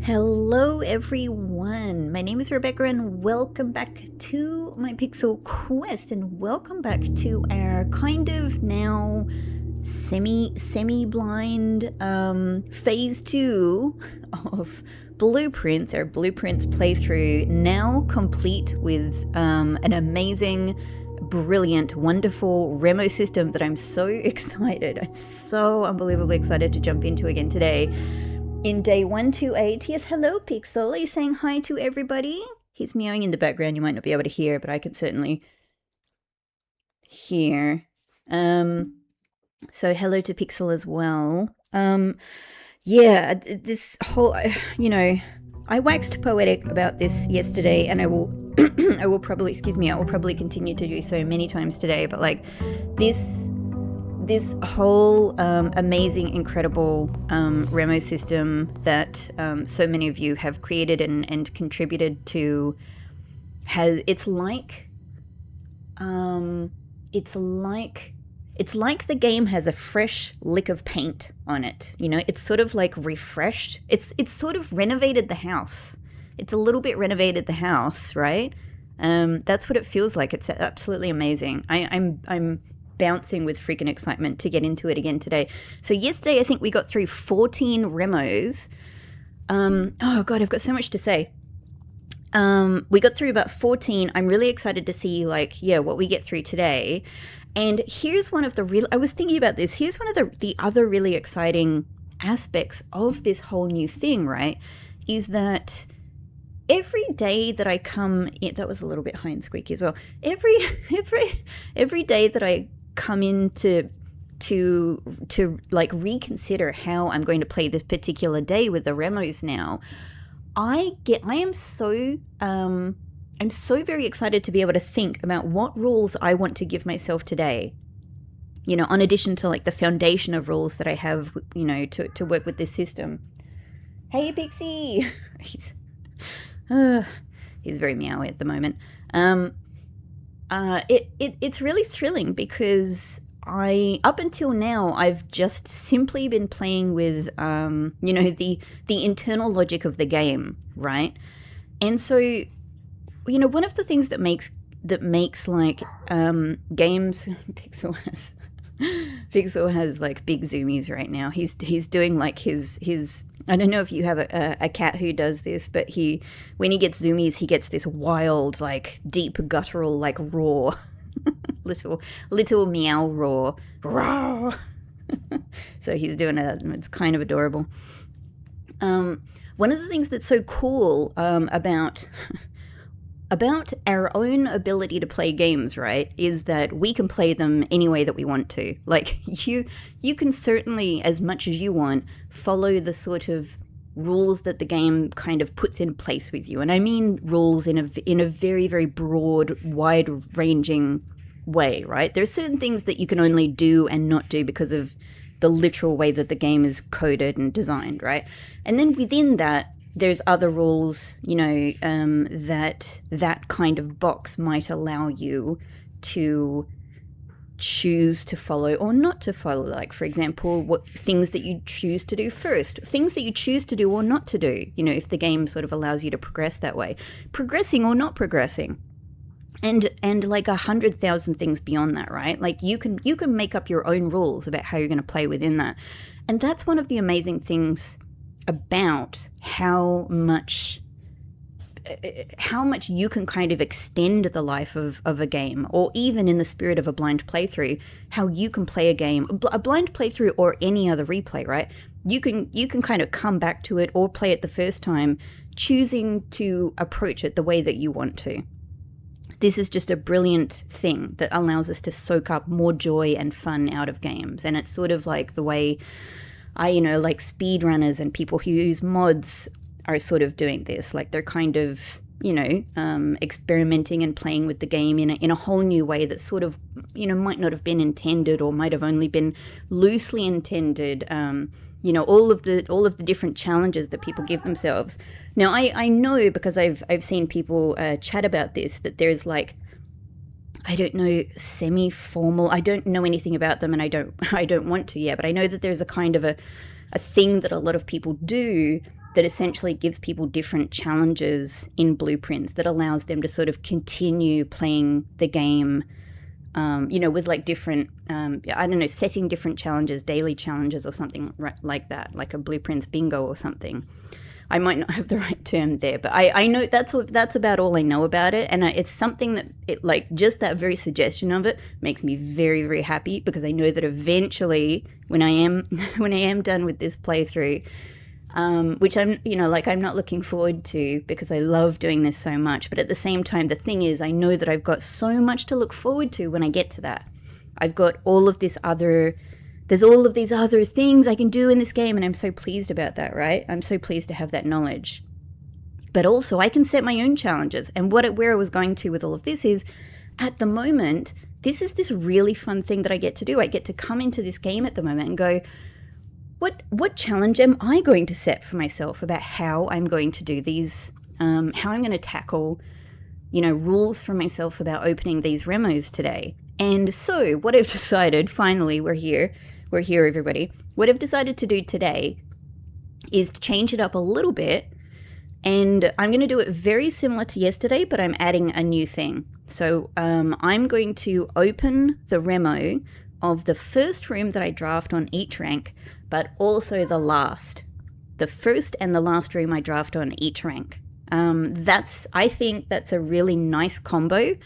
Hello everyone, my name is Rebecca and welcome back to my Pixel Quest and welcome back to our kind of now semi-blind phase 2 of Blueprints, our Blueprints playthrough, now complete with an amazing, brilliant, wonderful Remo system that I'm so unbelievably excited to jump into again today. In day 128, yes, hello Pixel, are you saying hi to everybody? He's meowing in the background, you might not be able to hear, but I can certainly hear. So hello to Pixel as well. Yeah, this whole, I waxed poetic about this yesterday, and I will I will probably continue to do so many times today, but like this whole amazing, incredible Remo system that so many of you have created and contributed to it's like the game has a fresh lick of paint on it. You know, it's sort of like refreshed. It's sort of renovated the house. It's a little bit renovated the house, right? That's what it feels like. It's absolutely amazing. I'm bouncing with freaking excitement to get into it again today. So yesterday I think we got through 14 Remos. Oh god, I've got so much to say. We got through about 14. I'm really excited to see what we get through today. And here's one of the I was thinking about this. Here's one of the other really exciting aspects of this whole new thing, right? Is that every day that I come in, that was a little bit high and squeaky as well. Every day that I come in to like reconsider how I'm going to play this particular day with the Remos now, I'm so very excited to be able to think about what rules I want to give myself today. You know, in addition to like the foundation of rules that I have, you know, to work with this system. Hey Pixie! He's very meowy at the moment. It's really thrilling because up until now, I've just simply been playing with, the internal logic of the game, right? And so, you know, one of the things that makes like games, Pixel has like big zoomies right now. He's doing like his I don't know if you have a cat who does this, but when he gets zoomies, he gets this wild, like deep guttural, like roar, little meow roar, roar. So he's doing that. It's kind of adorable. One of the things that's so cool about our own ability to play games, right, is that we can play them any way that we want to. Like, you can certainly, as much as you want, follow the sort of rules that the game kind of puts in place with you. And I mean rules in a very, very broad, wide-ranging way, right? There are certain things that you can only do and not do because of the literal way that the game is coded and designed, right? And then within that, there's other rules, you know, that kind of box might allow you to choose to follow or not to follow. Like, for example, what things that you choose to do first, things that you choose to do or not to do, you know, if the game sort of allows you to progress that way, progressing or not progressing. And like 100,000 things beyond that, right? Like you can make up your own rules about how you're going to play within that. And that's one of the amazing things about how much you can kind of extend the life of a game, or even in the spirit of a blind playthrough, how you can play a game, a blind playthrough or any other replay, right? You can kind of come back to it or play it the first time, choosing to approach it the way that you want to. This is just a brilliant thing that allows us to soak up more joy and fun out of games. And it's sort of like the way like speedrunners and people who use mods are sort of doing this. Like they're kind of, experimenting and playing with the game in a whole new way that sort of, might not have been intended or might have only been loosely intended. All of the different challenges that people give themselves. Now, I know because I've seen people chat about this, that there's like, I don't know, semi-formal. I don't know anything about them, and I don't want to yet. But I know that there's a kind of a thing that a lot of people do that essentially gives people different challenges in blueprints that allows them to sort of continue playing the game, with like different, setting different challenges, daily challenges or something like that, like a blueprints bingo or something. I might not have the right term there, but I know that's about all I know about it. And it's something that just that very suggestion of it makes me very, very happy, because I know that eventually when I am done with this playthrough, which I'm not looking forward to because I love doing this so much. But at the same time, the thing is, I know that I've got so much to look forward to when I get to that. I've got there's all of these other things I can do in this game, and I'm so pleased about that, right? I'm so pleased to have that knowledge. But also, I can set my own challenges. And where I was going to with all of this is, at the moment, this is this really fun thing that I get to do. I get to come into this game at the moment and go, what challenge am I going to set for myself about how I'm going to do these, how I'm going to tackle, rules for myself about opening these remos today. And so what I've decided, finally, we're here, everybody. What I've decided to do today is to change it up a little bit, and I'm going to do it very similar to yesterday, but I'm adding a new thing. So I'm going to open the remo of the first room that I draft on each rank, but also the first and the last room I draft on each rank. I think that's a really nice combo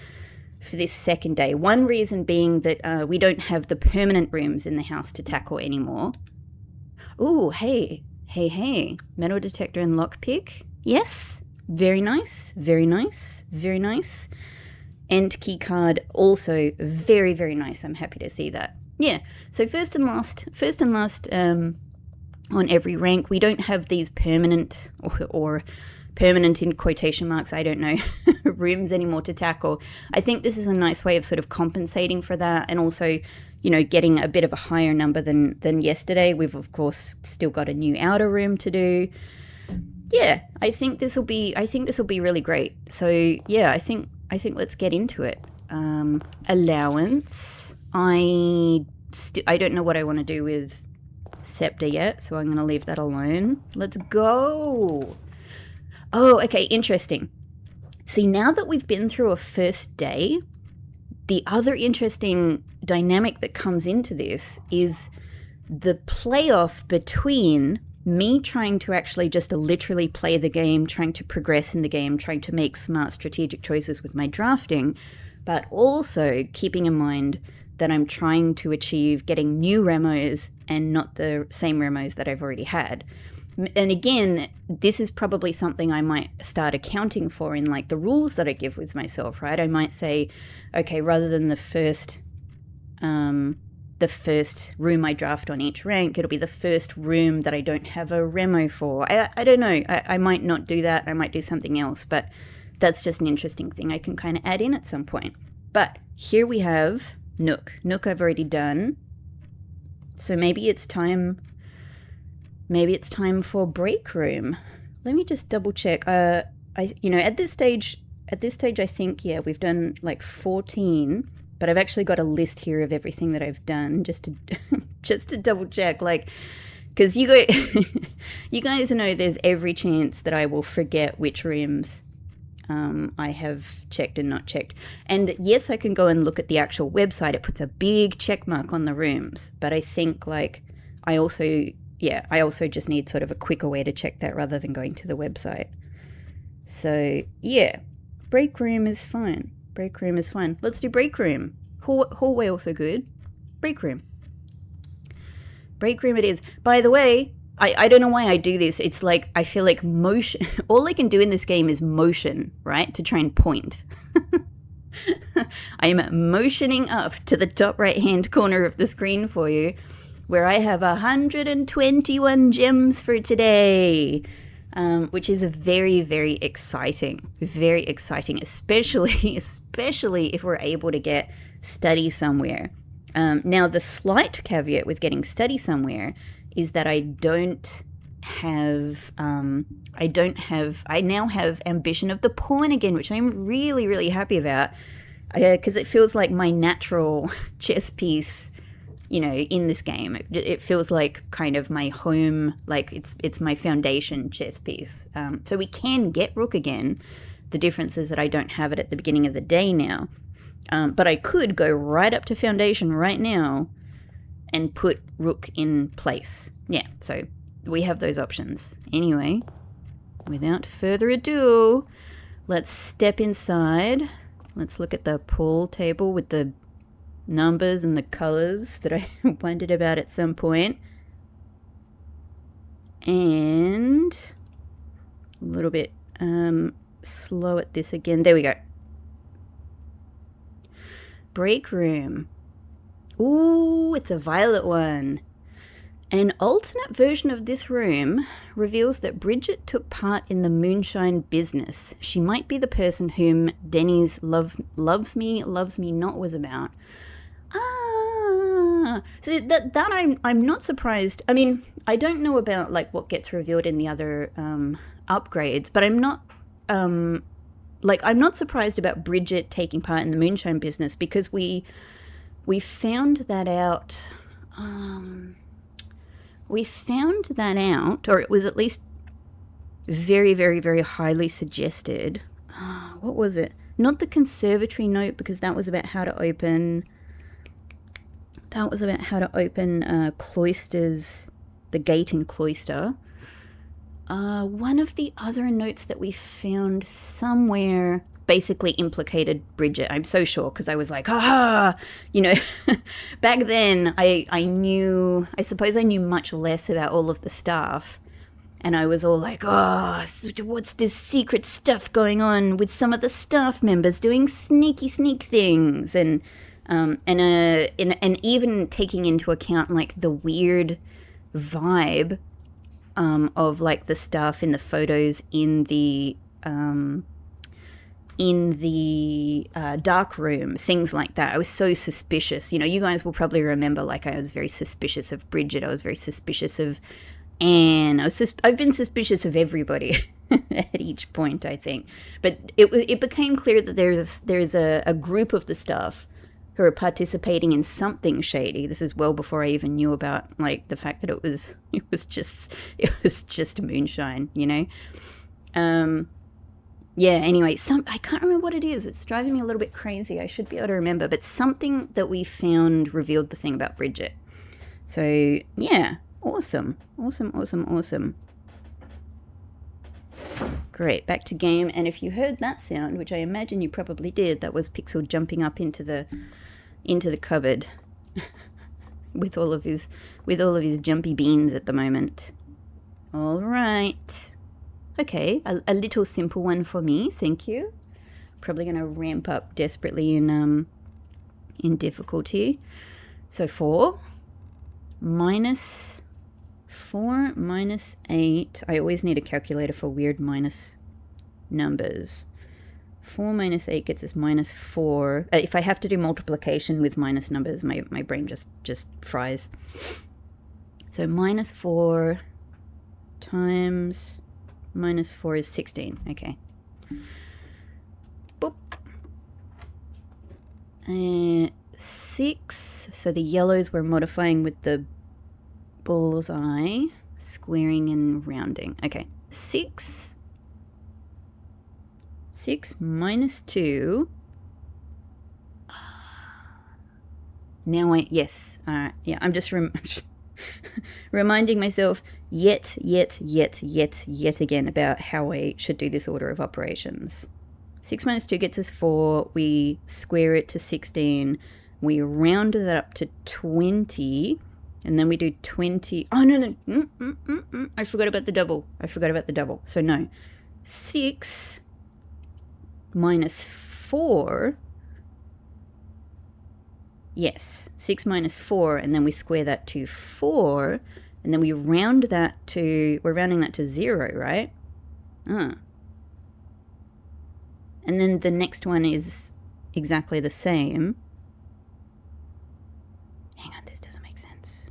for this second day. One reason being that we don't have the permanent rooms in the house to tackle anymore. Ooh, hey. Metal detector and lockpick. Yes, very nice. And key card, also very, very nice. I'm happy to see that. Yeah, so first and last on every rank. We don't have these permanent or permanent in quotation marks, I don't know, rooms anymore to tackle. I think this is a nice way of sort of compensating for that, and also, getting a bit of a higher number than yesterday. We've of course still got a new outer room to do. Yeah, I think this will be really great. So yeah, I think let's get into it. Allowance. I don't know what I want to do with scepter yet, so I'm going to leave that alone. Let's go. Oh, okay, interesting. See, now that we've been through a first day, the other interesting dynamic that comes into this is the playoff between me trying to actually just literally play the game, trying to progress in the game, trying to make smart strategic choices with my drafting, but also keeping in mind that I'm trying to achieve getting new remos and not the same remos that I've already had. And again, this is probably something I might start accounting for in like the rules that I give with myself, right? I might say, okay, rather than the first room I draft on each rank, it'll be the first room that I don't have a remo for. I don't know. I might not do that. I might do something else, but that's just an interesting thing I can kind of add in at some point. But here we have Nook. Nook I've already done. So maybe it's time for break room. Let me just double check. At this stage I think, yeah, we've done like 14, but I've actually got a list here of everything that I've done just to double check, like, because you guys know there's every chance that I will forget which rooms I have checked and not checked. And yes, I can go and look at the actual website. It puts a big check mark on the rooms, but I think like I also just need sort of a quicker way to check that rather than going to the website. So yeah, break room is fine. Let's do break room. Hallway also good. Break room it is. By the way, I don't know why I do this. It's like I feel like motion. All I can do in this game is motion, right? To try and point. I am motioning up to the top right-hand corner of the screen for you, where I have 121 gems for today, which is very, very exciting. Very exciting, especially if we're able to get study somewhere. Now, the slight caveat with getting study somewhere is that I now have ambition of the pawn again, which I'm really, really happy about, because it feels like my natural chess piece in this game. It feels like kind of my home, like it's my foundation chess piece. So we can get rook again. The difference is that I don't have it at the beginning of the day now. But I could go right up to foundation right now and put rook in place. Yeah, so we have those options. Anyway, without further ado, let's step inside. Let's look at the pool table with the numbers and the colors that I wondered about at some point. And a little bit slow at this again. There we go. Break room. Ooh, it's a violet one. An alternate version of this room reveals that Bridget took part in the moonshine business. She might be the person whom Denny's loves me not was about. So that I'm not surprised. I mean, I don't know about like what gets revealed in the other upgrades, but I'm not I'm not surprised about Bridget taking part in the moonshine business, because we found that out. We found that out, or it was at least very, very, very highly suggested. What was it? Not the conservatory note, because that was about how to open. That was about how to open cloisters, the gate in cloister. One of the other notes that we found somewhere basically implicated Bridget. I'm so sure, because I was like, back then I suppose I knew much less about all of the stuff. And I was all like, what's this secret stuff going on with some of the staff members doing sneak things? And even taking into account like the weird vibe of like the stuff in the photos in the dark room, things like that. I was so suspicious. You guys will probably remember, like, I was very suspicious of Bridget. I was very suspicious of Anne. I've been suspicious of everybody at each point, I think. But it became clear that there's a group of the staff who are participating in something shady. This is well before I even knew about like the fact that it was just moonshine, Yeah, anyway, I can't remember what it is. It's driving me a little bit crazy. I should be able to remember, but something that we found revealed the thing about Bridget. So, yeah, awesome. Great, back to game. And if you heard that sound, which I imagine you probably did, that was Pixel jumping up into the cupboard with all of his jumpy beans at the moment. All right. Okay, a little simple one for me, thank you. Probably going to ramp up desperately in difficulty. So 4 minus 8. I always need a calculator for weird minus numbers. 4 minus 8 gets us minus 4. If I have to do multiplication with minus numbers, my brain just fries. So minus 4 times minus 4 is 16. Okay. Boop. 6. So the yellows we're modifying with the bullseye, squaring and rounding. Okay. 6 minus 2. Now yes. Yeah, I'm just reminding myself yet again about how I should do this order of operations. 6 minus 2 gets us 4. We square it to 16. We round that up to 20. And then we do 20. Oh, no. I forgot about the double. So no. 6 minus 4. Yes, 6 minus 4, and then we square that to 4, and then we're rounding that to 0, right? And then the next one is exactly the same. Hang on, this doesn't make sense.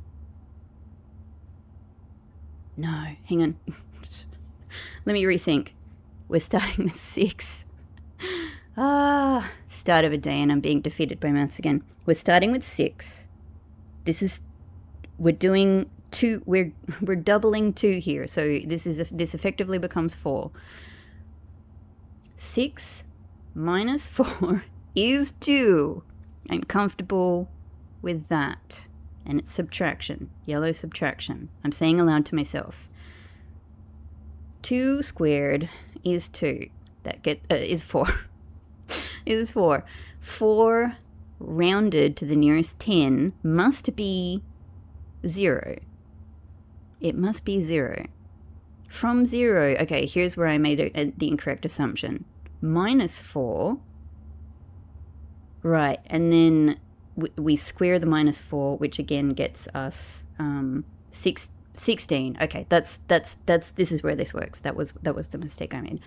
No, hang on. Let me rethink. We're starting with 6. Start of a day and I'm being defeated by maths again. We're starting with 6. This is, we're doing two, we're doubling 2 here. So this effectively becomes 4. 6 minus 4 is 2. I'm comfortable with that. And it's subtraction, yellow subtraction. I'm saying aloud to myself. 2 squared is 2. That is 4. Is 4. 4 rounded to the nearest 10 must be 0. It must be 0. From 0, okay, here's where I made the incorrect assumption. Minus 4. Right, and then we square the minus 4, which again gets us 16. Okay, that's this is where this works. That was the mistake I made.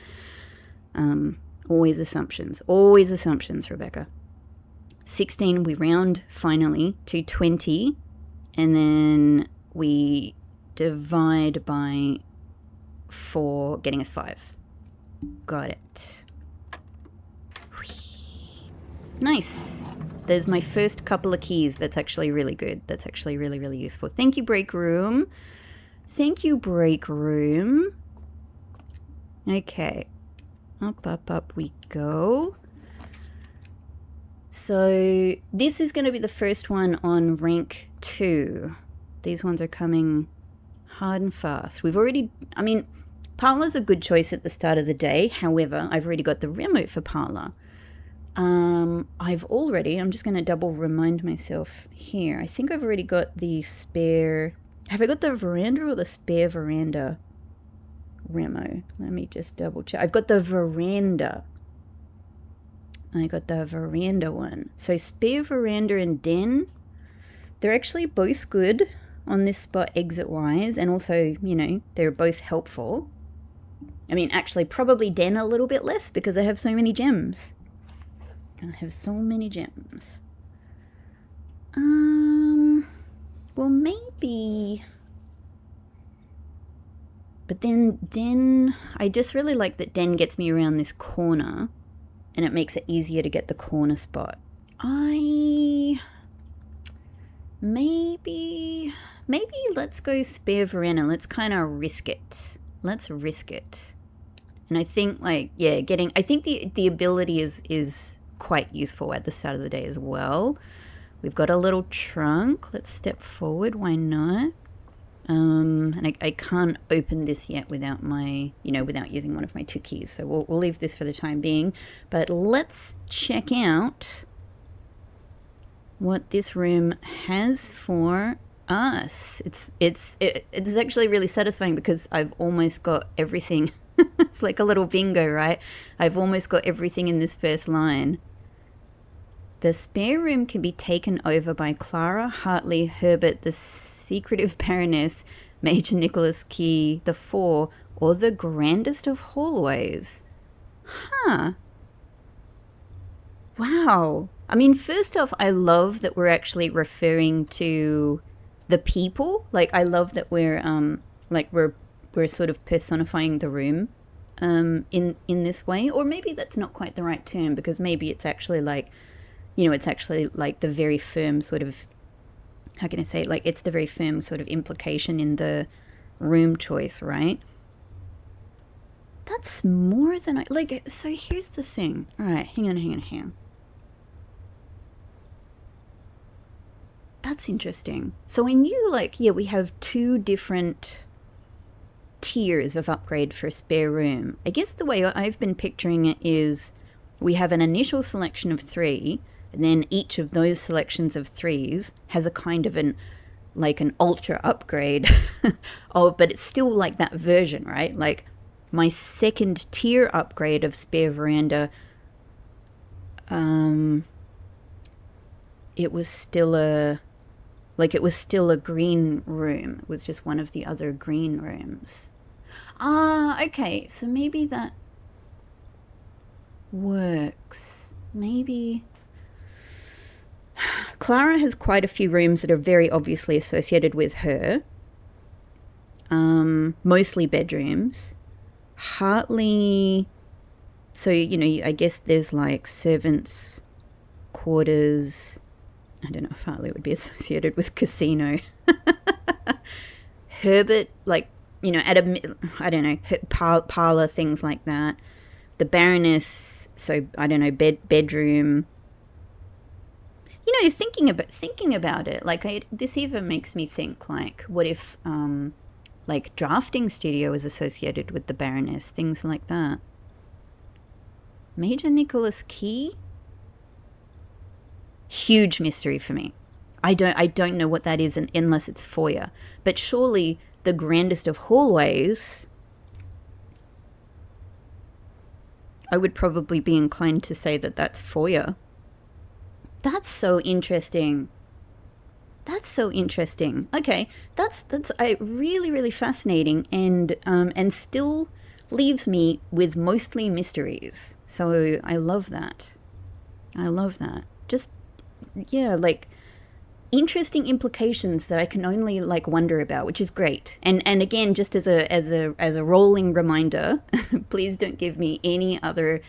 Always assumptions, Rebecca. 16, we round finally to 20, and then we divide by 4, getting us 5. Got it. Nice. There's my first couple of keys. That's actually really good. That's actually really, really useful. Thank you, break room. Thank you, break room. Okay. Up we go. So this is going to be the first one on rank 2. These ones are coming hard and fast. We've already, I mean, Parlour's a good choice at the start of the day. However, I've already got the remote for Parlour. I'm just going to double remind myself here. I think I've already got the spare, have I got the veranda or the spare veranda remo? Let me just double check. I've got the veranda. I got the veranda one. So spare veranda and den, they're actually both good on this spot exit-wise, and also, you know, they're both helpful. I mean, actually, probably den a little bit less because I have so many gems. Well, maybe... But then den, I just really like that den gets me around this corner, and it makes it easier to get the corner spot. Maybe let's go spare veranda. Let's kind of risk it. Let's risk it. And I think, like, yeah, I think the ability is quite useful at the start of the day as well. We've got a little trunk. Let's step forward. Why not? And I can't open this yet without without using one of my 2 keys. So we'll leave this for the time being. But let's check out what this room has for us. It's actually really satisfying because I've almost got everything. It's like a little bingo, right? I've almost got everything in this first line. The spare room can be taken over by Clara, Hartley, Herbert, the secretive Baroness, Major Nicholas Key, the 4, or the grandest of hallways. Huh. Wow. I mean, first off, I love that we're actually referring to the people. Like, I love that we're sort of personifying the room in this way. Or maybe that's not quite the right term, because maybe it's actually like, it's actually like the very firm sort of, how can I say it? Like, it's the very firm sort of implication in the room choice, right? That's more than I, like, so here's the thing. All right, hang on. That's interesting. So I knew, like, yeah, we have 2 different tiers of upgrade for a spare room. I guess the way I've been picturing it is we have an initial selection of 3, and then each of those selections of 3s has a kind of an ultra upgrade. Oh, but it's still like that version, right? Like, my second tier upgrade of spare veranda, it was still a green room. It was just one of the other green rooms. Okay, so maybe that works. Maybe Clara has quite a few rooms that are very obviously associated with her. Mostly bedrooms. Hartley, so, I guess there's like servants' quarters. I don't know if Harley would be associated with casino. Herbert, like, you know, at a, I don't know, parlor, things like that. The Baroness, so, I don't know, bedroom. You know, thinking about it, like, this even makes me think, like, what if, like, drafting studio is associated with the Baroness, things like that. Major Nicholas Key? Huge mystery for me. I don't know what that is unless it's foyer. But surely the grandest of hallways, I would probably be inclined to say that that's foyer. That's so interesting. That's so interesting. Okay, that's really, really fascinating, and still leaves me with mostly mysteries. So I love that. I love that. Just, yeah, like, interesting implications that I can only, like, wonder about, which is great. And again, just as a rolling reminder, please don't give me any other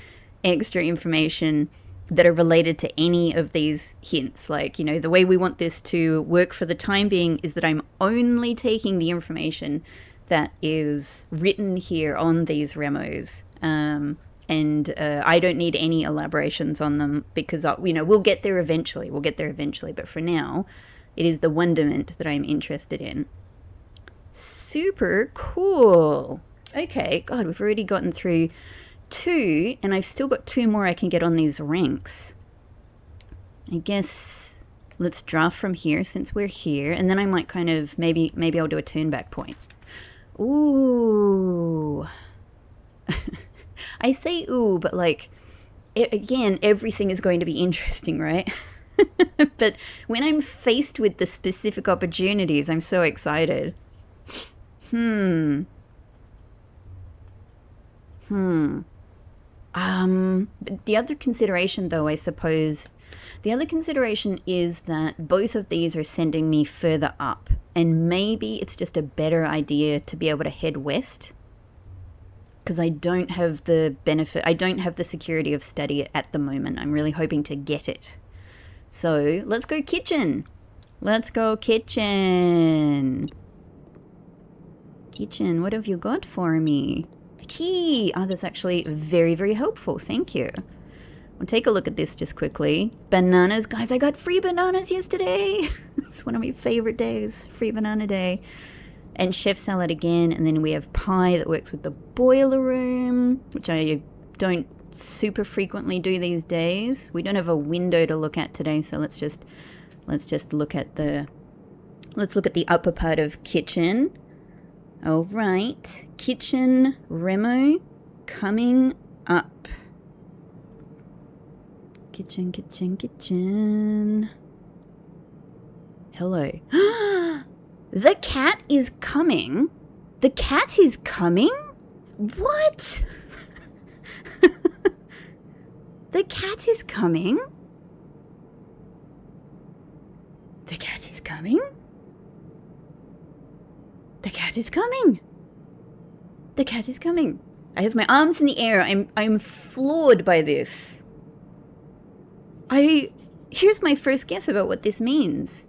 extra information that are related to any of these hints. Like, you know, the way we want this to work for the time being is that I'm only taking the information that is written here on these remos. And I don't need any elaborations on them because, you know, we'll get there eventually. But for now, it is the wonderment that I'm interested in. Super cool. Okay, God, we've already gotten through 2, and I've still got 2 more I can get on these ranks. I guess let's draft from here since we're here, and then I might kind of, maybe I'll do a turn back point. Ooh. I say ooh, but like, again, everything is going to be interesting, right? But when I'm faced with the specific opportunities, I'm so excited. The other consideration, though, I suppose, the other consideration is that both of these are sending me further up, and maybe it's just a better idea to be able to head west, because I don't have the benefit, I don't have the security of study at the moment. I'm really hoping to get it. So let's go kitchen. Let's go kitchen. Kitchen, what have you got for me? A key. Oh, that's actually very, very helpful. Thank you. We'll take a look at this just quickly. Bananas. Guys, I got free bananas yesterday. It's one of my favorite days. Free banana day. And chef salad again. And then we have pie that works with the boiler room, which I don't super frequently do these days. We don't have a window to look at today, so let's just look at the upper part of kitchen. All right, kitchen remo coming up. Kitchen. Hello. The cat is coming. The cat is coming? What? The cat is coming? The cat is coming? The cat is coming. The cat is coming. I have my arms in the air. I'm floored by this. Here's my first guess about what this means.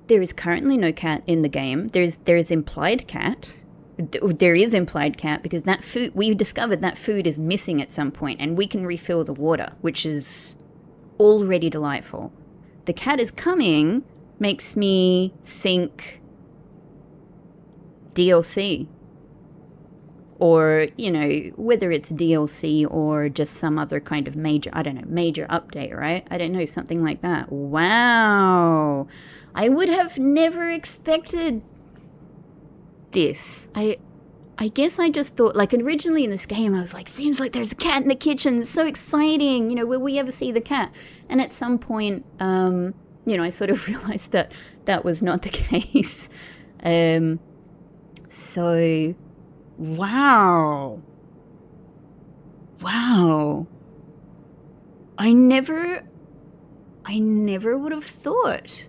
There is currently no cat in the game. There is implied cat. There is implied cat because that food, we discovered that food is missing at some point, and we can refill the water, which is already delightful. The cat is coming makes me think DLC. Or, you know, whether it's DLC or just some other kind of major update, right? I don't know, something like that. Wow. I would have never expected this. I guess I just thought, like, originally in this game, I was like, seems like there's a cat in the kitchen. It's so exciting. You know, will we ever see the cat? And at some point, you know, I sort of realized that that was not the case. So, wow. I never would have thought.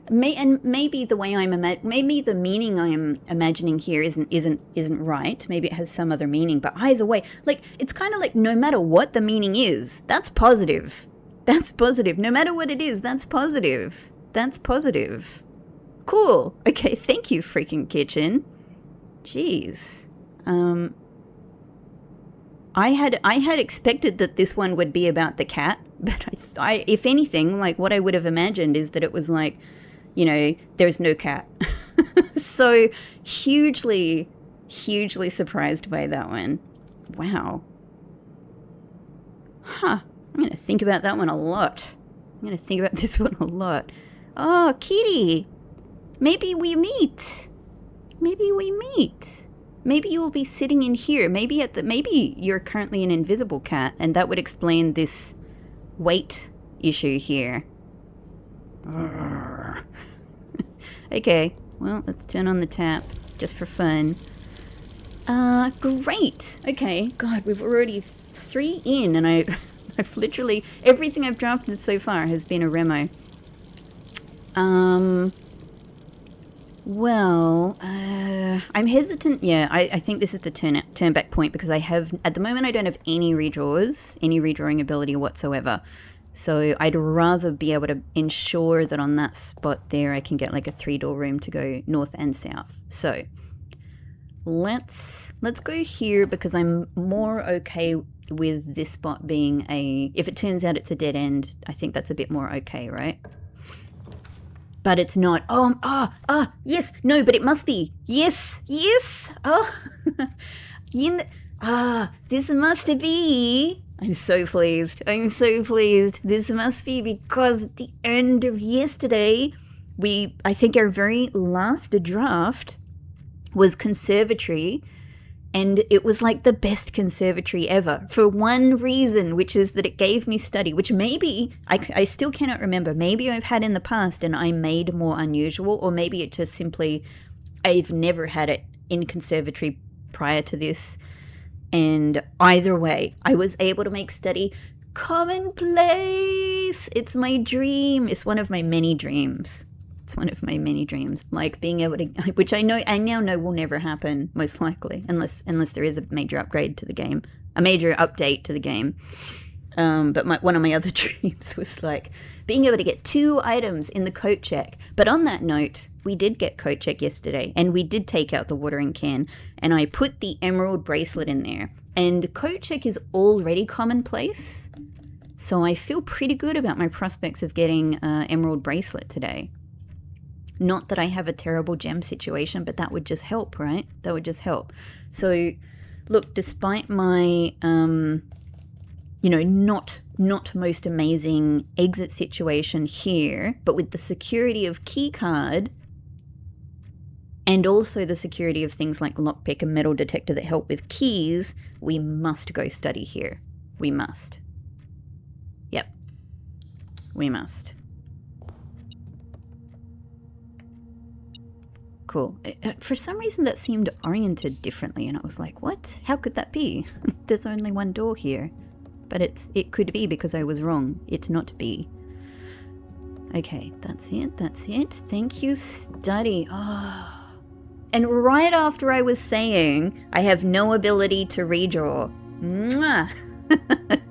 Maybe the way maybe the meaning I'm imagining here isn't right. Maybe it has some other meaning. But either way, like, it's kind of like no matter what the meaning is, that's positive. That's positive. No matter what it is, that's positive. That's positive. Cool. Okay, thank you, freaking kitchen. Jeez. I had expected that this one would be about the cat, but I if anything, like what I would have imagined is that it was like, you know, there's no cat. So hugely surprised by that one. Wow. Huh. I'm going to think about that one a lot. I'm going to think about this one a lot. Oh, kitty. Maybe we meet. Maybe we meet. Maybe you'll be sitting in here. Maybe you're currently an invisible cat, and that would explain this weight issue here. Okay, well, let's turn on the tap just for fun. Great. Okay, God, we've already 3 in, and I've literally everything I've drafted so far has been a remo. Well, I'm hesitant. Yeah, I think this is the turn back point because at the moment I don't have any redraws, any redrawing ability whatsoever. So I'd rather be able to ensure that on that spot there I can get like a 3-door room to go north and south. So let's go here because I'm more okay with this spot being if it turns out it's a dead end, I think that's a bit more okay, right? But it's not. Yes. No, but it must be. Yes. Oh, this must be. I'm so pleased. This must be because at the end of yesterday, I think our very last draft was conservatory, and it was like the best conservatory ever for one reason, which is that it gave me study, which maybe, I still cannot remember, maybe I've had in the past and I made more unusual, or maybe it just simply, I've never had it in conservatory prior to this. And either way, I was able to make study commonplace. It's my dream. It's one of my many dreams. Like being able to, which I now know will never happen, most likely, unless there is a major upgrade to the game, a major update to the game. But one of my other dreams was like being able to get 2 items in the coat check. But on that note, we did get coat check yesterday, and we did take out the watering can, and I put the emerald bracelet in there. And coat check is already commonplace, so I feel pretty good about my prospects of getting emerald bracelet today. Not that I have a terrible gem situation, but that would just help, right? That would just help. So, look, despite my, not most amazing exit situation here, but with the security of keycard and also the security of things like lockpick and metal detector that help with keys, we must go study here. We must. Yep. We must. Cool. For some reason that seemed oriented differently, and I was like, what? How could that be? There's only one door here. But it could be because I was wrong. It's not be. Okay, that's it. Thank you, study. Oh. And right after I was saying I have no ability to redraw. Mwah!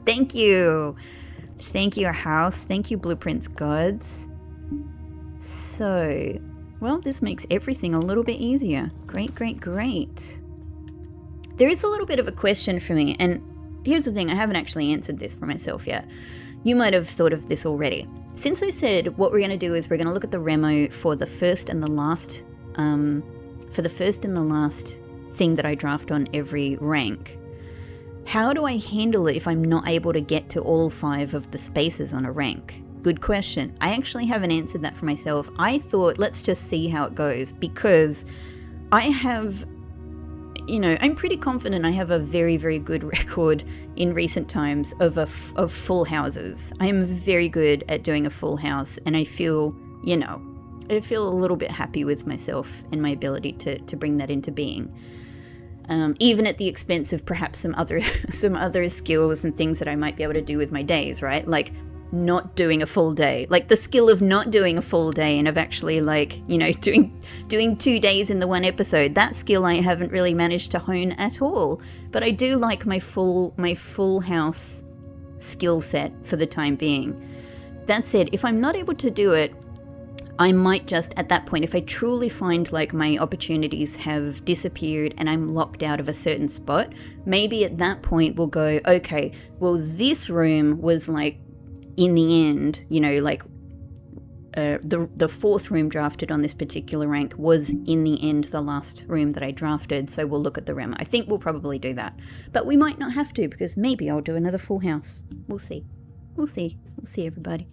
Thank you. Thank you, house. Thank you, Blueprints Gods. So, well, this makes everything a little bit easier. Great. There is a little bit of a question for me, and here's the thing, I haven't actually answered this for myself yet. You might have thought of this already. Since I said what we're going to do is we're going to look at the remo for the first and the last thing that I draft on every rank, how do I handle it if I'm not able to get to all 5 of the spaces on a rank? Good question. I actually haven't answered that for myself. I thought, let's just see how it goes, because I have, I'm pretty confident I have a very, very good record in recent times of full houses. I am very good at doing a full house, and I feel, I feel a little bit happy with myself and my ability to bring that into being. Even at the expense of perhaps some other skills and things that I might be able to do with my days, right? Like not doing a full day, like the skill of not doing a full day and of actually doing 2 days in the one episode. That skill I haven't really managed to hone at all, but I do like my full house skill set for the time being. That said, if I'm not able to do it, I might just, at that point, if I truly find like my opportunities have disappeared and I'm locked out of a certain spot, maybe at that point we'll go, okay, well, this room was like, in the end, you know, like the fourth room drafted on this particular rank was in the end the last room that I drafted, so we'll look at the REM. I think we'll probably do that. But we might not have to, because maybe I'll do another full house. We'll see. We'll see, everybody.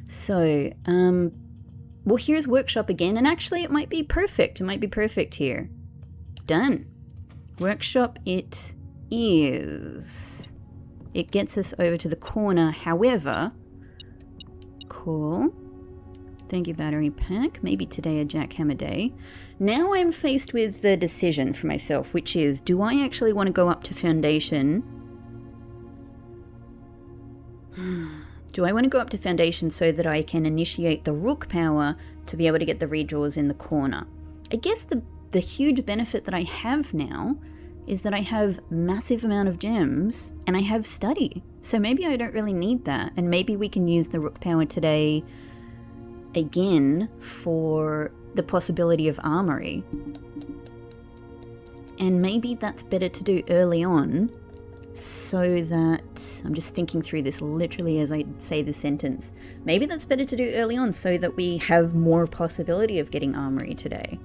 So, well, here's workshop again, and actually it might be perfect. It might be perfect here. Done. Workshop it is. It gets us over to the corner, however. Cool. Thank you, battery pack. Maybe today a jackhammer day. Now I'm faced with the decision for myself, which is, do I actually want to go up to foundation? Do I want to go up to foundation so that I can initiate the rook power to be able to get the redraws in the corner? I guess the huge benefit that I have now is that I have massive amount of gems and I have study. So maybe I don't really need that, and maybe we can use the rook power today again for the possibility of armory. And maybe that's better to do early on, so that, I'm just thinking through this literally as I say the sentence, maybe that's better to do early on so that we have more possibility of getting armory today.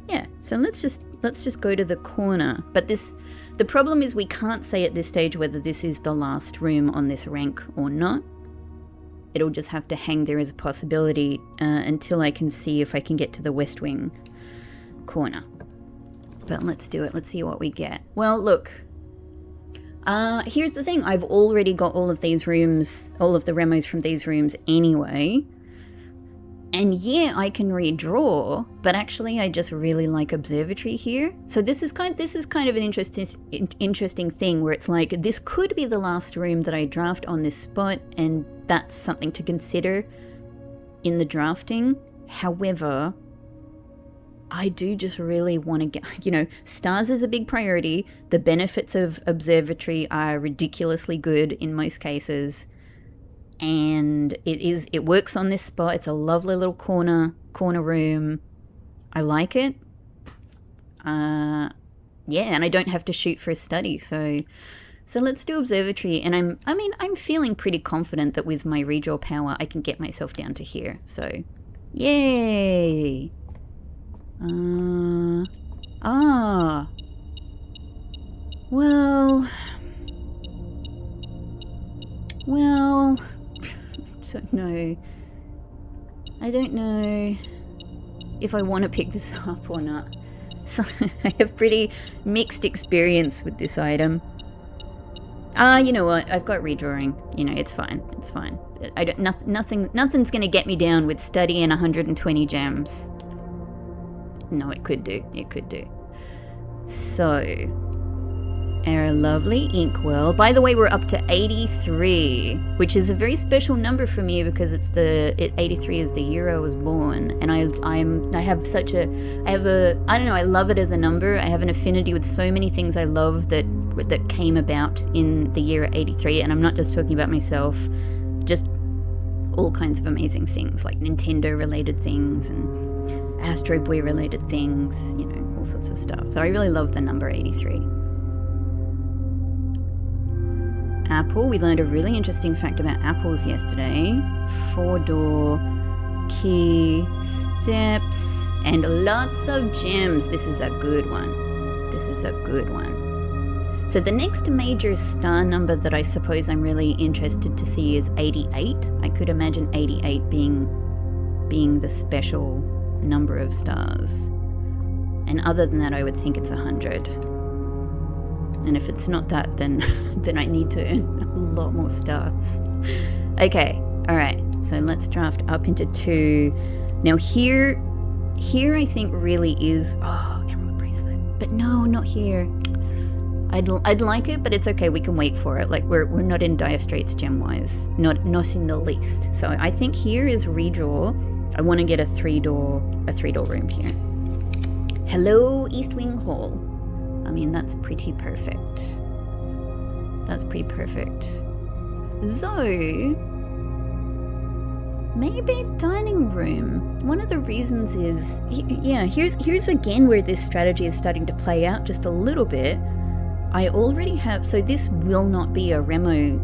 Yeah, so let's just go to the corner. But the problem is we can't say at this stage whether this is the last room on this rank or not. It'll just have to hang there as a possibility until I can see if I can get to the west wing corner. But let's do it. Let's see what we get. Well, look. Here's the thing. I've already got all of these rooms, all of the remos from these rooms anyway. And yeah, I can redraw, but actually I just really like observatory here. So this is kind of an interesting thing where it's like, this could be the last room that I draft on this spot, and that's something to consider in the drafting. However, I do just really want to get, you know, stars is a big priority. The benefits of observatory are ridiculously good in most cases. And it works on this spot. It's a lovely little corner room. I like it. Yeah, and I don't have to shoot for a study. So let's do observatory. And I'm feeling pretty confident that with my redraw power, I can get myself down to here. So, yay. Well, don't know. I don't know if I want to pick this up or not. So I have pretty mixed experience with this item. You know what? I've got redrawing. You know, it's fine. It's fine. Nothing's gonna get me down with study and 120 gems. No, it could do. It could do. So, our lovely inkwell. By the way, we're up to 83, which is a very special number for me because 83 is the year I was born, and I love it as a number. I have an affinity with so many things I love that came about in the year 83, and I'm not just talking about myself, just all kinds of amazing things like Nintendo related things and Astro Boy related things, you know, all sorts of stuff. So I really love the number 83. Apple. We learned a really interesting fact about apples yesterday. 4-door, key, steps, and lots of gems. This is a good one. This is a good one. So the next major star number that I suppose I'm really interested to see is 88. I could imagine 88 being the special number of stars. And other than that, I would think it's 100. And if it's not that, then I need to earn a lot more stars. Okay, all right. So let's draft up into 2. Now here I think really is emerald bracelet. But no, not here. I'd like it, but it's okay. We can wait for it. Like we're not in dire straits gem wise. Not in the least. So I think here is redraw. I want to get a 3-door room here. Hello, East Wing Hall. I mean, that's pretty perfect. That's pretty perfect. Though, maybe dining room. One of the reasons is, yeah, here's again where this strategy is starting to play out just a little bit. I already have, so this will not be a Remo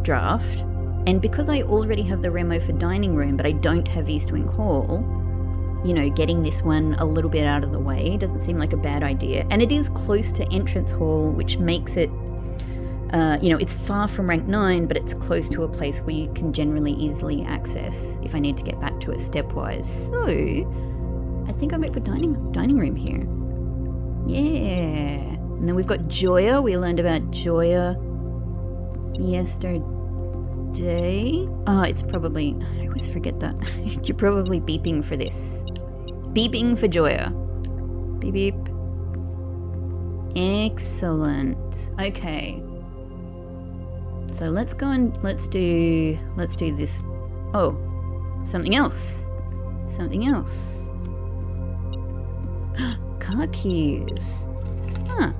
draft, and because I already have the Remo for dining room, but I don't have East Wing Hall, you know, getting this one a little bit out of the way doesn't seem like a bad idea. And it is close to entrance hall, which makes it, you know, it's far from rank 9, but it's close to a place where you can generally easily access if I need to get back to it stepwise. So, I think I might put dining room here. Yeah. And then we've got Joya. We learned about Joya yesterday. Oh, it's probably, I always forget that. You're probably beeping for this. Beeping for Joya. Beep beep. Excellent. Okay. So let's go and let's do this. Oh, something else. Something else. Car keys. Huh.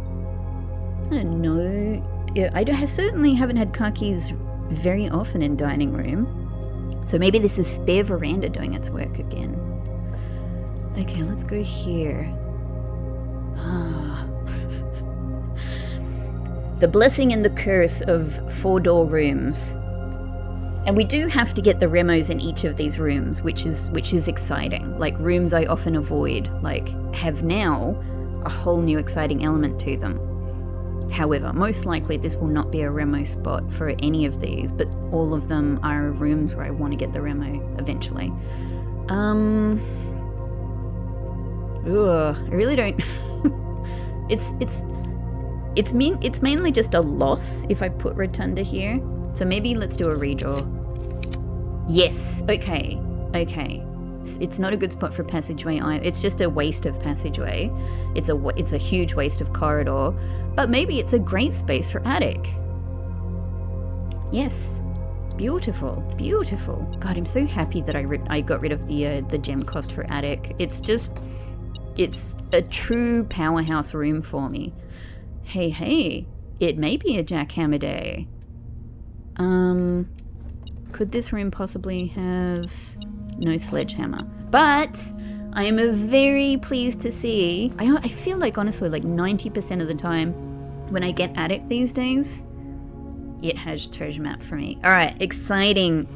I don't know. Yeah, I certainly haven't had car keys very often in dining room. So maybe this is spare veranda doing its work again. Okay, let's go here. Ah. The blessing and the curse of 4-door rooms. And we do have to get the Remos in each of these rooms, which is exciting. Like, rooms I often avoid, like, have now a whole new exciting element to them. However, most likely this will not be a Remo spot for any of these, but all of them are rooms where I want to get the Remo eventually. I really don't. It's mainly just a loss if I put Rotunda here. So maybe let's do a redraw. Yes. Okay. It's not a good spot for passageway either. It's just a waste of passageway. It's a huge waste of corridor. But maybe it's a great space for attic. Yes. Beautiful. Beautiful. God, I'm so happy that I got rid of the gem cost for attic. It's a true powerhouse room for me. Hey, it may be a jackhammer day. Could this room possibly have no sledgehammer? But I am very pleased to see, I feel like honestly like 90% of the time when I get attic these days, it has treasure map for me. Alright, exciting.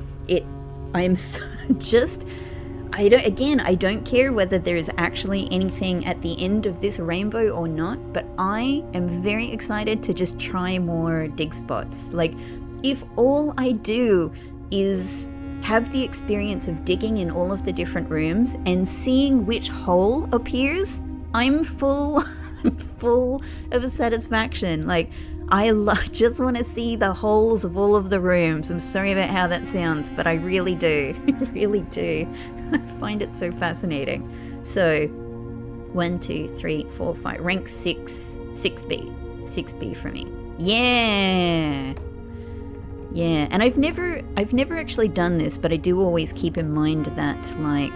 I don't care whether there is actually anything at the end of this rainbow or not, but I am very excited to just try more dig spots. Like, if all I do is have the experience of digging in all of the different rooms and seeing which hole appears, I'm full of satisfaction. Like, I just want to see the holes of all of the rooms. I'm sorry about how that sounds, but I really do. I really do. I find it so fascinating. So, 1, 2, 3, 4, 5. Rank 6. 6B. 6B for me. Yeah. Yeah, and I've never actually done this, but I do always keep in mind that, like,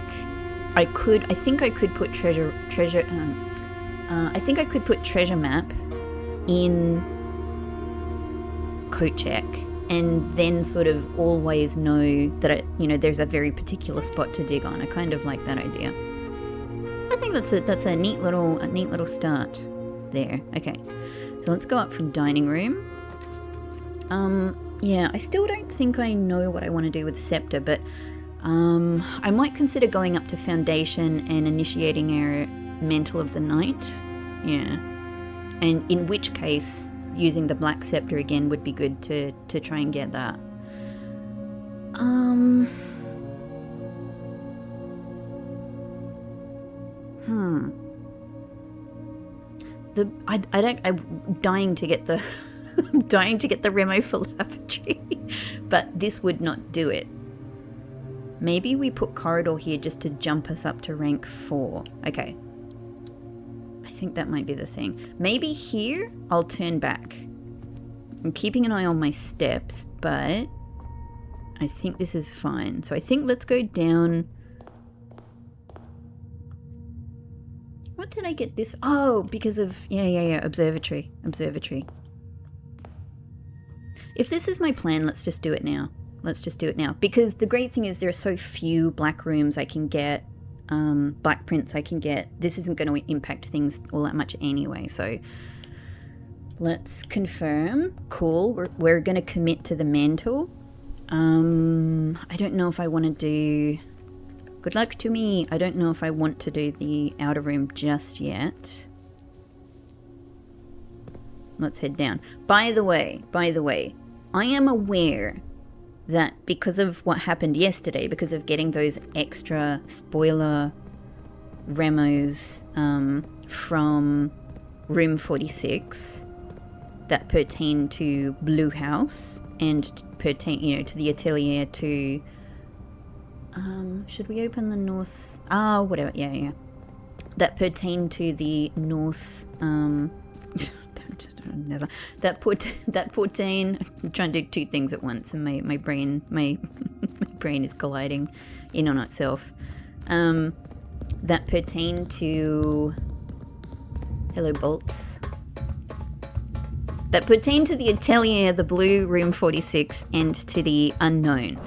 I think I could put treasure map in coat check, and then sort of always know that there's a very particular spot to dig on. I kind of like that idea. I think that's a neat little start there. Okay, so let's go up from dining room. Yeah, I still don't think I know what I want to do with Scepter, but I might consider going up to Foundation and initiating our Mantle of the Night. Yeah. And in which case, using the Black Scepter again would be good to try and get that. I'm dying to get the I'm dying to get the Remo for lavatory, but this would not do it. Maybe we put corridor here just to jump us up to rank 4. Okay. I think that might be the thing. Maybe here I'll turn back. I'm keeping an eye on my steps, but I think this is fine. So I think let's go down. What did I get this? Oh, because of, yeah, observatory. If this is my plan, let's just do it now. Let's just do it now. Because the great thing is there are so few black rooms I can get, black prints I can get. This isn't going to impact things all that much anyway. So let's confirm. Cool. We're going to commit to the mantle. I don't know if I want to do... Good luck to me. I don't know if I want to do the outer room just yet. Let's head down. By the way, I am aware that because of what happened yesterday, because of getting those extra spoiler remos from room 46 that pertain to Blue House and pertain, you know, to the atelier to... should we open the north? Whatever. Yeah. That pertain to the north. That pertain. I'm trying to do two things at once, and my brain is colliding in on itself. That pertain to. Hello, bolts. That pertain to the atelier, the blue room 46, and to the unknown.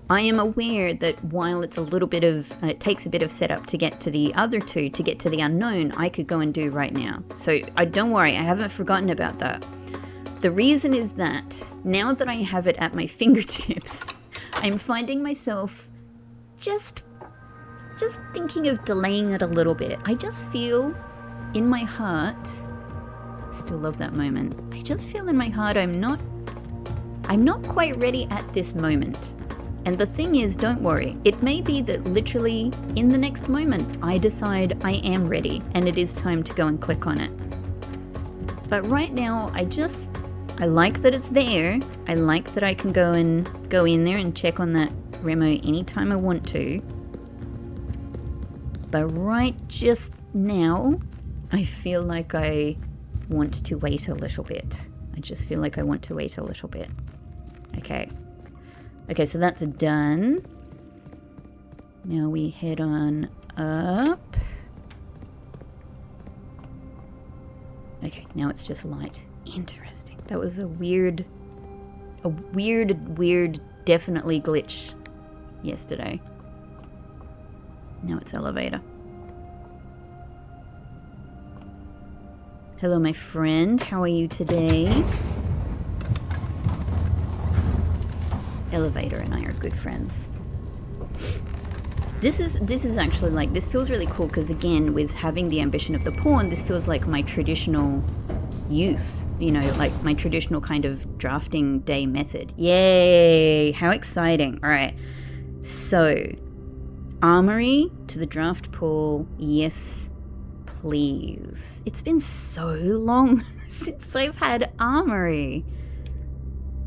I am aware that while it's a little bit of, it takes a bit of setup to get to the other two, to get to the unknown, I could go and do right now. So don't worry, I haven't forgotten about that. The reason is that now that I have it at my fingertips, I'm finding myself just thinking of delaying it a little bit. I just feel in my heart, still love that moment. I just feel in my heart I'm not quite ready at this moment. And the thing is, don't worry, it may be that literally in the next moment I decide I am ready and it is time to go and click on it. But right now, I like that it's there. I like that I can go in there and check on that remo anytime I want to. But right just now, I feel like I want to wait a little bit. I just feel like I want to wait a little bit. Okay, so that's done. Now we head on up. Okay, now it's just light. Interesting. That was a weird, definitely glitch yesterday. Now it's elevator. Hello, my friend. How are you today? Elevator and I are good friends. This is actually like, this feels really cool because again, with having the ambition of the pawn, this feels like my traditional use, you know, like my traditional kind of drafting day method. Yay! How exciting. All right. So, armory to the draft pool. Yes, please. It's been so long since I've had armory.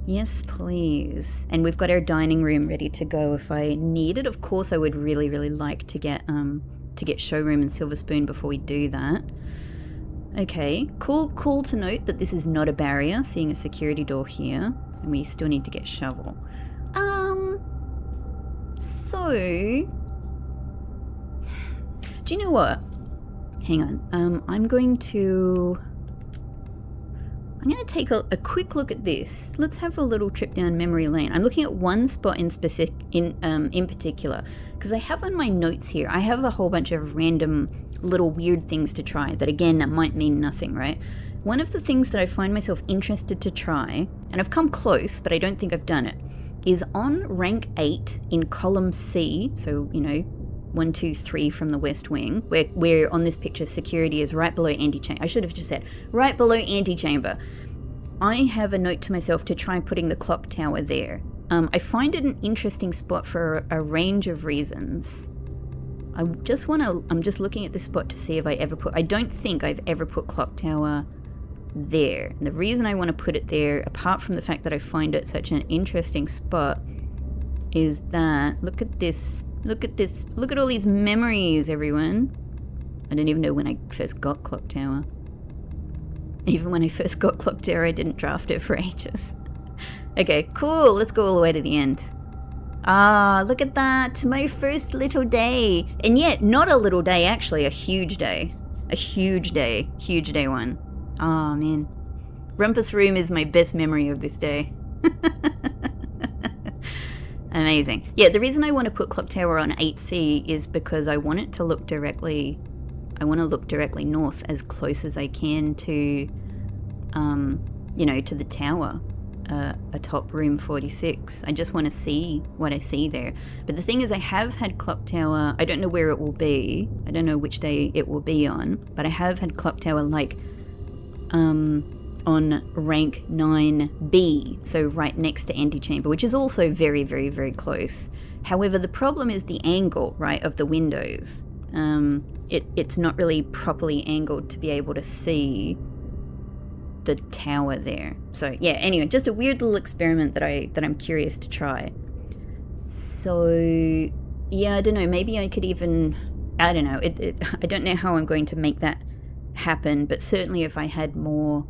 Yes, please. And we've got our dining room ready to go if I need it. Of course, I would really, really like to get showroom and silver spoon before we do that. Okay, cool to note that this is not a barrier, seeing a security door here, and we still need to get shovel. So, do you know what? Hang on. I'm going to take a quick look at this. Let's have a little trip down memory lane. I'm looking at one spot in particular, because I have on my notes here, I have a whole bunch of random little weird things to try that, again, that might mean nothing, right? One of the things that I find myself interested to try, and I've come close, but I don't think I've done it, is on rank 8 in column C, so, you know, 1, 2, 3 from the west wing, where on this picture security is right below antechamber. I should have just said right below antechamber. I have a note to myself to try putting the clock tower there. I find it an interesting spot for a range of reasons. I'm just looking at this spot to see if I don't think I've ever put clock tower there. And the reason I want to put it there, apart from the fact that I find it such an interesting spot, is that, look at this, look at all these memories, everyone. I don't even know when I first got clock tower. Even when I first got clock tower, I didn't draft it for ages. Okay, cool, let's go all the way to the end. Ah, look at that, my first little day. And yet, not a little day, actually, a huge day. A huge day one. Oh man. Rumpus Room is my best memory of this day. Amazing. Yeah, the reason I want to put clock tower on 8C is because I want it to look directly, I want to look directly north as close as I can to, you know, to the tower, atop room 46. I just want to see what I see there. But the thing is, I have had clock tower, I don't know where it will be, I don't know which day it will be on, but I have had clock tower like, on rank 9B, so right next to antechamber, which is also very, very, very close. However, the problem is the angle, right, of the windows. It's not really properly angled to be able to see the tower there. So yeah, anyway, just a weird little experiment that I'm curious to try. So yeah, I don't know, maybe I could even, I don't know, I don't know how I'm going to make that happen, but certainly if I had more,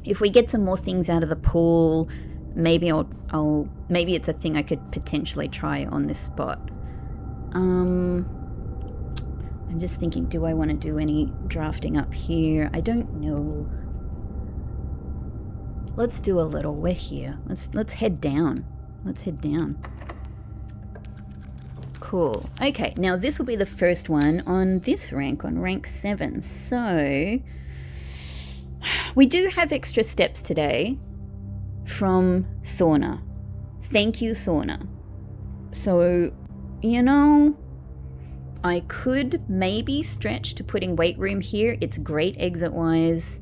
if we get some more things out of the pool, maybe I'll maybe it's a thing I could potentially try on this spot. I'm just thinking, do I want to do any drafting up here? I don't know. Let's do a little. We're here. Let's head down. Let's head down. Cool. Okay, now this will be the first one on this rank, on rank 7. So we do have extra steps today from sauna. Thank you, sauna. So, you know, I could maybe stretch to putting weight room here. It's great exit-wise.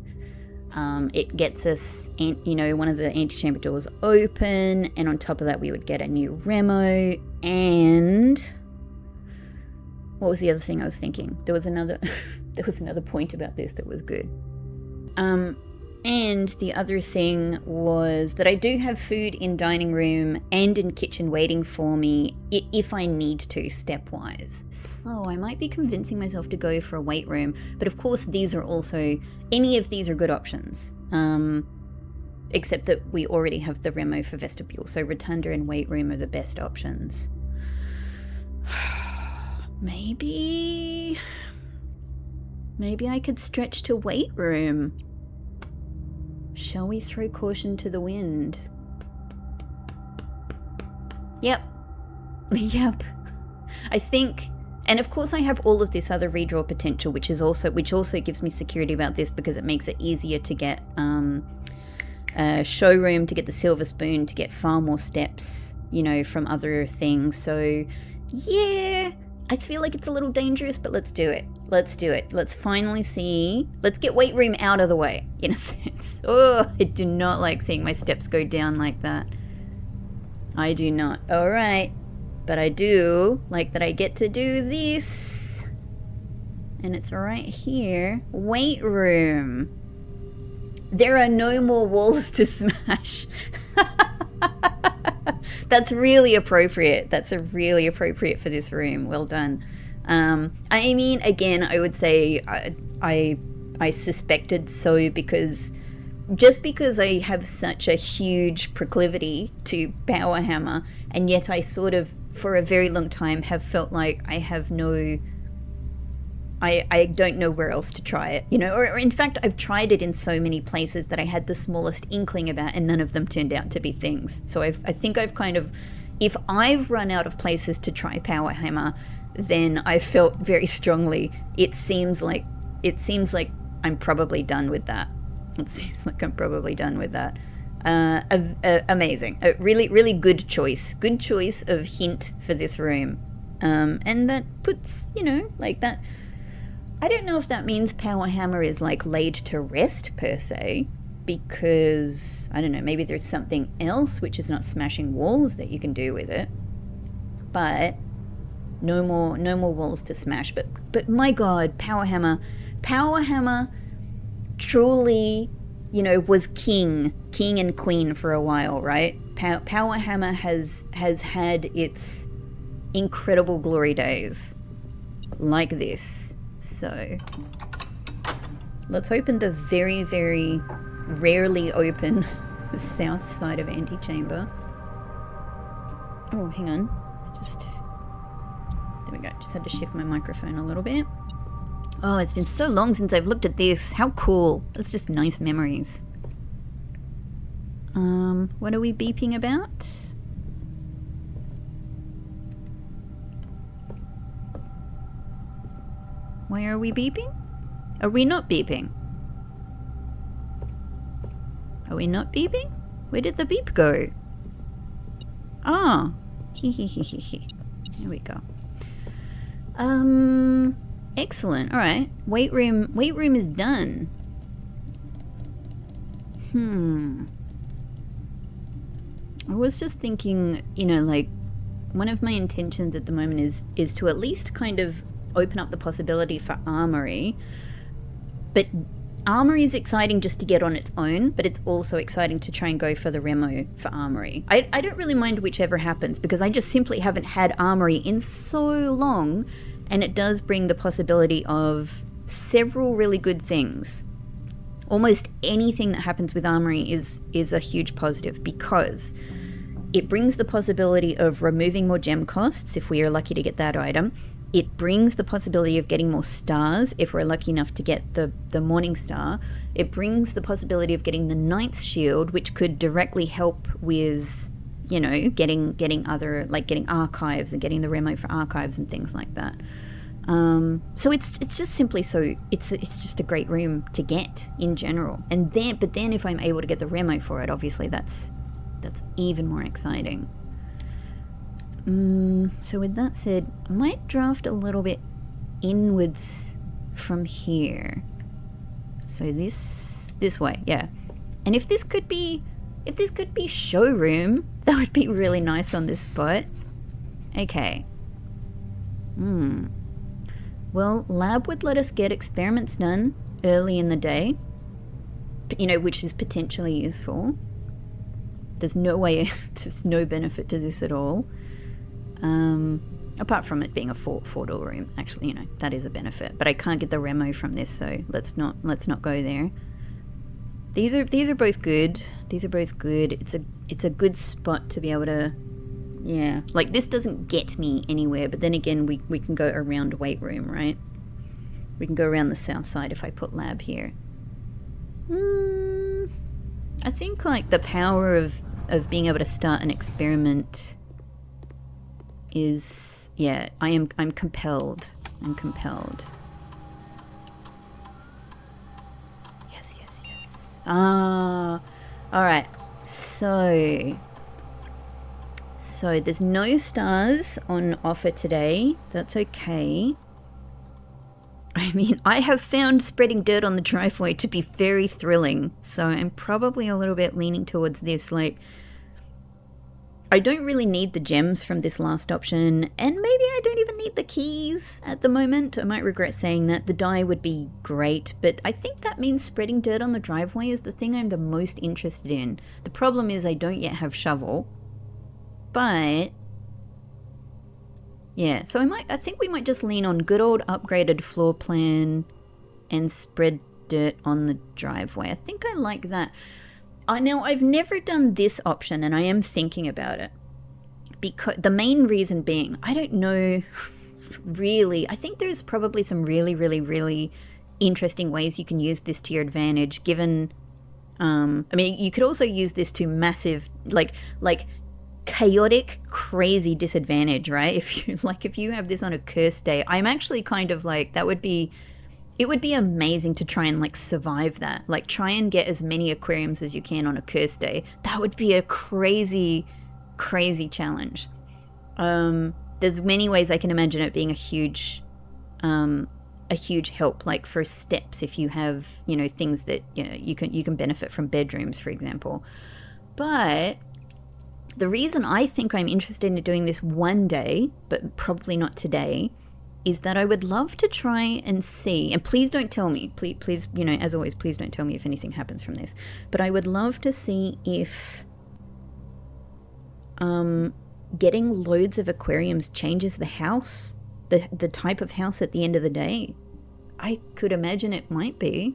It gets us, you know, one of the antechamber doors open, and on top of that we would get a new remo, and what was the other thing I was thinking? There was another there was another point about this that was good. And the other thing was that I do have food in dining room and in kitchen waiting for me if I need to, stepwise. So I might be convincing myself to go for a weight room, but of course these are also, any of these are good options. Except that we already have the remo for vestibule, so rotunda and weight room are the best options. Maybe I could stretch to weight room. Shall we throw caution to the wind? Yep. Yep. I think, and of course I have all of this other redraw potential, which also gives me security about this because it makes it easier to get showroom, to get the silver spoon, to get far more steps, you know, from other things. So yeah, I feel like it's a little dangerous, but let's do it. Let's do it. Let's finally see. Let's get weight room out of the way, in a sense. Oh, I do not like seeing my steps go down like that. I do not. All right. But I do like that I get to do this. And it's right here. Weight room. There are no more walls to smash. That's really appropriate. That's really appropriate for this room. Well done. I mean, again, I would say I suspected so because I have such a huge proclivity to power hammer, and yet I sort of, for a very long time, have felt like I have no, I don't know where else to try it, you know, or in fact, I've tried it in so many places that I had the smallest inkling about, and none of them turned out to be things. So I think I've kind of, if I've run out of places to try power hammer, then I felt very strongly it seems like I'm probably done with that. It seems like I'm probably done with that. Amazing. A really, really good choice. Good choice of hint for this room. And that puts, you know, like that. I don't know if that means power hammer is like laid to rest per se, because I don't know, maybe there's something else which is not smashing walls that you can do with it. But no more walls to smash. But my God, power hammer truly, you know, was king and queen for a while, right? Power hammer has had its incredible glory days like this. So let's open the very, very rarely open south side of antechamber. Oh, hang on. There we go. Just had to shift my microphone a little bit. Oh, it's been so long since I've looked at this. How cool. It's just nice memories. What are we beeping about? Why are we beeping? Are we not beeping? Are we not beeping? Where did the beep go? Ah. Here we go. Excellent. Alright. Weight room is done. I was just thinking, you know, like, one of my intentions at the moment is to at least kind of open up the possibility for armory. But armory is exciting just to get on its own, but it's also exciting to try and go for the remo for armory. I don't really mind whichever happens, because I just simply haven't had armory in so long, and it does bring the possibility of several really good things. Almost anything that happens with armory is a huge positive, because it brings the possibility of removing more gem costs if we are lucky to get that item. It brings the possibility of getting more stars if we're lucky enough to get the Morning Star. It brings the possibility of getting the Knight's Shield, which could directly help with, you know, getting other, like getting archives and getting the remo for archives and things like that. So it's just simply so it's just a great room to get in general. And then, but then if I'm able to get the remo for it, obviously that's even more exciting. So with that said, I might draft a little bit inwards from here. So this way, yeah. And if this could be showroom, that would be really nice on this spot. Okay. Well, lab would let us get experiments done early in the day, you know, which is potentially useful. There's no benefit to this at all. Apart from it being a four-door room. Actually, you know, that is a benefit. But I can't get the remo from this, so let's not go there. These are both good. These are both good. It's a good spot to be able to, yeah. Like, this doesn't get me anywhere, but then again, we can go around weight room, right? We can go around the south side if I put lab here. I think, like, the power of being able to start an experiment is, yeah, I'm compelled. I'm compelled. Yes. Ah, alright. So there's no stars on offer today. That's okay. I mean, I have found spreading dirt on the driveway to be very thrilling, so I'm probably a little bit leaning towards this. Like, I don't really need the gems from this last option, and maybe I don't even need the keys at the moment. I might regret saying that. The dye would be great, but I think that means spreading dirt on the driveway is the thing I'm the most interested in. The problem is I don't yet have shovel, but yeah, so I think we might just lean on good old upgraded floor plan and spread dirt on the driveway. I think I like that. Now, I've never done this option, and I am thinking about it. Because the main reason being, I don't know, really. I think there's probably some really, really, really interesting ways you can use this to your advantage, given, I mean, you could also use this to massive, like chaotic, crazy disadvantage, right? If you have this on a curse day, I'm actually kind of like, it would be amazing to try and, like, survive that. Like, try and get as many aquariums as you can on a curse day. That would be a crazy, crazy challenge. There's many ways I can imagine it being a huge help, like for steps, if you have, you know, things that, you know, you can benefit from bedrooms, for example. But the reason I think I'm interested in doing this one day, but probably not today, is that I would love to try and see, and please don't tell me, please, you know, as always, please don't tell me if anything happens from this, but I would love to see if getting loads of aquariums changes the house, the type of house at the end of the day. I could imagine it might be.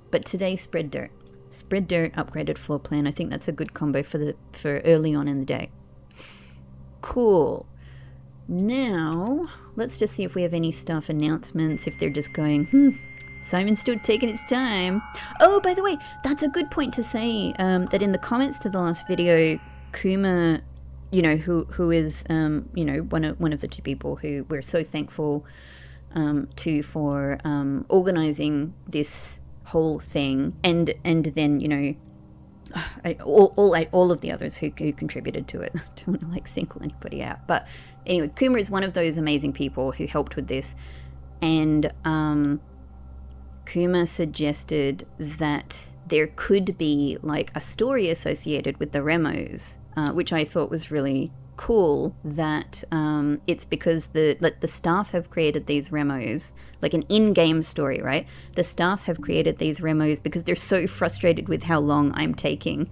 But today, spread dirt, upgraded floor plan. I think that's a good combo for early on in the day. Cool. Now, let's just see if we have any staff announcements, if they're just going, Simon's still taking his time. Oh, by the way, that's a good point to say, that in the comments to the last video, Kuma, you know, who is, you know, one of the two people who we're so thankful to for organizing this whole thing, and then, you know, all of the others who contributed to it. I don't want to like single anybody out, but anyway, Kuma is one of those amazing people who helped with this, and Kuma suggested that there could be like a story associated with the remos, which I thought was really cool, that it's because the staff have created these remos, like an in-game story, right? The staff have created these remos because they're so frustrated with how long I'm taking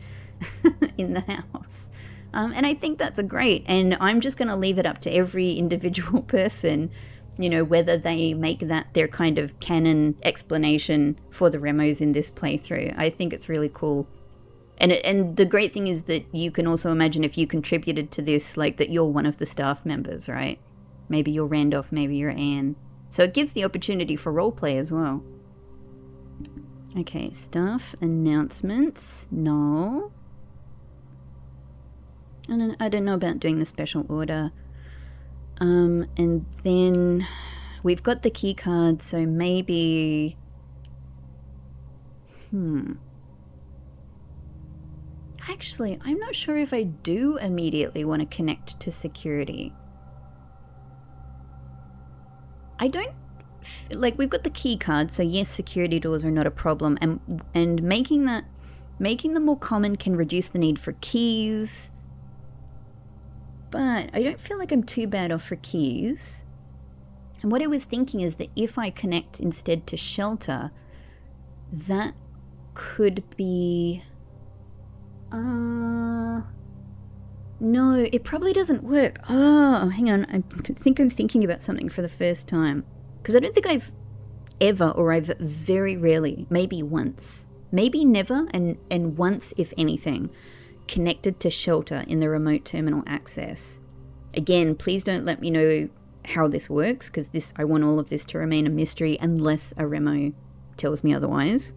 in the house. And I think that's great, and I'm just going to leave it up to every individual person, you know, whether they make that their kind of canon explanation for the remos in this playthrough. I think it's really cool. And the great thing is that you can also imagine if you contributed to this, like that you're one of the staff members, right? Maybe you're Randolph, maybe you're Anne. So it gives the opportunity for roleplay as well. Okay, staff announcements. No. And I don't know about doing the special order. And then we've got the key card, so maybe... Actually, I'm not sure if I do immediately want to connect to security. I don't... like, we've got the key card, so yes, security doors are not a problem, and making them more common can reduce the need for keys. But I don't feel like I'm too bad off for keys. And what I was thinking is that if I connect instead to shelter, that could be... no, it probably doesn't work. Oh, hang on. I think I'm thinking about something for the first time. Because I don't think I've ever, or I've very rarely, maybe once, maybe never, and once, if anything, connected to shelter in the remote terminal access. Again, please don't let me know how this works, because I want all of this to remain a mystery unless a remo tells me otherwise.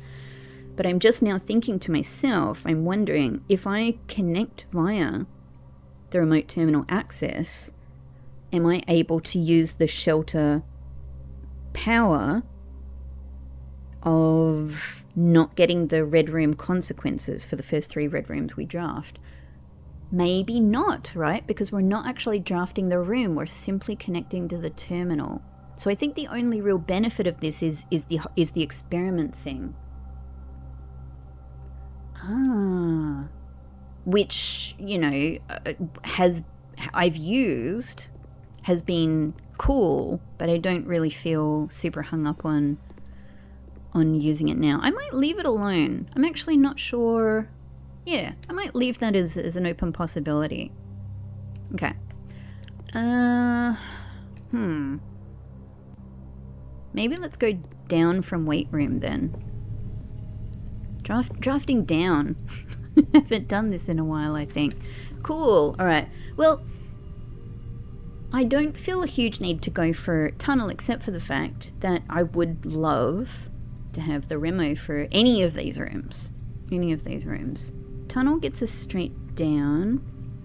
But I'm just now thinking to myself, I'm wondering if I connect via the remote terminal access, am I able to use the shelter power of not getting the red room consequences for the first 3 red rooms we draft? Maybe not, right? Because we're not actually drafting the room, we're simply connecting to the terminal. So I think the only real benefit of this is the experiment thing. Which, you know, I've used, has been cool, but I don't really feel super hung up on using it now. I might leave it alone. I'm actually not sure. Yeah, I might leave that as an open possibility. Okay. Maybe let's go down from weight room then. Drafting down. I haven't done this in a while, I think. Cool. All right. Well, I don't feel a huge need to go for tunnel, except for the fact that I would love to have the remo for any of these rooms. Tunnel gets us straight down.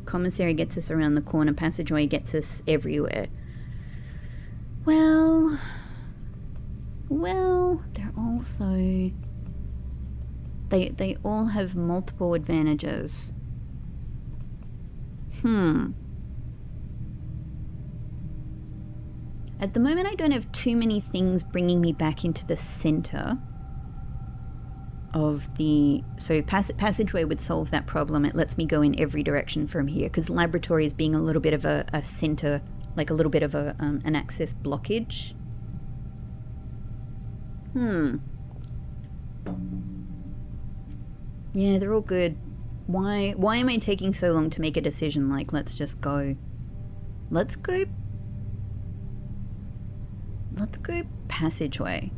Commissary gets us around the corner. Passageway gets us everywhere. Well, they're also... They all have multiple advantages. At the moment, I don't have too many things bringing me back into the center of the... So passageway would solve that problem. It lets me go in every direction from here, because laboratory is being a little bit of a center, like a little bit of an access blockage. Yeah, they're all good. Why am I taking so long to make a decision? Like, let's just go. Let's go passageway.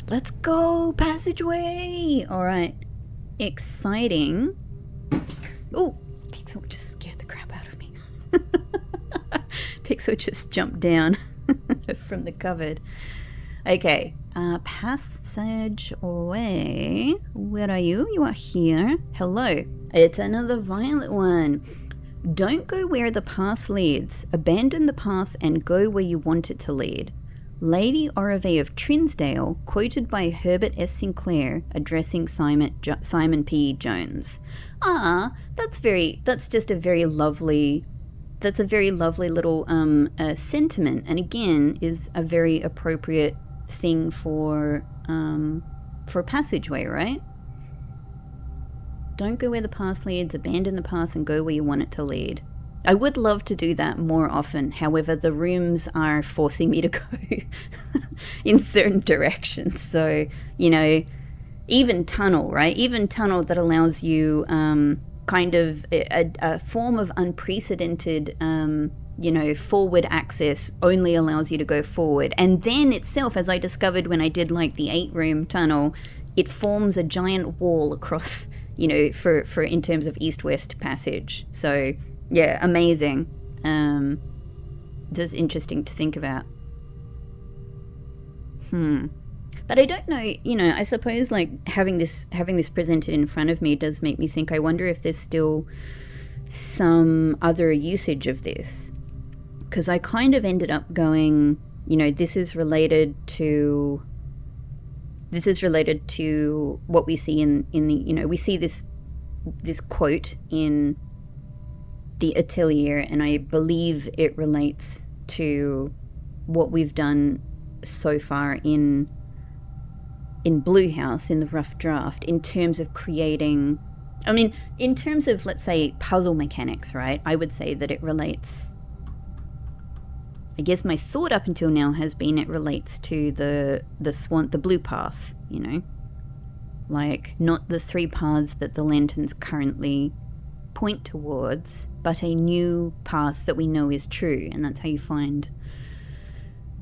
Let's go passageway. All right. Exciting. Oh, Pixel just scared the crap out of me. Pixel just jumped down. from the cupboard. Okay, passageway. Where are you? You are here. Hello. It's another violet one. Don't go where the path leads. Abandon the path and go where you want it to lead. Lady Orave of Trinsdale, quoted by Herbert S. Sinclair, addressing Simon P. Jones. That's just a very lovely, that's a very lovely little sentiment, and again is a very appropriate thing for a passageway, right? Don't go where the path leads, abandon the path and go where you want it to lead. I would love to do that more often. However, the rooms are forcing me to go in certain directions. So, you know, even tunnel, right? Even tunnel that allows you kind of a form of unprecedented, you know, forward access only allows you to go forward. And then itself, as I discovered when I did like the 8-room tunnel, it forms a giant wall across, you know, for in terms of east-west passage. So yeah, amazing. Just interesting to think about. But I don't know, you know, I suppose like having this presented in front of me does make me think, I wonder if there's still some other usage of this. Because I kind of ended up going, you know, this is related to what we see in the, you know, we see this quote in the atelier, and I believe it relates to what we've done so far in Blue House, in the rough draft, in terms of creating, I mean, in terms of, let's say, puzzle mechanics, right? I would say that it relates, I guess my thought up until now has been it relates to the blue path, you know? Like, not the 3 paths that the lanterns currently point towards, but a new path that we know is true, and that's how you find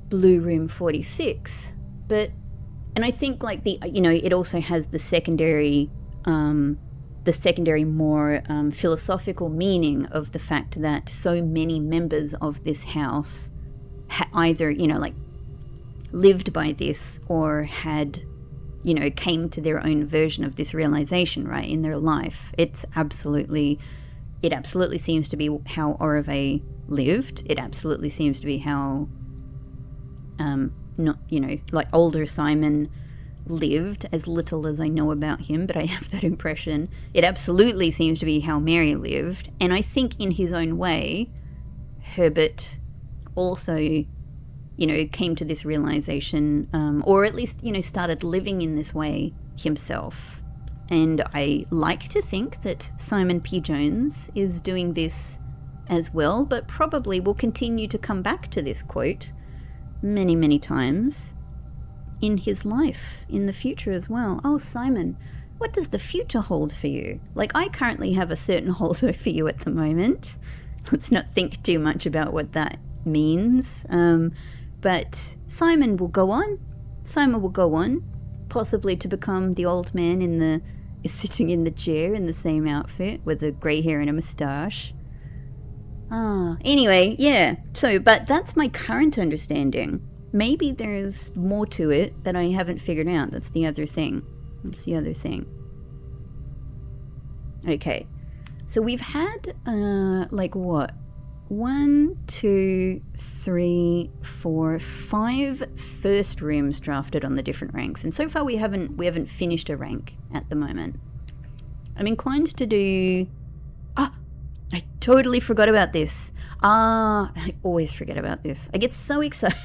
Blue Room 46. And I think like the, you know, it also has the secondary more philosophical meaning of the fact that so many members of this house either, you know, like lived by this or had, you know, came to their own version of this realization, right, in their life. It absolutely seems to be how Orave lived. It absolutely seems to be how, not, you know, like older Simon lived, as little as I know about him, but I have that impression. It absolutely seems to be how Mary lived. And I think in his own way, Herbert also, you know, came to this realization, or at least, you know, started living in this way himself. And I like to think that Simon P. Jones is doing this as well, but probably will continue to come back to this quote many, many times in his life in the future as well. Oh, Simon, what does the future hold for you? Like, I currently have a certain holder for you at the moment. Let's not think too much about what that means. But Simon will go on. Simon will go on, possibly to become the old man sitting in the chair in the same outfit with a grey hair and a moustache. Anyway, yeah. So, but that's my current understanding. Maybe there's more to it that I haven't figured out. That's the other thing. Okay. So we've had, like what? 1, 2, 3, 4, 5 first rooms drafted on the different ranks, and so far we haven't finished a rank at the moment. I'm inclined to do. I totally forgot about this. I always forget about this. I get so excited.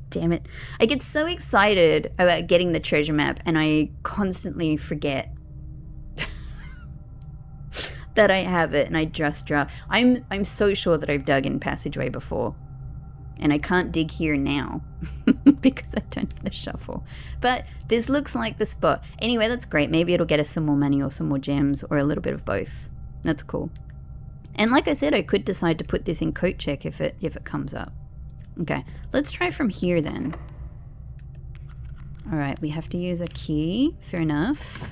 Damn it! I get so excited about getting the treasure map, and I constantly forget that I have it, and I just draft. I'm so sure that I've dug in passageway before, and I can't dig here now because I don't have the shuffle. But this looks like the spot. Anyway, that's great. Maybe it'll get us some more money or some more gems or a little bit of both. That's cool. And like I said, I could decide to put this in coat check if it comes up. Okay, let's try from here then. All right, we have to use a key. Fair enough.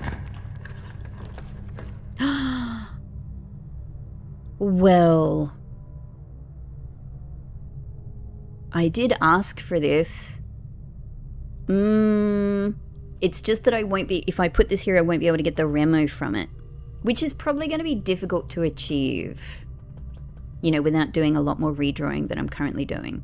Well, I did ask for this. It's just that I won't be, if I put this here, I won't be able to get the remo from it, which is probably going to be difficult to achieve, you know, without doing a lot more redrawing than I'm currently doing.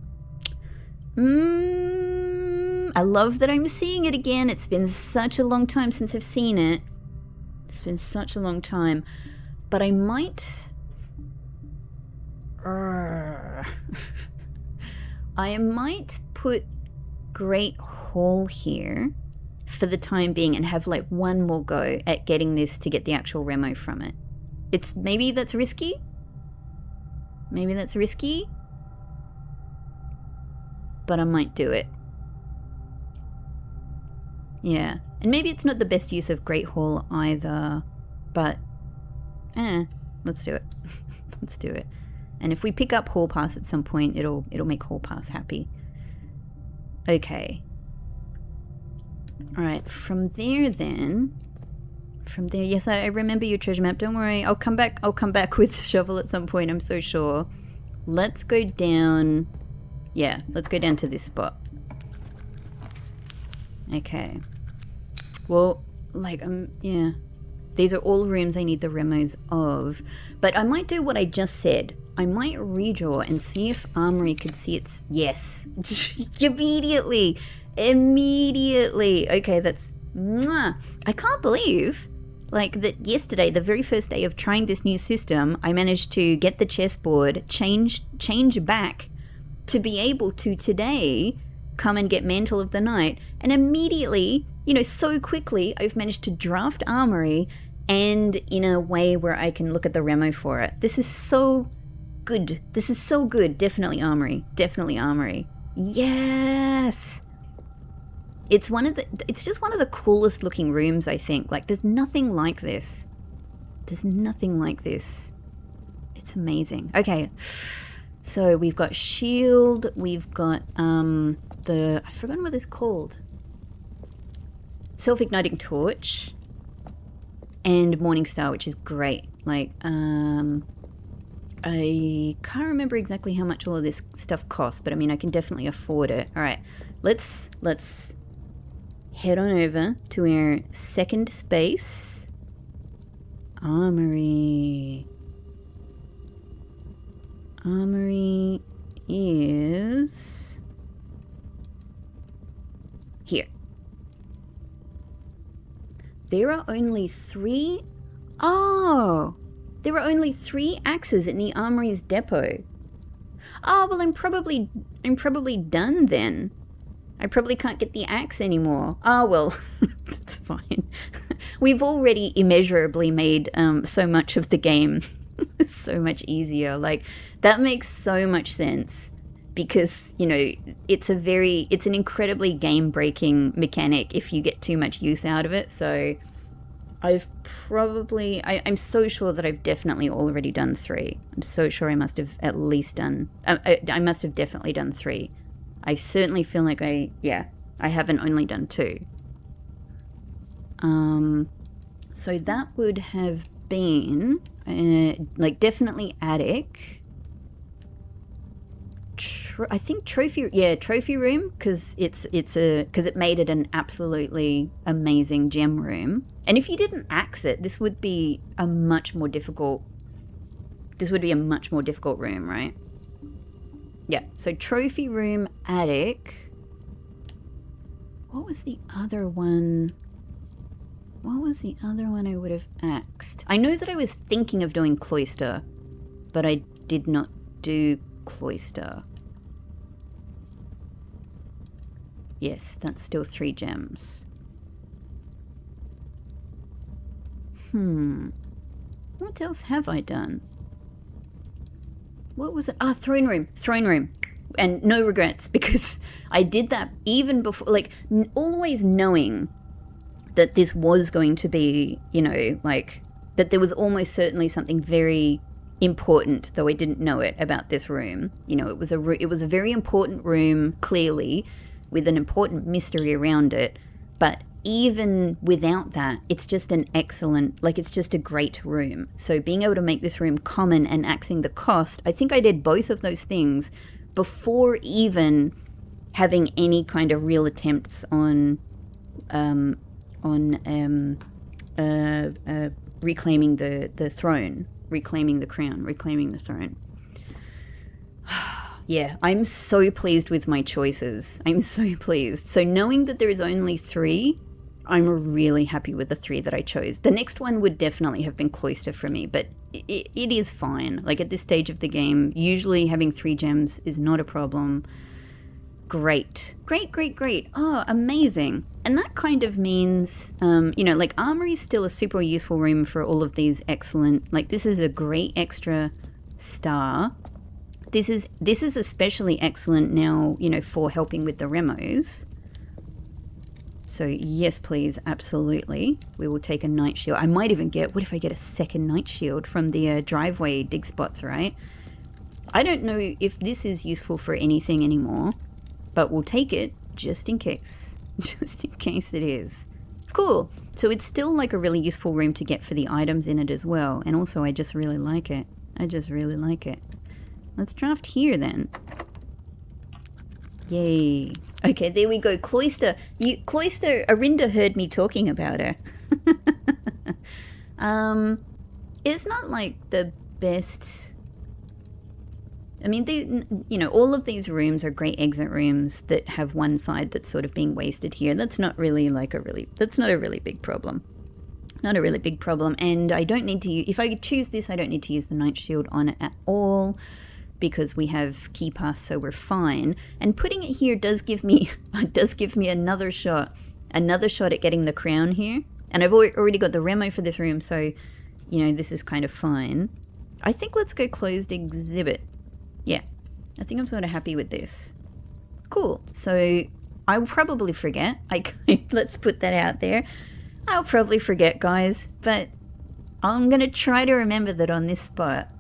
I love that I'm seeing it again. It's been such a long time since I've seen it. It's been such a long time. But I might... I might put Great Hall here for the time being and have like one more go at getting this to get the actual remo from it. It's maybe that's risky. Maybe that's risky. But I might do it. Yeah. And maybe it's not the best use of Great Hall either. But let's do it. Let's do it. And if we pick up Hall Pass at some point, it'll make Hall Pass happy. Okay. Alright, from there then. From there, yes, I remember your treasure map. Don't worry. I'll come back with shovel at some point, I'm so sure. Let's go down. Yeah, let's go down to this spot. Okay. Well, like, yeah. These are all rooms I need the remos of. But I might do what I just said. I might redraw and see if Armory could see its... Yes. Immediately. Okay, that's... Mwah. I can't believe, like, that yesterday, the very first day of trying this new system, I managed to get the chessboard, change back to be able to today come and get Mantle of the Night. And immediately, you know, so quickly, I've managed to draft Armory and in a way where I can look at the remo for it. This is so good. This is so good. Definitely Armory. Definitely Armory. Yes! It's just one of the coolest looking rooms, I think. Like, there's nothing like this. There's nothing like this. It's amazing. Okay. So we've got shield, we've got I've forgotten what it's called. Self-igniting torch and Morning Star, which is great. Like, I can't remember exactly how much all of this stuff costs, but I mean, I can definitely afford it. All right, let's head on over to our second space. Armory. Armory is here. There are only three... Oh! There are only 3 axes in the Armory's depot. Oh, well, I'm probably done then. I probably can't get the axe anymore. Oh, well, it's fine. We've already immeasurably made so much of the game so much easier. Like, that makes so much sense because, you know, it's an incredibly game-breaking mechanic if you get too much use out of it. So I'm so sure that I've definitely already done 3. I'm so sure I must have at least done, I must have definitely done 3. I certainly feel like I haven't only done 2. So that would have been, like, definitely attic. I think trophy room, because it made it an absolutely amazing gem room. And if you didn't axe it, this would be a much more difficult room, right? Yeah, so trophy room, attic. What was the other one? What was the other one I would have axed? I know that I was thinking of doing cloister, but I did not do cloister. Yes, that's still 3 gems. What else have I done? What was it? Ah, throne room. And no regrets, because I did that even before, like, always knowing that this was going to be, you know, like, that there was almost certainly something very important, though I didn't know it, about this room. You know, it was a very important room, clearly, with an important mystery around it, but even without that, it's just an excellent, like, it's just a great room. So being able to make this room common and axing the cost, I think I did both of those things before even having any kind of real attempts on reclaiming the throne, reclaiming the crown, reclaiming the throne. Yeah, I'm so pleased with my choices. I'm so pleased. So knowing that there is only 3, I'm really happy with the 3 that I chose. The next one would definitely have been cloister for me, but it is fine. Like at this stage of the game, usually having 3 gems is not a problem. Great. Great, great, great. Oh, amazing. And that kind of means, like armory is still a super useful room for all of these excellent, like this is a great extra star. This is especially excellent now, for helping with the remos. So yes, please, absolutely. We will take a night shield. I might even what if I get a second night shield from the driveway dig spots, right? I don't know if this is useful for anything anymore, but we'll take it just in case. Just in case it is. Cool. So it's still like a really useful room to get for the items in it as well. And also I just really like it. I just really like it. Let's draft here then. Yay. Okay, there we go. Cloister. Arinda heard me talking about her. It's not like the best. I mean, all of these rooms are great exit rooms that have one side that's sort of being wasted here. That's not really that's not a really big problem. Not a really big problem. And I don't need to use, if I choose this, I don't need to use the night shield on it at all, because we have key pass, so we're fine. And putting it here does give me another shot at getting the crown here. And I've already got the remo for this room, so this is kind of fine. I think let's go closed exhibit. Yeah, I think I'm sort of happy with this. Cool. So I'll probably forget. Let's put that out there. I'll probably forget, guys, but I'm gonna try to remember that on this spot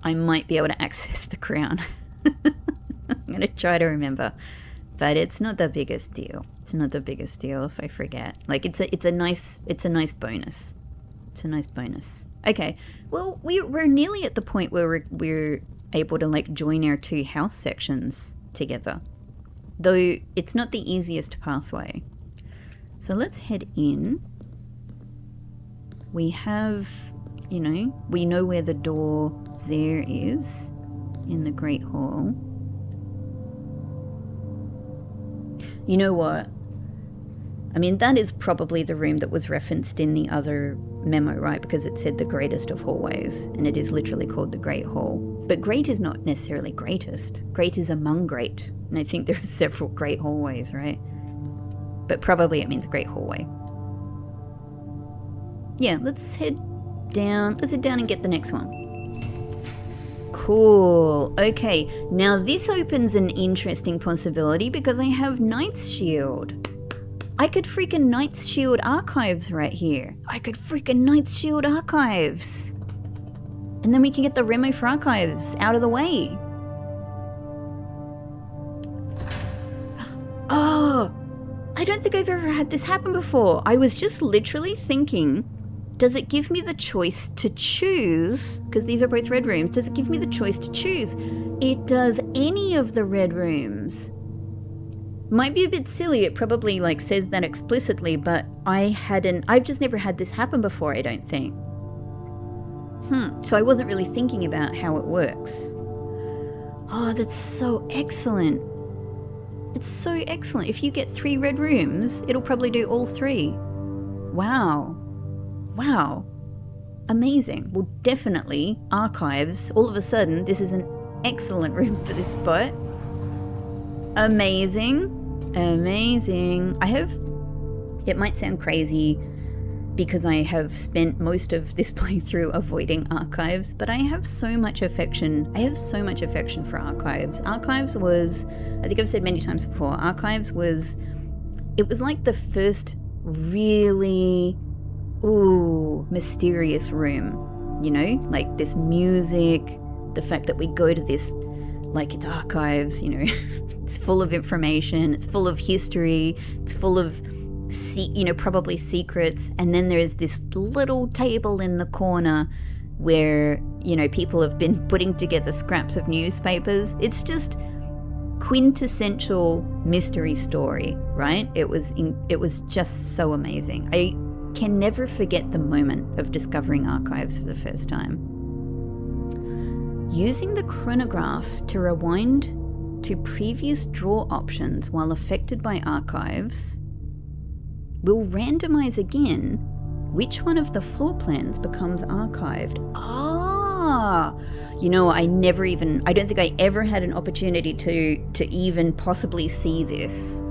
I might be able to access the crown. I'm going to try to remember. But it's not the biggest deal. It's not the biggest deal if I forget. Like, it's a nice bonus. It's a nice bonus. Okay, well, we're nearly at the point where we're able to, like, join our 2 house sections together. Though it's not the easiest pathway. So let's head in. We have, we know where the door there is in the Great Hall. You know what? I mean, that is probably the room that was referenced in the other memo, right? Because it said the greatest of hallways, and it is literally called the Great Hall. But great is not necessarily greatest. Great is among great. And I think there are several great hallways, right? But probably it means Great Hallway. Yeah, let's head down. Let's head down and get the next one. Cool. Okay, now this opens an interesting possibility because I have Knight's Shield. I could freaking Knight's Shield Archives right here. I could freaking Knight's Shield Archives. And then we can get the Remo for Archives out of the way. Oh, I don't think I've ever had this happen before. I was just literally thinking, does it give me the choice to choose, because these are both red rooms, does it give me the choice to choose? It does any of the red rooms. Might be a bit silly, it probably like says that explicitly, but I've just never had this happen before, I don't think. So I wasn't really thinking about how it works. Oh, that's so excellent. It's so excellent. If you get 3 red rooms, it'll probably do all 3. Wow. Wow. Amazing. Well, definitely Archives. All of a sudden, this is an excellent room for this spot. Amazing. Amazing. It might sound crazy because I have spent most of this playthrough avoiding Archives, but I have so much affection. I have so much affection for Archives. Archives was, I think I've said many times before, Archives was, it was like the first really, mysterious room, like this music, the fact that we go to this, like it's Archives, it's full of information, it's full of history, it's full of probably secrets, and then there's this little table in the corner where, you know, people have been putting together scraps of newspapers. It's just quintessential mystery story, right? It was just so amazing. I can never forget the moment of discovering archives for the first time. Using the chronograph to rewind to previous draw options while affected by archives will randomize again which one of the floor plans becomes archived. You know, I don't think I ever had an opportunity to even possibly see this.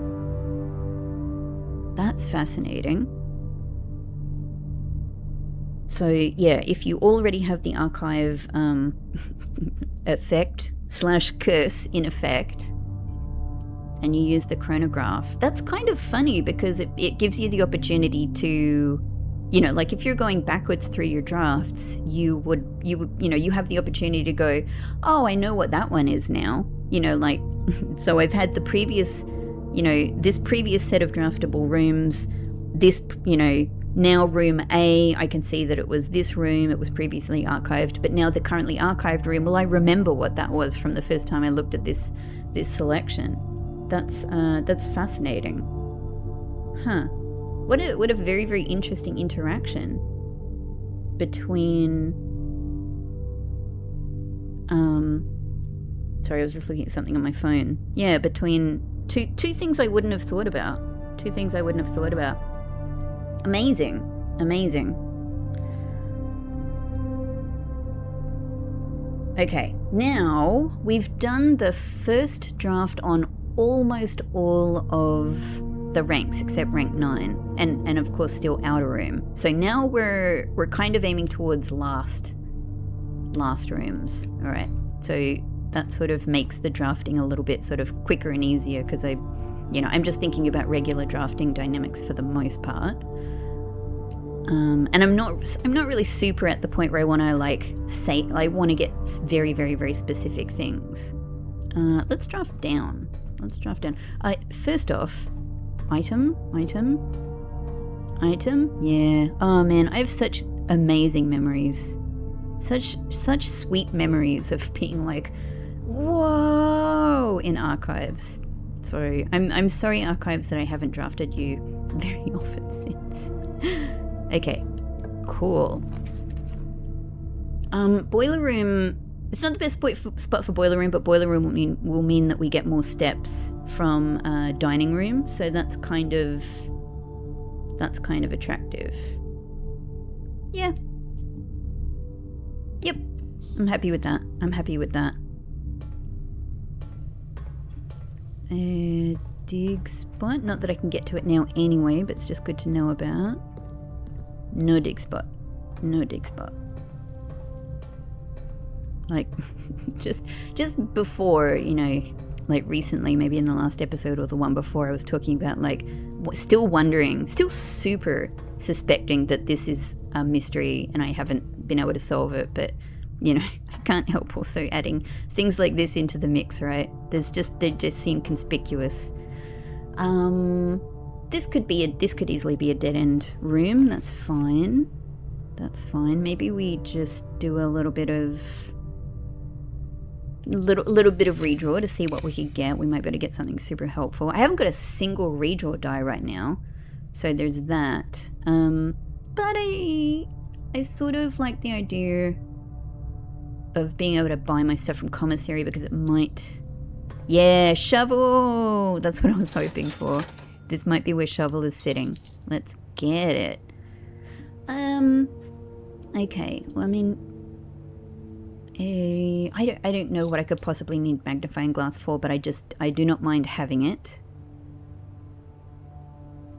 That's fascinating. So yeah, if you already have the archive effect / curse in effect, and you use the chronograph, that's kind of funny because it gives you the opportunity to, you know, like if you're going backwards through your drafts, you have the opportunity to go, oh, I know what that one is now. You know, like, so I've had the previous, you know, this previous set of draftable rooms, this, you know, now room A, I can see that it was this room, it was previously archived, but now the currently archived room, well, I remember what that was from the first time I looked at this selection. That's fascinating. Huh. What a very, very interesting interaction between, sorry, I was just looking at something on my phone. Yeah, between two things I wouldn't have thought about. Amazing. Okay, now we've done the first draft on almost all of the ranks except rank 9 and of course still outer room. So now we're kind of aiming towards last rooms. All right, so that sort of makes the drafting a little bit sort of quicker and easier because I'm just thinking about regular drafting dynamics for the most part. And I'm not really super at the point where I want to I want to get very, very, very specific things. Let's draft down. First off, item. Yeah. Oh man, I have such amazing memories. Such sweet memories of being like, whoa, in archives. So I'm sorry, archives, that I haven't drafted you very often since. Okay, cool. Boiler room. It's not the best spot for boiler room, but boiler room will mean that we get more steps from dining room. So that's kind of attractive. Yeah. Yep. I'm happy with that. Dig spot. Not that I can get to it now anyway, but it's just good to know about. No dig spot. Like, just before, you know, like recently, maybe in the last episode or the one before, I was talking about like still wondering, still super suspecting that this is a mystery and I haven't been able to solve it. But, you know, I can't help also adding things like this into the mix, right? They just seem conspicuous. This could easily be a dead end room. That's fine. Maybe we just do a little bit of redraw to see what we could get. We might be able to get something super helpful. I haven't got a single redraw die right now, so there's that. But I sort of like the idea of being able to buy my stuff from commissary because it might. Yeah, shovel. That's what I was hoping for. This might be where shovel is sitting. Let's get it. Okay. Well, I mean, I don't know what I could possibly need magnifying glass for, but I do not mind having it.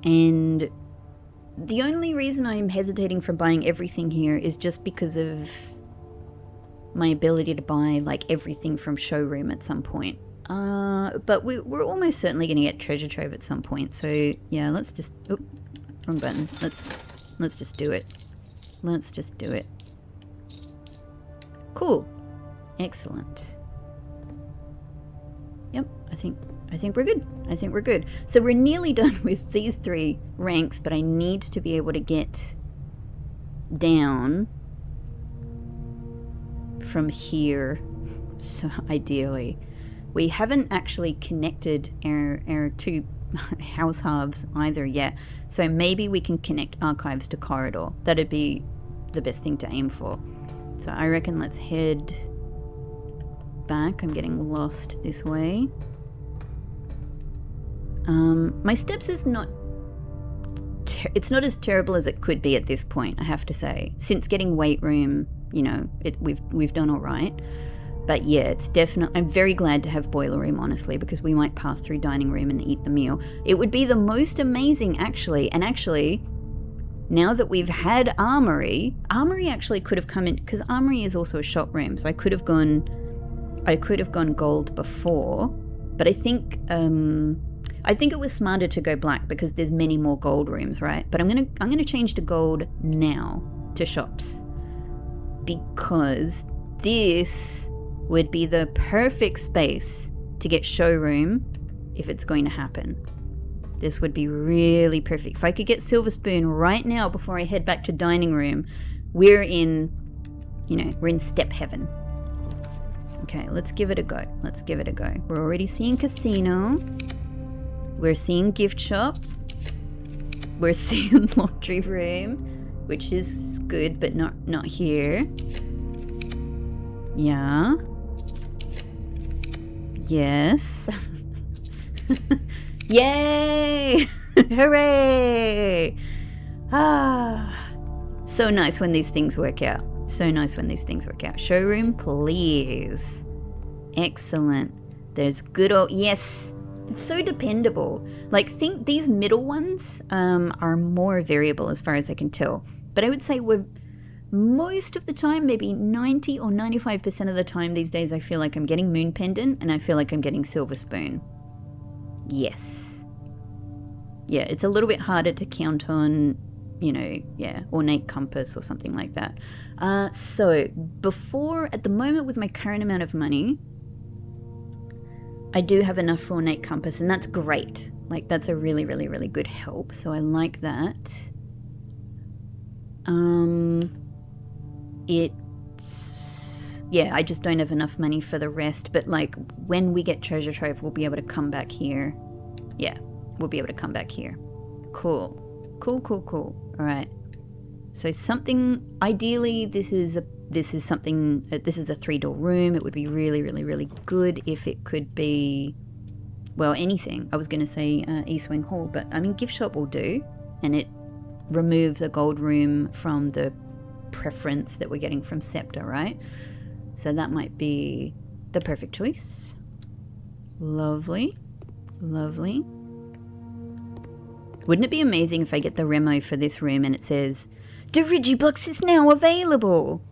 And the only reason I'm hesitating from buying everything here is just because of my ability to buy like everything from showroom at some point. But we're almost certainly going to get treasure trove at some point. So yeah, let's just, wrong button. Let's just do it. Cool. Excellent. Yep, I think we're good. So we're nearly done with these 3 ranks, but I need to be able to get down from here, so ideally. We haven't actually connected our two house halves either yet, so maybe we can connect archives to corridor. That'd be the best thing to aim for. So I reckon let's head back. I'm getting lost this way. My steps is not... it's not as terrible as it could be at this point, I have to say. Since getting weight room, you know, we've done all right. But yeah, it's definitely... I'm very glad to have boiler room, honestly, because we might pass through dining room and eat the meal. It would be the most amazing, actually. And actually, now that we've had armory actually could have come in, because armory is also a shop room, so I could have gone gold before. But I think it was smarter to go black because there's many more gold rooms, right? But I'm gonna change to gold now to shops, because this would be the perfect space to get showroom if it's going to happen. This would be really perfect. If I could get silver spoon right now before I head back to dining room, we're in step heaven. Okay, let's give it a go. We're already seeing casino. We're seeing gift shop. We're seeing laundry room, which is good, but not here. Yeah. Yes. Yay! Hooray! So nice when these things work out. Showroom, please. Excellent. There's good old... Yes! It's so dependable. Like, think these middle ones are more variable as far as I can tell. But I would say we're... most of the time, maybe 90 or 95% of the time these days, I feel like I'm getting moon pendant and I feel like I'm getting silver spoon. Yes. Yeah, it's a little bit harder to count on, ornate compass or something like that. So at the moment with my current amount of money, I do have enough for ornate compass, and that's great. Like, that's a really, really, really good help. So I like that. I just don't have enough money for the rest, but like when we get treasure trove, we'll be able to come back here. Yeah, we'll be able to come back here. Cool. All right. So something, ideally this is a 3-door room. It would be really, really, really good if it could be, well, anything. I was going to say East Wing Hall, but I mean, gift shop will do, and it removes a gold room from the preference that we're getting from Scepter, right? So that might be the perfect choice. Lovely. Wouldn't it be amazing if I get the remo for this room and it says, Dirigiblox is now available?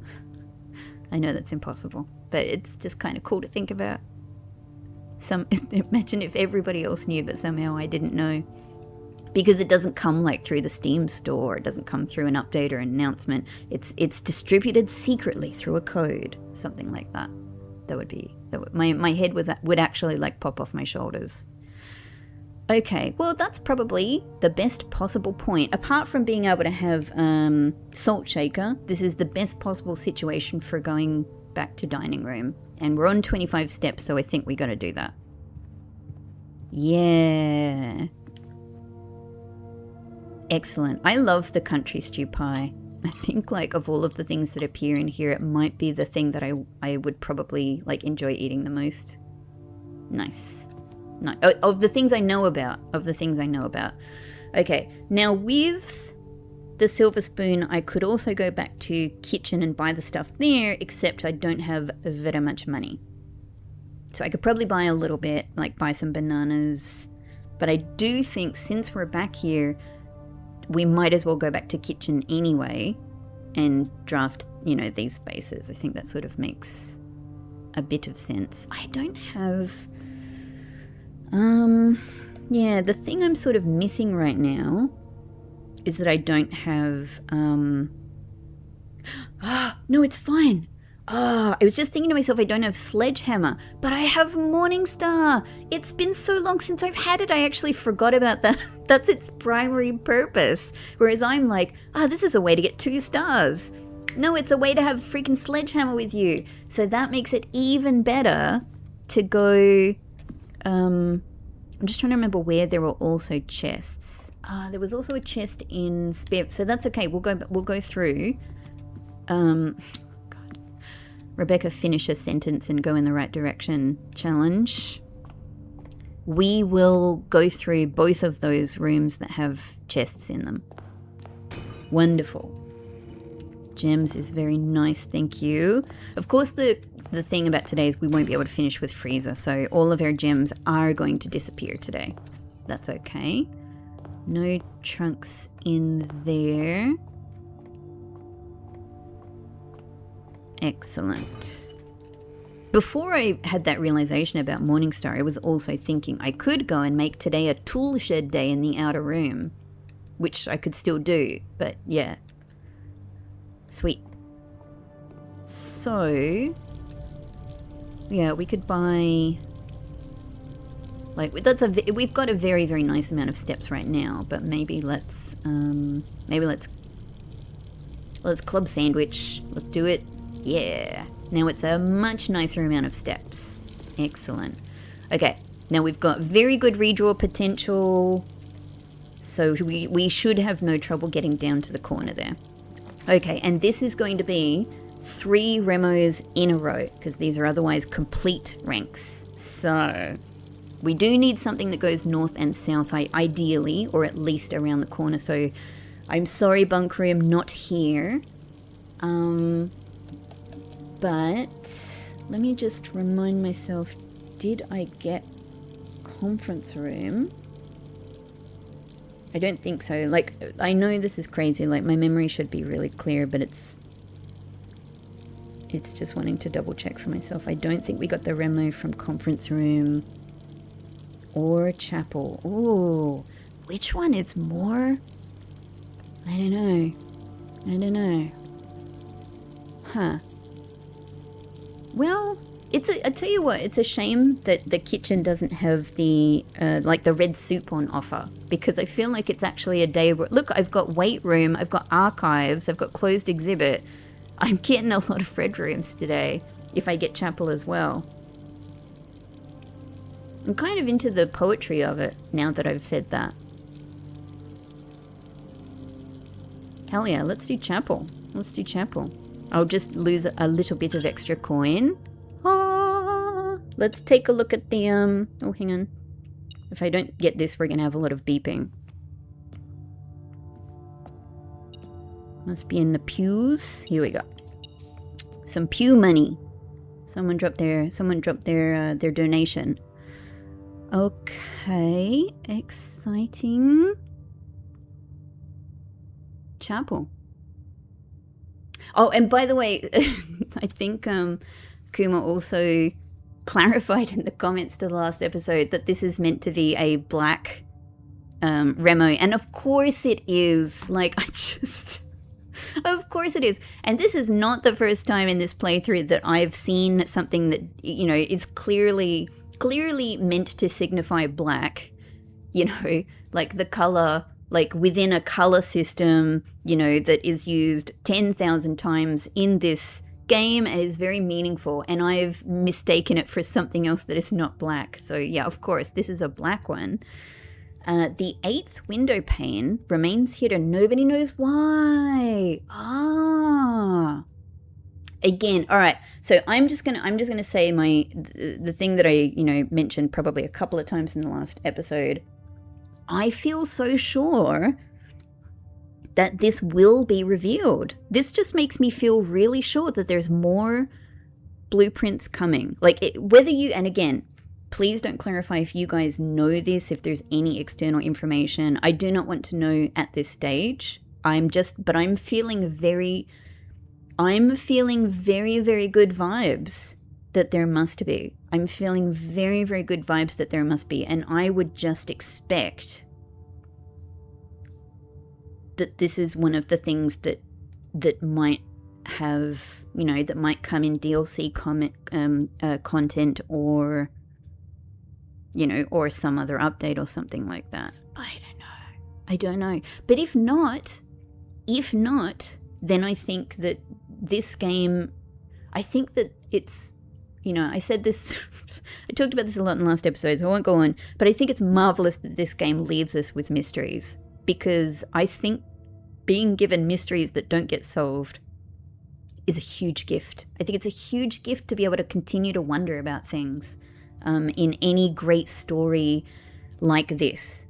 I know that's impossible, but it's just kind of cool to think about. Imagine if everybody else knew, but somehow I didn't know. Because it doesn't come like through the Steam store, it doesn't come through an update or an announcement. It's distributed secretly through a code, something like that. My head would actually like pop off my shoulders. Okay, well that's probably the best possible point. Apart from being able to have Salt Shaker, this is the best possible situation for going back to dining room. And we're on 25 steps, so I think we got to do that. Yeah. Excellent. I love the country stew pie. I think like of all of the things that appear in here, it might be the thing that I would probably like enjoy eating the most. Nice. Of the things I know about. Okay, now with the silver spoon, I could also go back to kitchen and buy the stuff there, except I don't have very much money. So I could probably buy a little bit, like buy some bananas. But I do think since we're back here, we might as well go back to kitchen anyway and draft, these spaces. I think that sort of makes a bit of sense. I don't have... the thing I'm sort of missing right now is that I don't have, no, it's fine. I was just thinking to myself, I don't have Sledgehammer, but I have Morningstar. It's been so long since I've had it, I actually forgot about that. That's its primary purpose. Whereas I'm like, this is a way to get 2 stars. No, it's a way to have a freaking sledgehammer with you. So that makes it even better to go... I'm just trying to remember where there were also chests. There was also a chest in spare... So that's okay. We'll go through. God. Rebecca, finish a sentence and go in the right direction. Challenge. We will go through both of those rooms that have chests in them. Wonderful. Gems is very nice, thank you. Of course, the thing about today is we won't be able to finish with freezer, so all of our gems are going to disappear today. That's okay. No trunks in there. Excellent. Before I had that realization about Morningstar, I was also thinking I could go and make today a tool shed day in the outer room, which I could still do, but yeah. Sweet. So, yeah, we could buy, like, we've got a very, very nice amount of steps right now, but maybe let's club sandwich. Let's do it. Yeah. Now it's a much nicer amount of steps. Excellent. Okay, now we've got very good redraw potential, so we should have no trouble getting down to the corner there. Okay, and this is going to be 3 remos in a row, because these are otherwise complete ranks. So we do need something that goes north and south, ideally, or at least around the corner. So I'm sorry, bunk room, not here. But let me just remind myself, did I get conference room? I don't think so. Like, I know this is crazy. Like, my memory should be really clear, but it's just wanting to double check for myself. I don't think we got the remo from conference room or chapel. Ooh, which one is more? I don't know. Huh. Well, I tell you what, it's a shame that the kitchen doesn't have the, like the red soup on offer, because I feel like it's actually a day where, look, I've got weight room, I've got archives, I've got closed exhibit. I'm getting a lot of Fred rooms today, if I get chapel as well. I'm kind of into the poetry of it, now that I've said that. Hell yeah, let's do chapel. Let's do chapel. I'll just lose a little bit of extra coin. Let's take a look at the, oh, hang on. If I don't get this, we're going to have a lot of beeping. Must be in the pews. Here we go. Some pew money. Someone dropped their donation. Okay, exciting. Chapel. Oh, and by the way, I think Kuma also clarified in the comments to the last episode that this is meant to be a black remo, and of course it is. Like, of course it is. And this is not the first time in this playthrough that I've seen something that, you know, is clearly meant to signify black, you know, like the color, like within a color system, you know, that is used 10,000 times in this game and is very meaningful, and I've mistaken it for something else that is not black. So yeah, of course, this is a black one. The 8th window pane remains hidden. Nobody knows why. Again, all right. So I'm just gonna say the thing that I, you know, mentioned probably a couple of times in the last episode. I feel so sure that this will be revealed. This just makes me feel really sure that there's more blueprints coming. Like, whether you, and again, please don't clarify if you guys know this, if there's any external information. I do not want to know at this stage. I'm feeling very, very good vibes that there must be. I'm feeling very, very good vibes that there must be. And I would just expect that this is one of the things that might have, you know, that might come in DLC content, or, you know, or some other update or something like that. I don't know. But if not, then I think that this game, I think that it's, I said this, I talked about this a lot in the last episode, so I won't go on, but I think it's marvelous that this game leaves us with mysteries, because I think being given mysteries that don't get solved is a huge gift. I think it's a huge gift to be able to continue to wonder about things in any great story like this,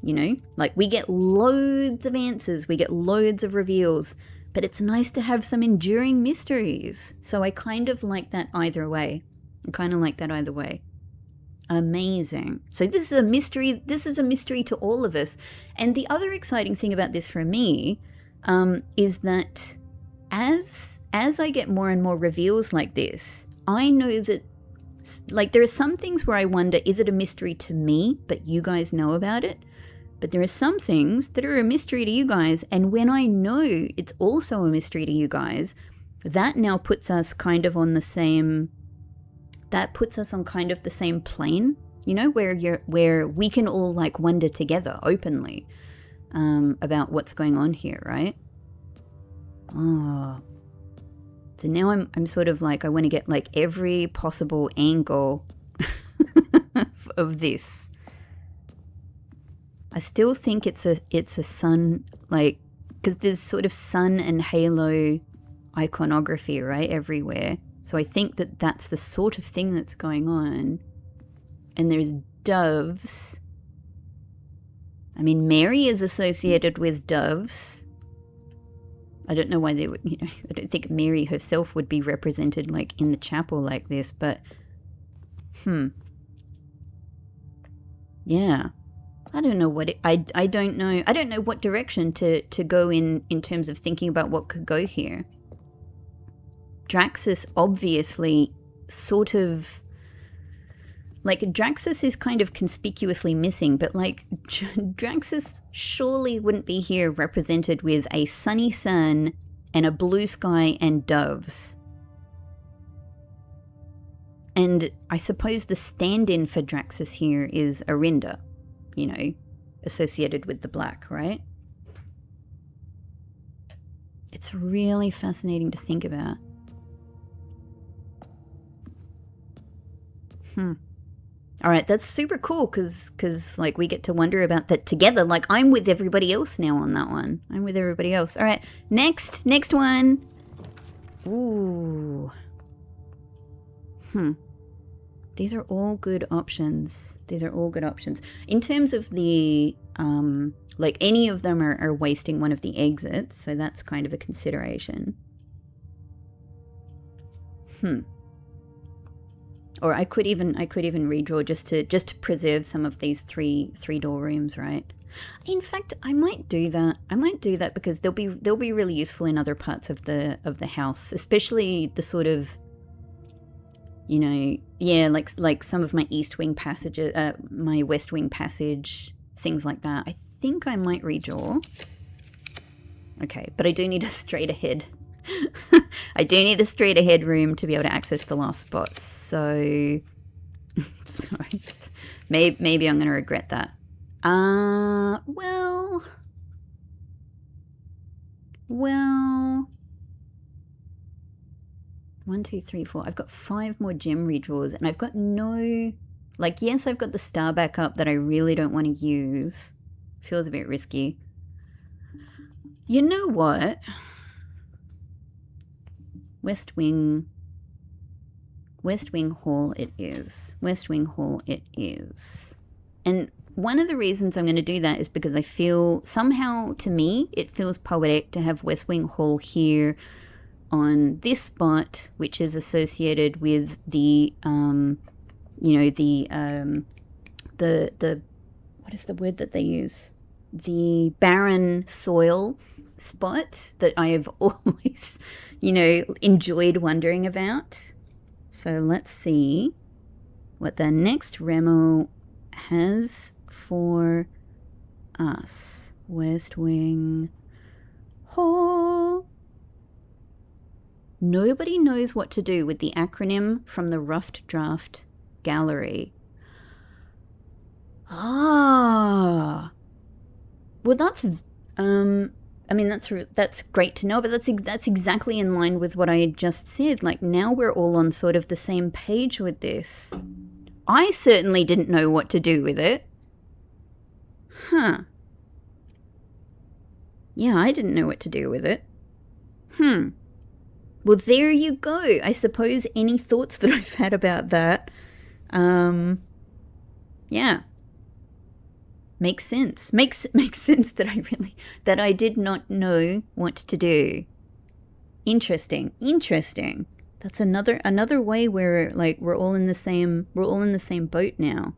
Like, we get loads of answers, we get loads of reveals, but it's nice to have some enduring mysteries. So I kind of like that either way. Amazing. So this is a mystery. This is a mystery to all of us. And the other exciting thing about this for me is that as I get more and more reveals like this, I know that, like, there are some things where I wonder, is it a mystery to me, but you guys know about it? But there are some things that are a mystery to you guys, and when I know it's also a mystery to you guys, that now puts us kind of on the same, kind of the same plane, where we can all, like, wonder together openly about what's going on here, right? Oh. So now I'm sort of like, I want to get, like, every possible angle of this. I still think it's a sun, like, because there's sort of sun and halo iconography, right, everywhere. So I think that that's the sort of thing that's going on. And there's doves. I mean, Mary is associated with doves. I don't know why they would, I don't think Mary herself would be represented, like, in the chapel like this, but, yeah. I don't know what I don't know what direction to go in terms of thinking about what could go here. Draxus obviously sort of, like, Draxus is kind of conspicuously missing, but, like, Draxus surely wouldn't be here represented with a sunny sun and a blue sky and doves. And I suppose the stand-in for Draxus here is Arinda, associated with the black, right? It's really fascinating to think about. All right, that's super cool because like, we get to wonder about that together. Like, I'm with everybody else now on that one. I'm with everybody else. All right, next one. Ooh. These are all good options. In terms of the, like, any of them are wasting one of the exits, so that's kind of a consideration. Or I could even redraw just to preserve some of these three door rooms, right? In fact, I might do that because they'll be really useful in other parts of the house, especially the sort of, like some of my east wing passages, my west wing passage, things like that. I think I might redraw. Okay, but I do need a straight ahead. I do need a straight ahead room to be able to access the last spot. So, sorry, maybe I'm going to regret that. Well. 1, 2, 3, 4. I've got 5 more gem redraws, and I've got no, like, yes, I've got the star backup that I really don't want to use. Feels a bit risky. You know what? West Wing Hall it is. West Wing Hall it is. And one of the reasons I'm going to do that is because I feel, somehow, to me, it feels poetic to have West Wing Hall here on this spot, which is associated with the, the what is the word that they use? The barren soil spot that I have always, enjoyed wondering about. So let's see what the next Remo has for us. West Wing Hall. Nobody knows what to do with the acronym from the Rough Draft Gallery. Ah. Well, that's I mean, that's great to know, but that's exactly in line with what I just said. Like, now we're all on sort of the same page with this. I certainly didn't know what to do with it. Huh. Yeah, I didn't know what to do with it. Well, there you go. I suppose any thoughts that I've had about that, yeah. Makes sense. Makes sense that I did not know what to do. Interesting. That's another way where like we're all in the same boat now.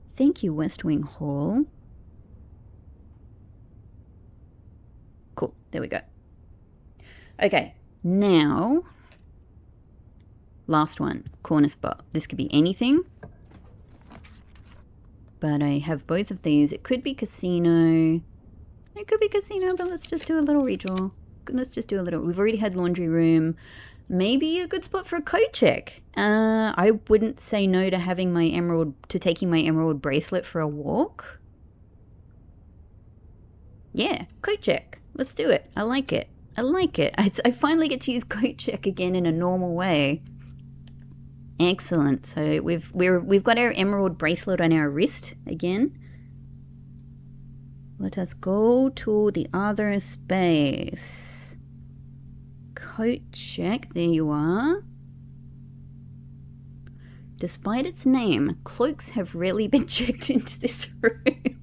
Thank you, West Wing Hall. Cool. There we go. Okay, now last one, corner spot. This could be anything. But I have both of these. It could be casino. It could be casino, but let's just do a little redraw. We've already had laundry room. Maybe a good spot for a coat check. I wouldn't say no to taking my emerald bracelet for a walk. Yeah, coat check. Let's do it. I like it. I finally get to use coat check again in a normal way. Excellent. So we've got our emerald bracelet on our wrist again. Let us go to the other space. Coat check. There you are. Despite its name, cloaks have rarely been checked into this room.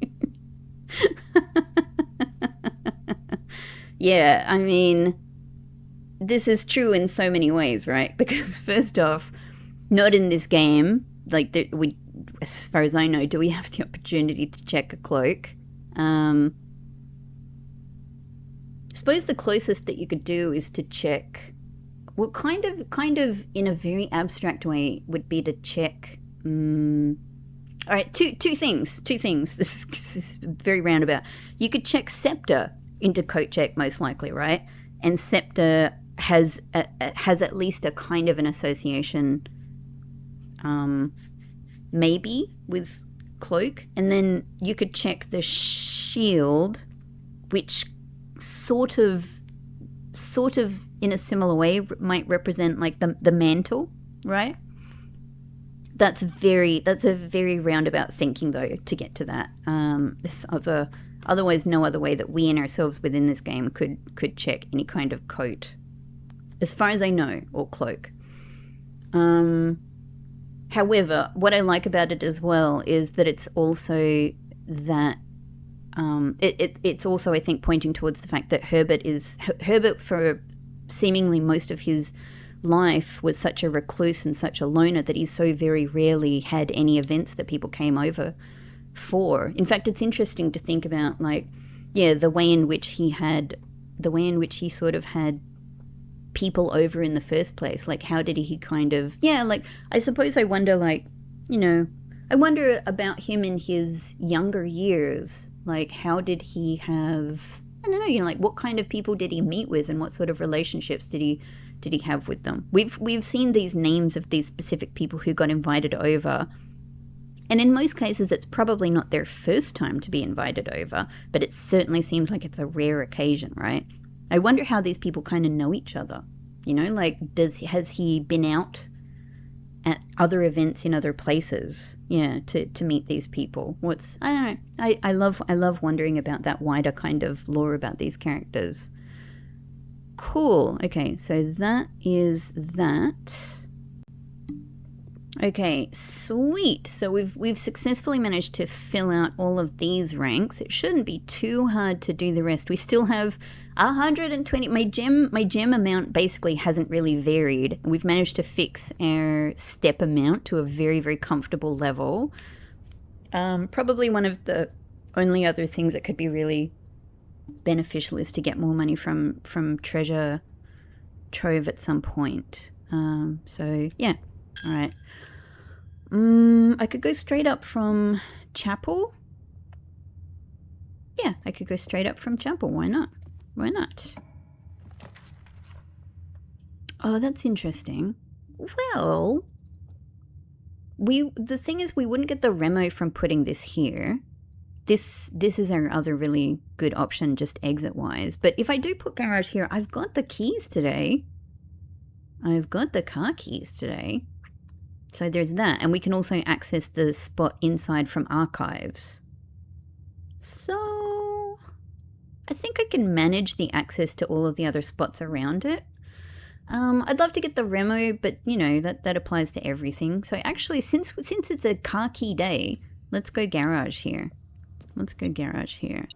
Yeah, I mean, this is true in so many ways, right? Because first off, not in this game, like as far as I know, do we have the opportunity to check a cloak? I suppose the closest that you could do is to check, well, kind of in a very abstract way would be to check. All right, two things. This is very roundabout. You could check scepter into coat check, most likely, right? And scepter has at least a kind of an association, maybe with cloak. And then you could check the shield, which sort of in a similar way might represent like the mantle, right? That's a very roundabout thinking though to get to that. Otherwise no other way that we and ourselves within this game could check any kind of coat, as far as I know, or cloak. However, what I like about it as well is that it's also that it's also, I think, pointing towards the fact that Herbert for seemingly most of his life was such a recluse and such a loner that he so very rarely had any events that people came over for. In fact, it's interesting to think about, like, yeah, the way in which he sort of had people over in the first place. Like, how did he kind of, yeah, like, I suppose I wonder, like, you know, I wonder about him in his younger years. Like, how did he have, I don't know, you know, like, what kind of people did he meet with and what sort of relationships did he have with them? We've seen these names of these specific people who got invited over. And in most cases, it's probably not their first time to be invited over, but it certainly seems like it's a rare occasion, right? I wonder how these people kind of know each other. You know, like, has he been out at other events in other places, yeah, to meet these people? I don't know. I love wondering about that wider kind of lore about these characters. Cool. Okay, so that is that. Okay, sweet. So we've successfully managed to fill out all of these ranks. It shouldn't be too hard to do the rest. We still have 120. My gem amount basically hasn't really varied. We've managed to fix our step amount to a very, very comfortable level. Probably one of the only other things that could be really beneficial is to get more money from treasure trove at some point. So yeah. All right. I could go straight up from chapel. Yeah, I could go straight up from chapel. Why not? Oh, that's interesting. Well, the thing is, we wouldn't get the remo from putting this here. This is our other really good option, just exit-wise. But if I do put garage here, I've got the keys today. I've got the car keys today. So there's that. And we can also access the spot inside from archives. So I think I can manage the access to all of the other spots around it. I'd love to get the Remo, but you know, that applies to everything. So actually, since it's a car key day, let's go garage here. Let's go garage here.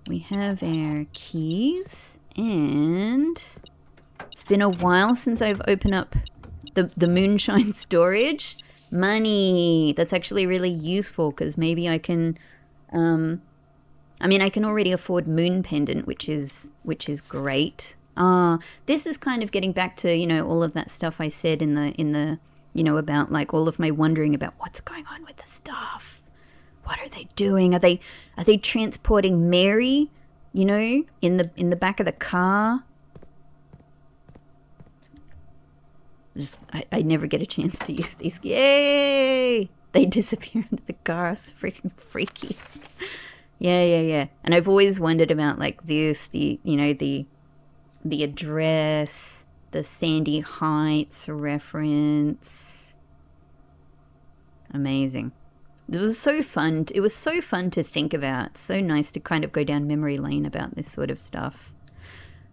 We have our keys, and it's been a while since I've opened up the moonshine storage. Money. That's actually really useful because maybe I can, I mean, I can already afford Moon Pendant, which is great. This is kind of getting back to, you know, all of that stuff I said in the, you know, about like all of my wondering about what's going on with the stuff. What are they doing? Are they transporting Mary, you know, in the back of the car? I never get a chance to use these. Yay! They disappear into the car. It's freaking freaky. Yeah. And I've always wondered about like this, the address, the Sandy Heights reference. Amazing. It was so fun. It was so fun to think about. So nice to kind of go down memory lane about this sort of stuff.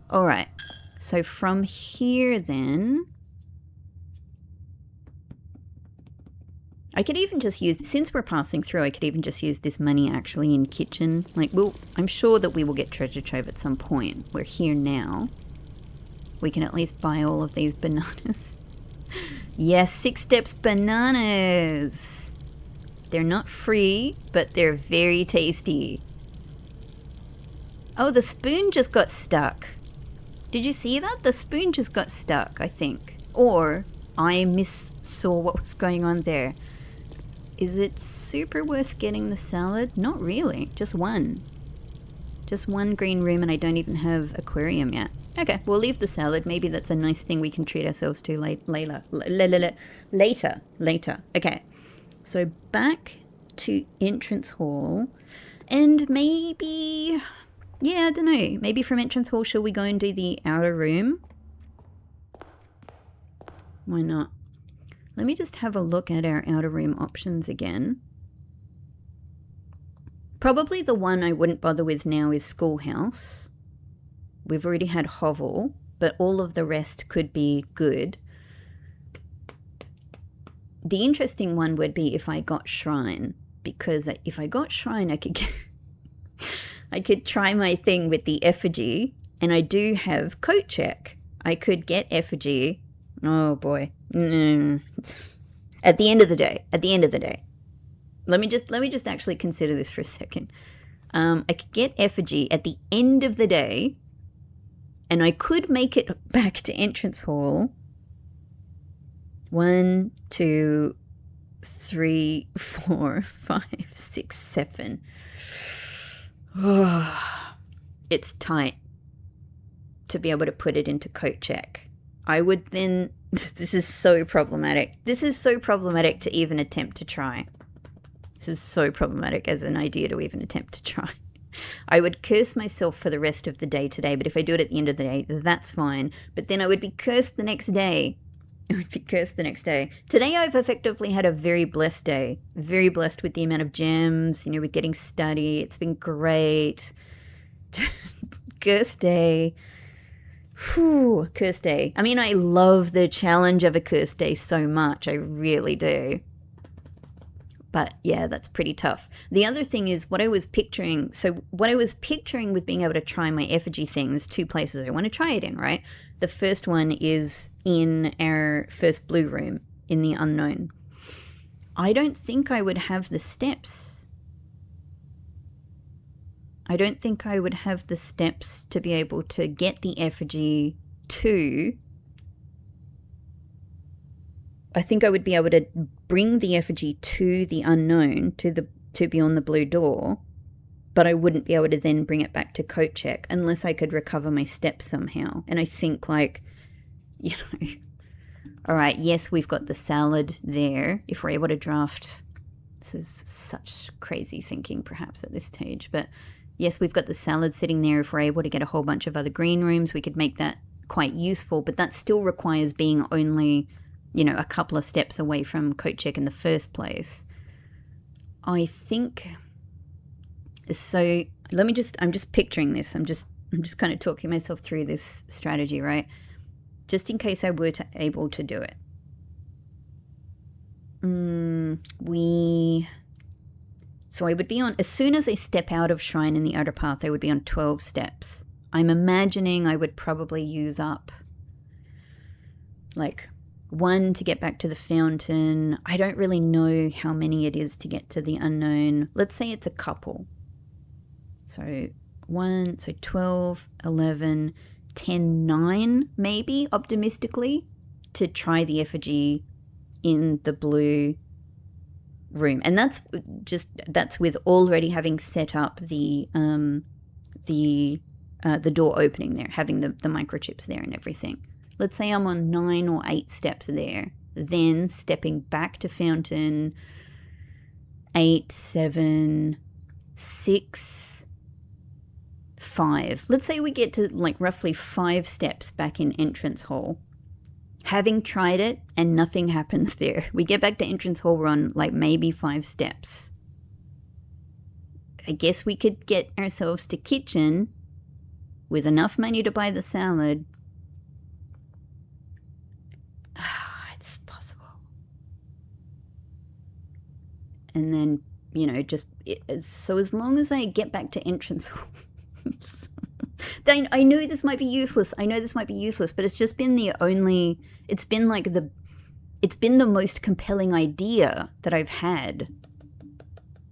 All right. So from here then, I could even just use, since we're passing through, I could even just use this money actually in kitchen. Like, well, I'm sure that we will get treasure trove at some point. We're here now. We can at least buy all of these bananas. Yes, 6 Steps bananas. They're not free, but they're very tasty. Oh, the spoon just got stuck. Did you see that? The spoon just got stuck, I think. Or I saw what was going on there. Is it super worth getting the salad? Not really. Just one. Just one green room, and I don't even have aquarium yet. Okay, we'll leave the salad. Maybe that's a nice thing we can treat ourselves to later. Okay. So back to entrance hall, and maybe, yeah, I don't know. Maybe from entrance hall, shall we go and do the outer room? Why not? Let me just have a look at our outer room options again. Probably the one I wouldn't bother with now is Schoolhouse. We've already had Hovel, but all of the rest could be good. The interesting one would be if I got Shrine, because if I got Shrine, I could try my thing with the effigy, and I do have coat check. I could get effigy. Oh boy. At the end of the day. Let me just actually consider this for a second. I could get effigy at the end of the day, and I could make it back to entrance hall. 1, 2, 3, 4, 5, 6, 7. It's tight to be able to put it into coat check. I would then, this is so problematic. This is so problematic to even attempt to try. This is so problematic as an idea to even attempt to try. I would curse myself for the rest of the day today, but if I do it at the end of the day, that's fine. But then I would be cursed the next day. Today I've effectively had a very blessed day. Very blessed with the amount of gems, you know, with getting study. It's been great. Curse day. Whew, curse day. I mean, I love the challenge of a curse day so much. I really do. But yeah, that's pretty tough. The other thing is what I was picturing. So what I was picturing with being able to try my effigy thing, there's 2 places I want to try it in, right? The first one is in our first blue room in the unknown. I don't think I would have the steps. I don't think I would have the steps to be able to get the effigy to. I think I would be able to bring the effigy to the unknown, to beyond the blue door, but I wouldn't be able to then bring it back to coat check unless I could recover my steps somehow. And I think, like, you know, all right, yes, we've got the salad there. If we're able to draft This is such crazy thinking perhaps at this stage. But yes, we've got the salad sitting there. If we're able to get a whole bunch of other green rooms, we could make that quite useful. But that still requires being only, a couple of steps away from coat check in the first place. I think... So I'm just picturing this. I'm just kind of talking myself through this strategy, right? Just in case I were able to do it. So I would be on, as soon as I step out of Shrine in the outer path, I would be on 12 steps. I'm imagining I would probably use up like 1 to get back to the fountain. I don't really know how many it is to get to the unknown. Let's say it's a couple. So 12, 11, 10, 9, maybe, optimistically, to try the effigy in the blue room. And that's with already having set up the door opening there, having the microchips there and everything. Let's say I'm on 9 or 8 steps there, then stepping back to fountain, 8, 7, 6, 5. Let's say we get to like roughly 5 steps back in entrance hall. Having tried it and nothing happens there. We get back to entrance hall, we're on like maybe 5 steps. I guess we could get ourselves to kitchen with enough money to buy the salad. It's possible. And then, so as long as I get back to entrance hall, I know this might be useless. But it's just been it's been the most compelling idea that I've had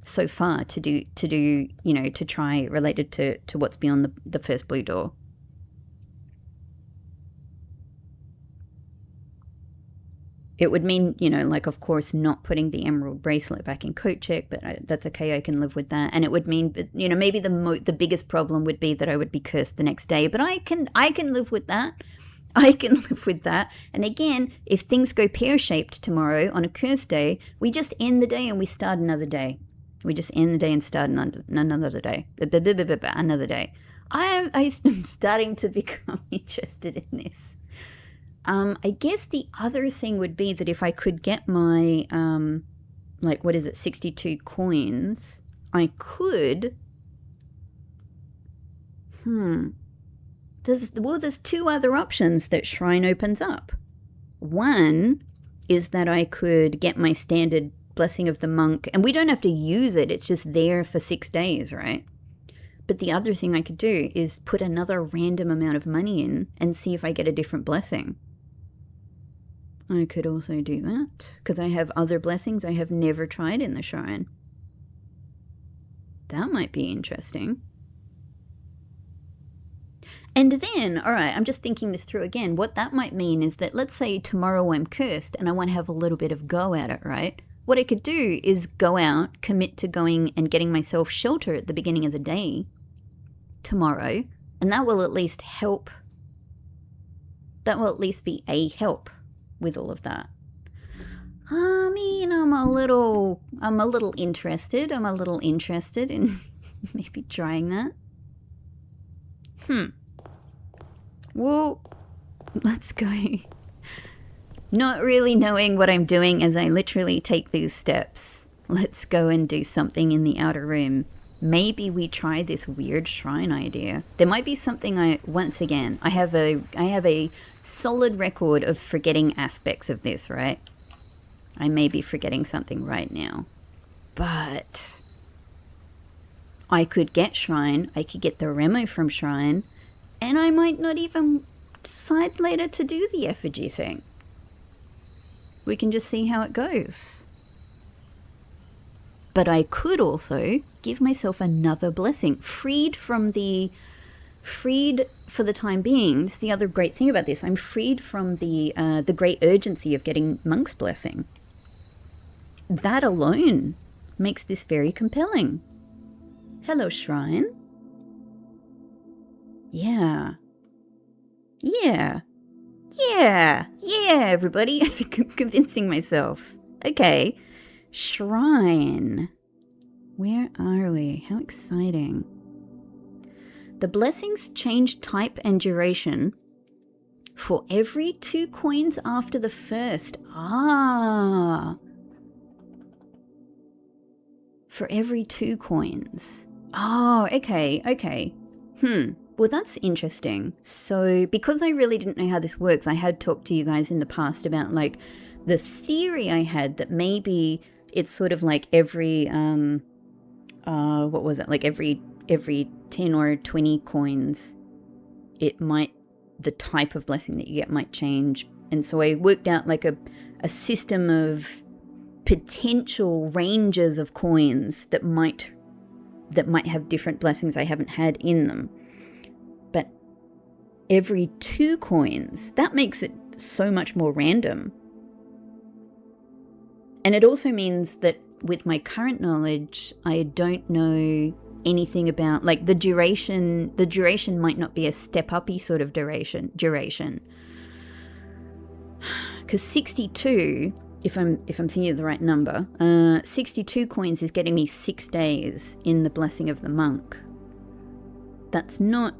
so far to try related to what's beyond the first blue door. It would mean, of course, not putting the emerald bracelet back in coat check, but that's okay. I can live with that. And it would mean, maybe the biggest problem would be that I would be cursed the next day. But I can live with that. I can live with that. And again, if things go pear-shaped tomorrow on a cursed day, we just end the day and we start another day. We just end the day and start another day. Another day. I'm starting to become interested in this. I guess the other thing would be that if I could get my, 62 coins, I could, There's 2 other options that Shrine opens up. One is that I could get my standard Blessing of the Monk, and we don't have to use it, it's just there for 6 days, right? But the other thing I could do is put another random amount of money in and see if I get a different blessing. I could also do that, because I have other blessings I have never tried in the shrine. That might be interesting. And then, all right, I'm just thinking this through again. What that might mean is that, let's say tomorrow I'm cursed and I want to have a little bit of go at it, right? What I could do is go out, commit to going and getting myself shelter at the beginning of the day tomorrow, and that will at least help. That will at least be a help with all of that. I mean, I'm a little interested. I'm a little interested in maybe trying that. Well, let's go. Not really knowing what I'm doing as I literally take these steps. Let's go and do something in the outer room. Maybe we try this weird shrine idea. There might be something I have a solid record of forgetting aspects of this, right? I may be forgetting something right now. But I could get Shrine, I could get the Remo from Shrine, and I might not even decide later to do the effigy thing. We can just see how it goes. But I could also give myself another blessing, freed for the time being. This is the other great thing about this. I'm freed from the great urgency of getting Monk's Blessing. That alone makes this very compelling. Hello, Shrine. Yeah, everybody. I think I'm convincing myself. Okay. Shrine. Where are we? How exciting. The blessings change type and duration for every 2 coins after the first. For every 2 coins. Oh, okay. Well, that's interesting. So, because I really didn't know how this works, I had talked to you guys in the past about, like, the theory I had that maybe it's sort of like every, what was it? Like every 10 or 20 coins, the type of blessing that you get might change. And so I worked out like a system of potential ranges of coins that might have different blessings I haven't had in them. But every 2 coins, that makes it so much more random. And it also means that with my current knowledge, I don't know anything about, like, the duration might not be a step-uppy sort of duration. Because 62, if I'm thinking of the right number, 62 coins is getting me 6 days in the Blessing of the Monk. That's not...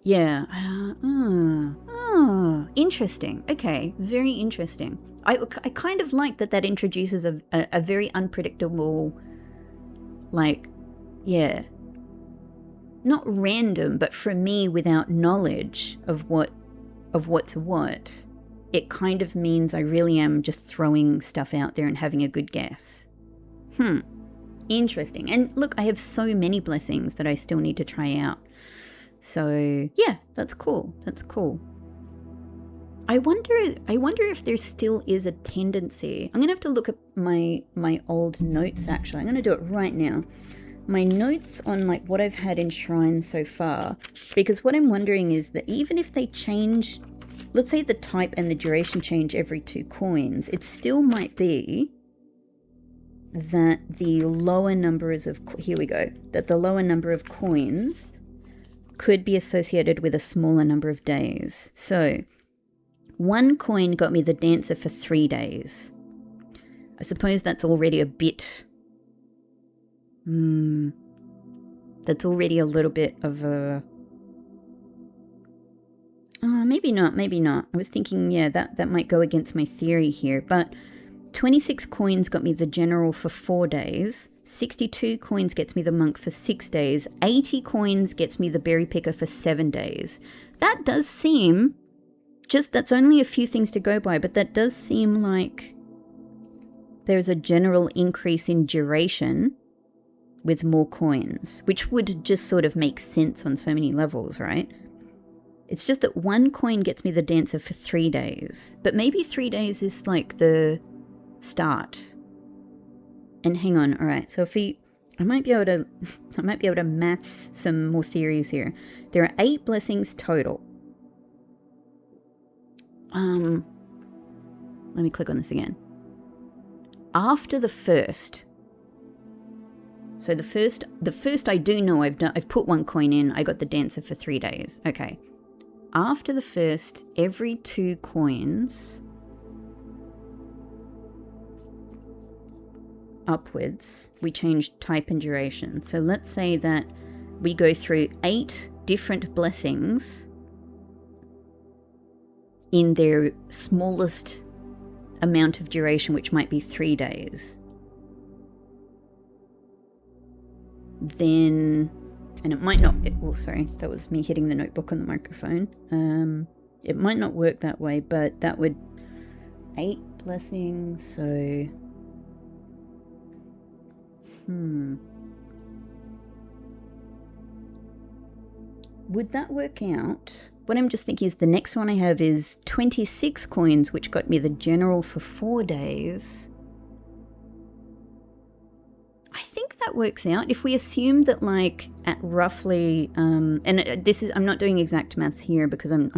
Yeah. Interesting. Okay, very interesting. I kind of like that introduces a very unpredictable, like, yeah, not random, but for me, without knowledge of what's what, it kind of means I really am just throwing stuff out there and having a good guess. Interesting. And look, I have so many blessings that I still need to try out. So yeah, that's cool. I wonder if there still is a tendency. I'm gonna have to look at my old notes. Actually, I'm gonna do it right now. My notes on, like, what I've had in Shrine so far, because what I'm wondering is that even if they change, let's say the type and the duration change every 2 coins, it still might be that the lower numbers of the lower number of coins could be associated with a smaller number of days. So 1 coin got me the dancer for 3 days. I suppose that's already a bit... that's already a little bit of a... maybe not. I was thinking, yeah, that might go against my theory here. But 26 coins got me the general for 4 days. 62 coins gets me the monk for 6 days. 80 coins gets me the berry picker for 7 days. That does seem... that's only a few things to go by, but that does seem like there's a general increase in duration with more coins, which would just sort of make sense on so many levels, right? It's just that 1 coin gets me the dancer for 3 days, but maybe 3 days is like the start. And hang on, all right, so I might be able to maths some more theories here. There are 8 blessings total. Let me click on this again. After the first, so the first I do know I've put 1 coin in, I got the dancer for 3 days. Okay. After the first, every 2 coins upwards, we change type and duration. So let's say that we go through 8 different blessings in their smallest amount of duration, which might be 3 days. Then, and it might not, sorry, that was me hitting the notebook on the microphone. It might not work that way, but that would, 8 blessings, so, would that work out? What I'm just thinking is the next one I have is 26 coins, which got me the general for 4 days. I think that works out. If we assume that, like, at roughly, and this is, I'm not doing exact maths here because I'm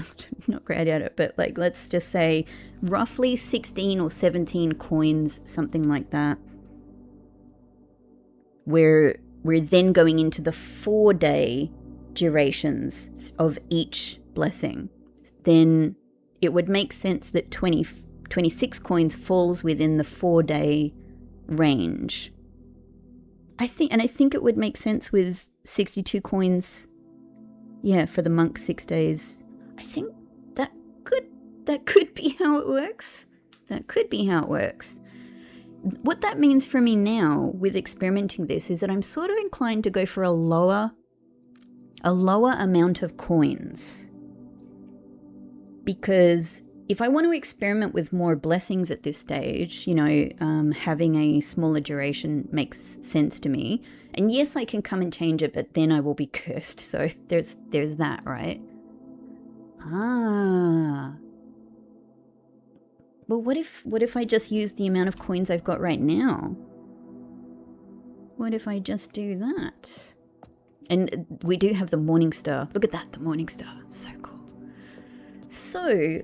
not great at it, but, like, let's just say roughly 16 or 17 coins, something like that. We're then going into the 4-day durations of each blessing. Then it would make sense that 20 26 coins falls within the 4-day range. I think it would make sense with 62 coins, yeah, for the monk 6 days. I think that could be how it works. That could be how it works. What that means for me now with experimenting this is that I'm sort of inclined to go for a lower amount of coins. Because if I want to experiment with more blessings at this stage, you know, having a smaller duration makes sense to me. And yes, I can come and change it, but then I will be cursed. So there's that, right? Well, what if I just use the amount of coins I've got right now? What if I just do that? And we do have the Morning Star. Look at that, the Morning Star. So cool. So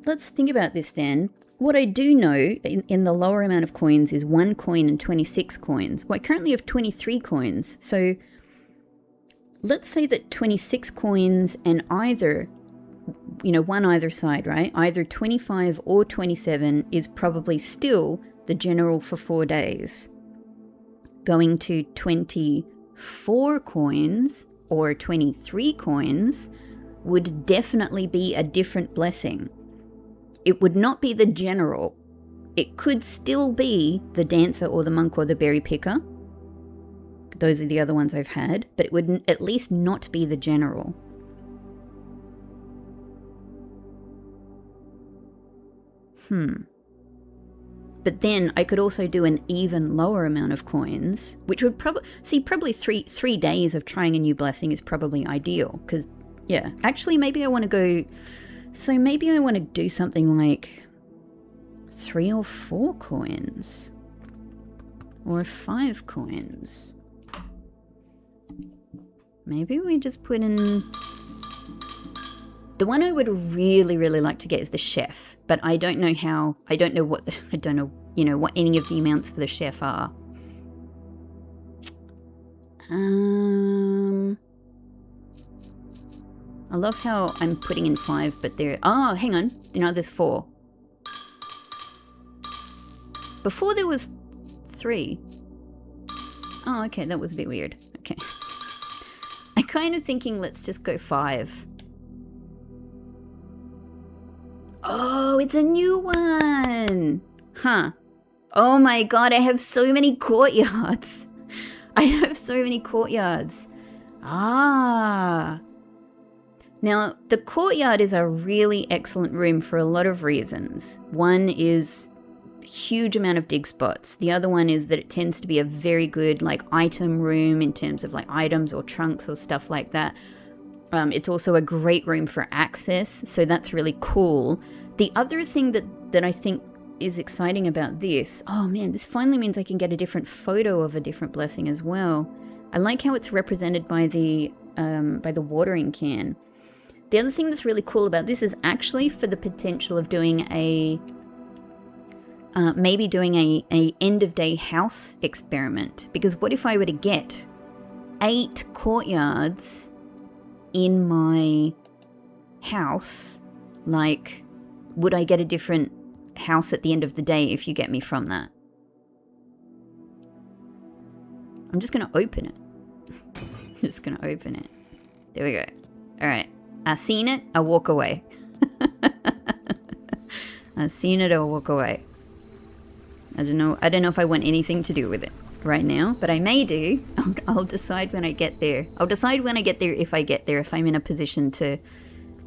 let's think about this then. What I do know in the lower amount of coins is 1 coin and 26 coins. Well, I currently have 23 coins. So let's say that 26 coins and either, you know, one either side, right? Either 25 or 27 is probably still the general for 4 days. Going to 24 coins or 23 coins would definitely be a different blessing. It would not be the general. It could still be the dancer or the monk or the berry picker. Those are the other ones I've had, but it would at least not be the general. But then I could also do an even lower amount of coins, which would probably three days of trying a new blessing is probably ideal. Because, yeah, actually maybe I want to go, so maybe I want to do something like 3 or 4 coins. Or 5 coins. Maybe we just put in... The one I would really, really like to get is the chef, but I don't know how, I don't know, you know, what any of the amounts for the chef are. I love how I'm putting in 5, but there, oh, hang on, you know, there's 4. Before there was 3. Oh, okay, that was a bit weird. Okay. I'm kind of thinking let's just go 5. Oh, it's a new one. Huh. Oh my god, I have so many courtyards. Ah. Now, the courtyard is a really excellent room for a lot of reasons. One is huge amount of dig spots. The other one is that it tends to be a very good like item room in terms of like items or trunks or stuff like that. It's also a great room for access, so that's really cool. The other thing that I think is exciting about this, oh man, this finally means I can get a different photo of a different blessing as well. I like how it's represented by the watering can. The other thing that's really cool about this is actually for the potential of doing maybe doing a end of day house experiment. Because what if I were to get 8 courtyards in my house? Like, would I get a different house at the end of the day if you get me from that? I'm just going to open it. Just going to open it. There we go. All right. I seen it. I walk away. I seen it. I walk away. I don't know if I want anything to do with it right now, but I may do. I'll decide when I get there. I'll decide when I get there if I get there, if I'm in a position to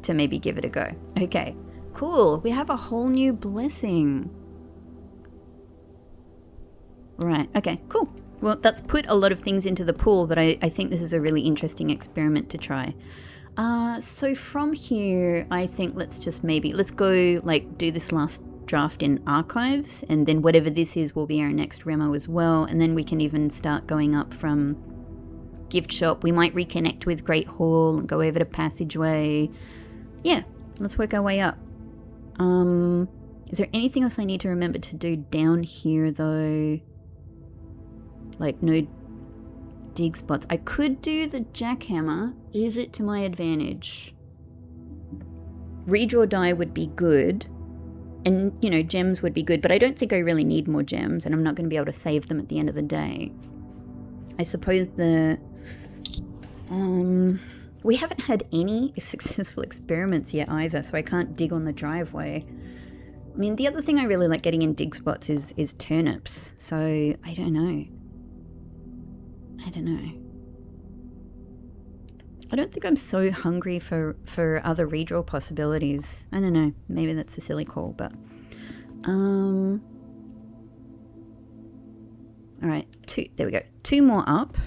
maybe give it a go. Okay, cool. We have a whole new blessing. Right, okay, cool. Well, that's put a lot of things into the pool, but I think this is a really interesting experiment to try. So from here, I think let's go like do this last draft in archives, and then whatever this is will be our next remo as well, and then we can even start going up from gift shop. We might reconnect with Great Hall and go over to Passageway. Yeah, let's work our way up. Is there anything else I need to remember to do down here though? Like no dig spots. I could do the jackhammer. Is it to my advantage? Redraw die would be good. And, you know, gems would be good, but I don't think I really need more gems, and I'm not going to be able to save them at the end of the day. I suppose we haven't had any successful experiments yet either, so I can't dig on the driveway. I mean, the other thing I really like getting in dig spots is turnips, so I don't know. I don't think I'm so hungry for other redraw possibilities. I don't know. Maybe that's a silly call, but... Alright, there we go. 2 more up.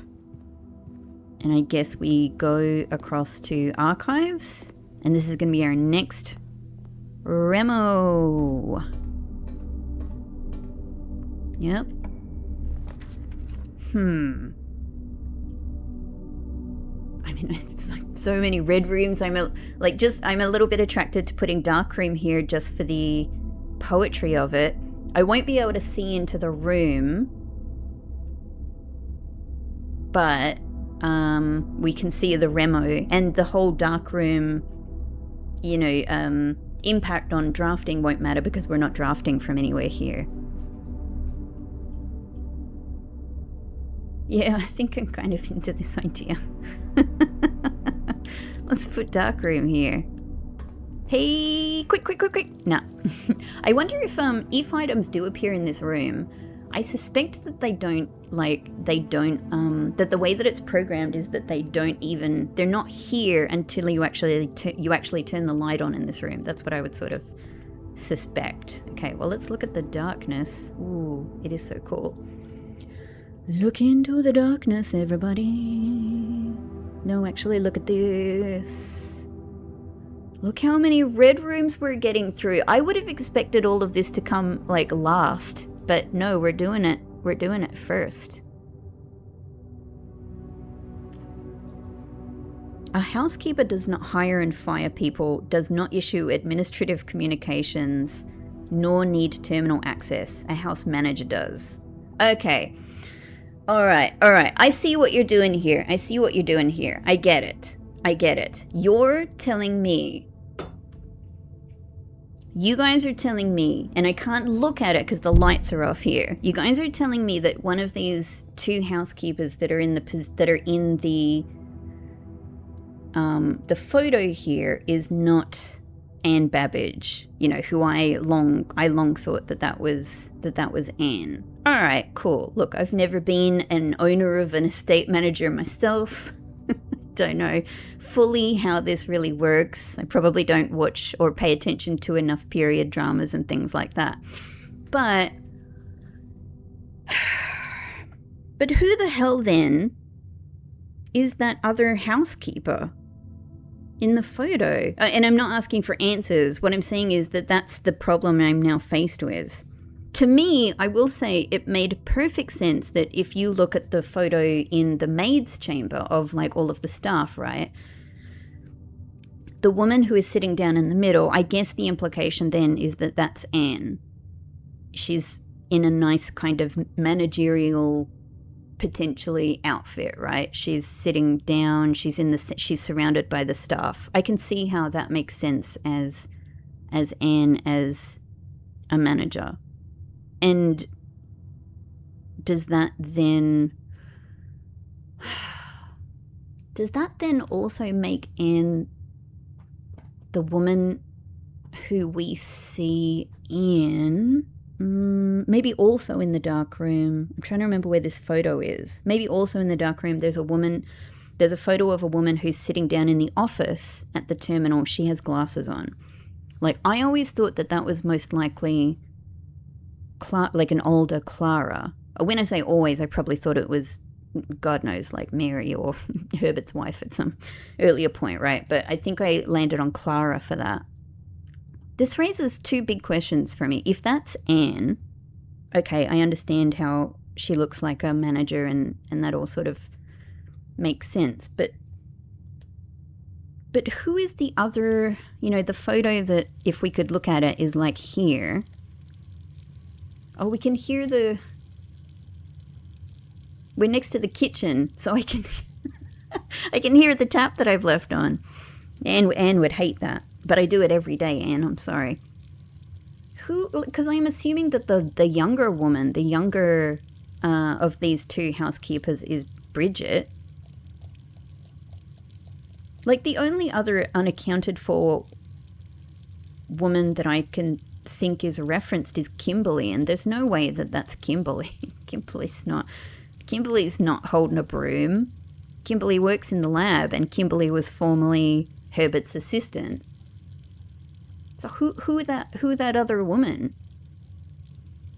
And I guess we go across to archives. And this is going to be our next Remo. Yep. I mean, it's like so many red rooms. I'm a little bit attracted to putting dark room here just for the poetry of it. I won't be able to see into the room, but we can see the Remo and the whole dark room, you know, impact on drafting won't matter because we're not drafting from anywhere here. Yeah, I think I'm kind of into this idea. Let's put darkroom here. Hey, quick. No. I wonder if items do appear in this room. I suspect that that the way that it's programmed is that they're not here until you actually turn the light on in this room. That's what I would sort of suspect. Okay, well, let's look at the darkness. Ooh, it is so cool. Look into the darkness, everybody. No, actually, look at this. Look how many red rooms we're getting through. I would have expected all of this to come, like, last. But no, we're doing it. We're doing it first. A housekeeper does not hire and fire people, does not issue administrative communications, nor need terminal access. A house manager does. Okay. All right. I see what you're doing here. I get it. You're telling me. You guys are telling me, and I can't look at it because the lights are off here. You guys are telling me that one of these 2 housekeepers that are in the photo here is not Anne Babbage. You know, who I long thought that was Anne. All right, cool. Look, I've never been an owner of an estate manager myself. Don't know fully how this really works. I probably don't watch or pay attention to enough period dramas and things like that. But who the hell then is that other housekeeper in the photo? And I'm not asking for answers. What I'm saying is that that's the problem I'm now faced with. To me, I will say it made perfect sense that if you look at the photo in the maid's chamber of like all of the staff, right? The woman who is sitting down in the middle, I guess the implication then is that that's Anne. She's in a nice kind of managerial, potentially outfit, right? She's sitting down, she's surrounded by the staff. I can see how that makes sense as Anne as a manager. And does that then also make Anne the woman who we see in, maybe also in the dark room? I'm trying to remember where this photo is. Maybe also in the dark room there's a photo of a woman who's sitting down in the office at the terminal. She has glasses on. Like, I always thought that was most likely like an older Clara. When I say always, I probably thought it was, God knows, like Mary or Herbert's wife at some earlier point, right? But I think I landed on Clara for that. This raises 2 big questions for me. If that's Anne, okay, I understand how she looks like a manager and that all sort of makes sense. But who is the other, the photo that, if we could look at it, is like here. Oh, we can hear we're next to the kitchen, so I can I can hear the tap that I've left on. Anne would hate that, but I do it every day, Anne, I'm sorry. Who? Because I'm assuming that the younger woman, the younger of these two housekeepers is Bridget. Like, the only other unaccounted for woman that I can think is referenced is Kimberly, and there's no way that that's Kimberly. Kimberly's not holding a broom. Kimberly works in the lab, and Kimberly was formerly Herbert's assistant. So who that other woman?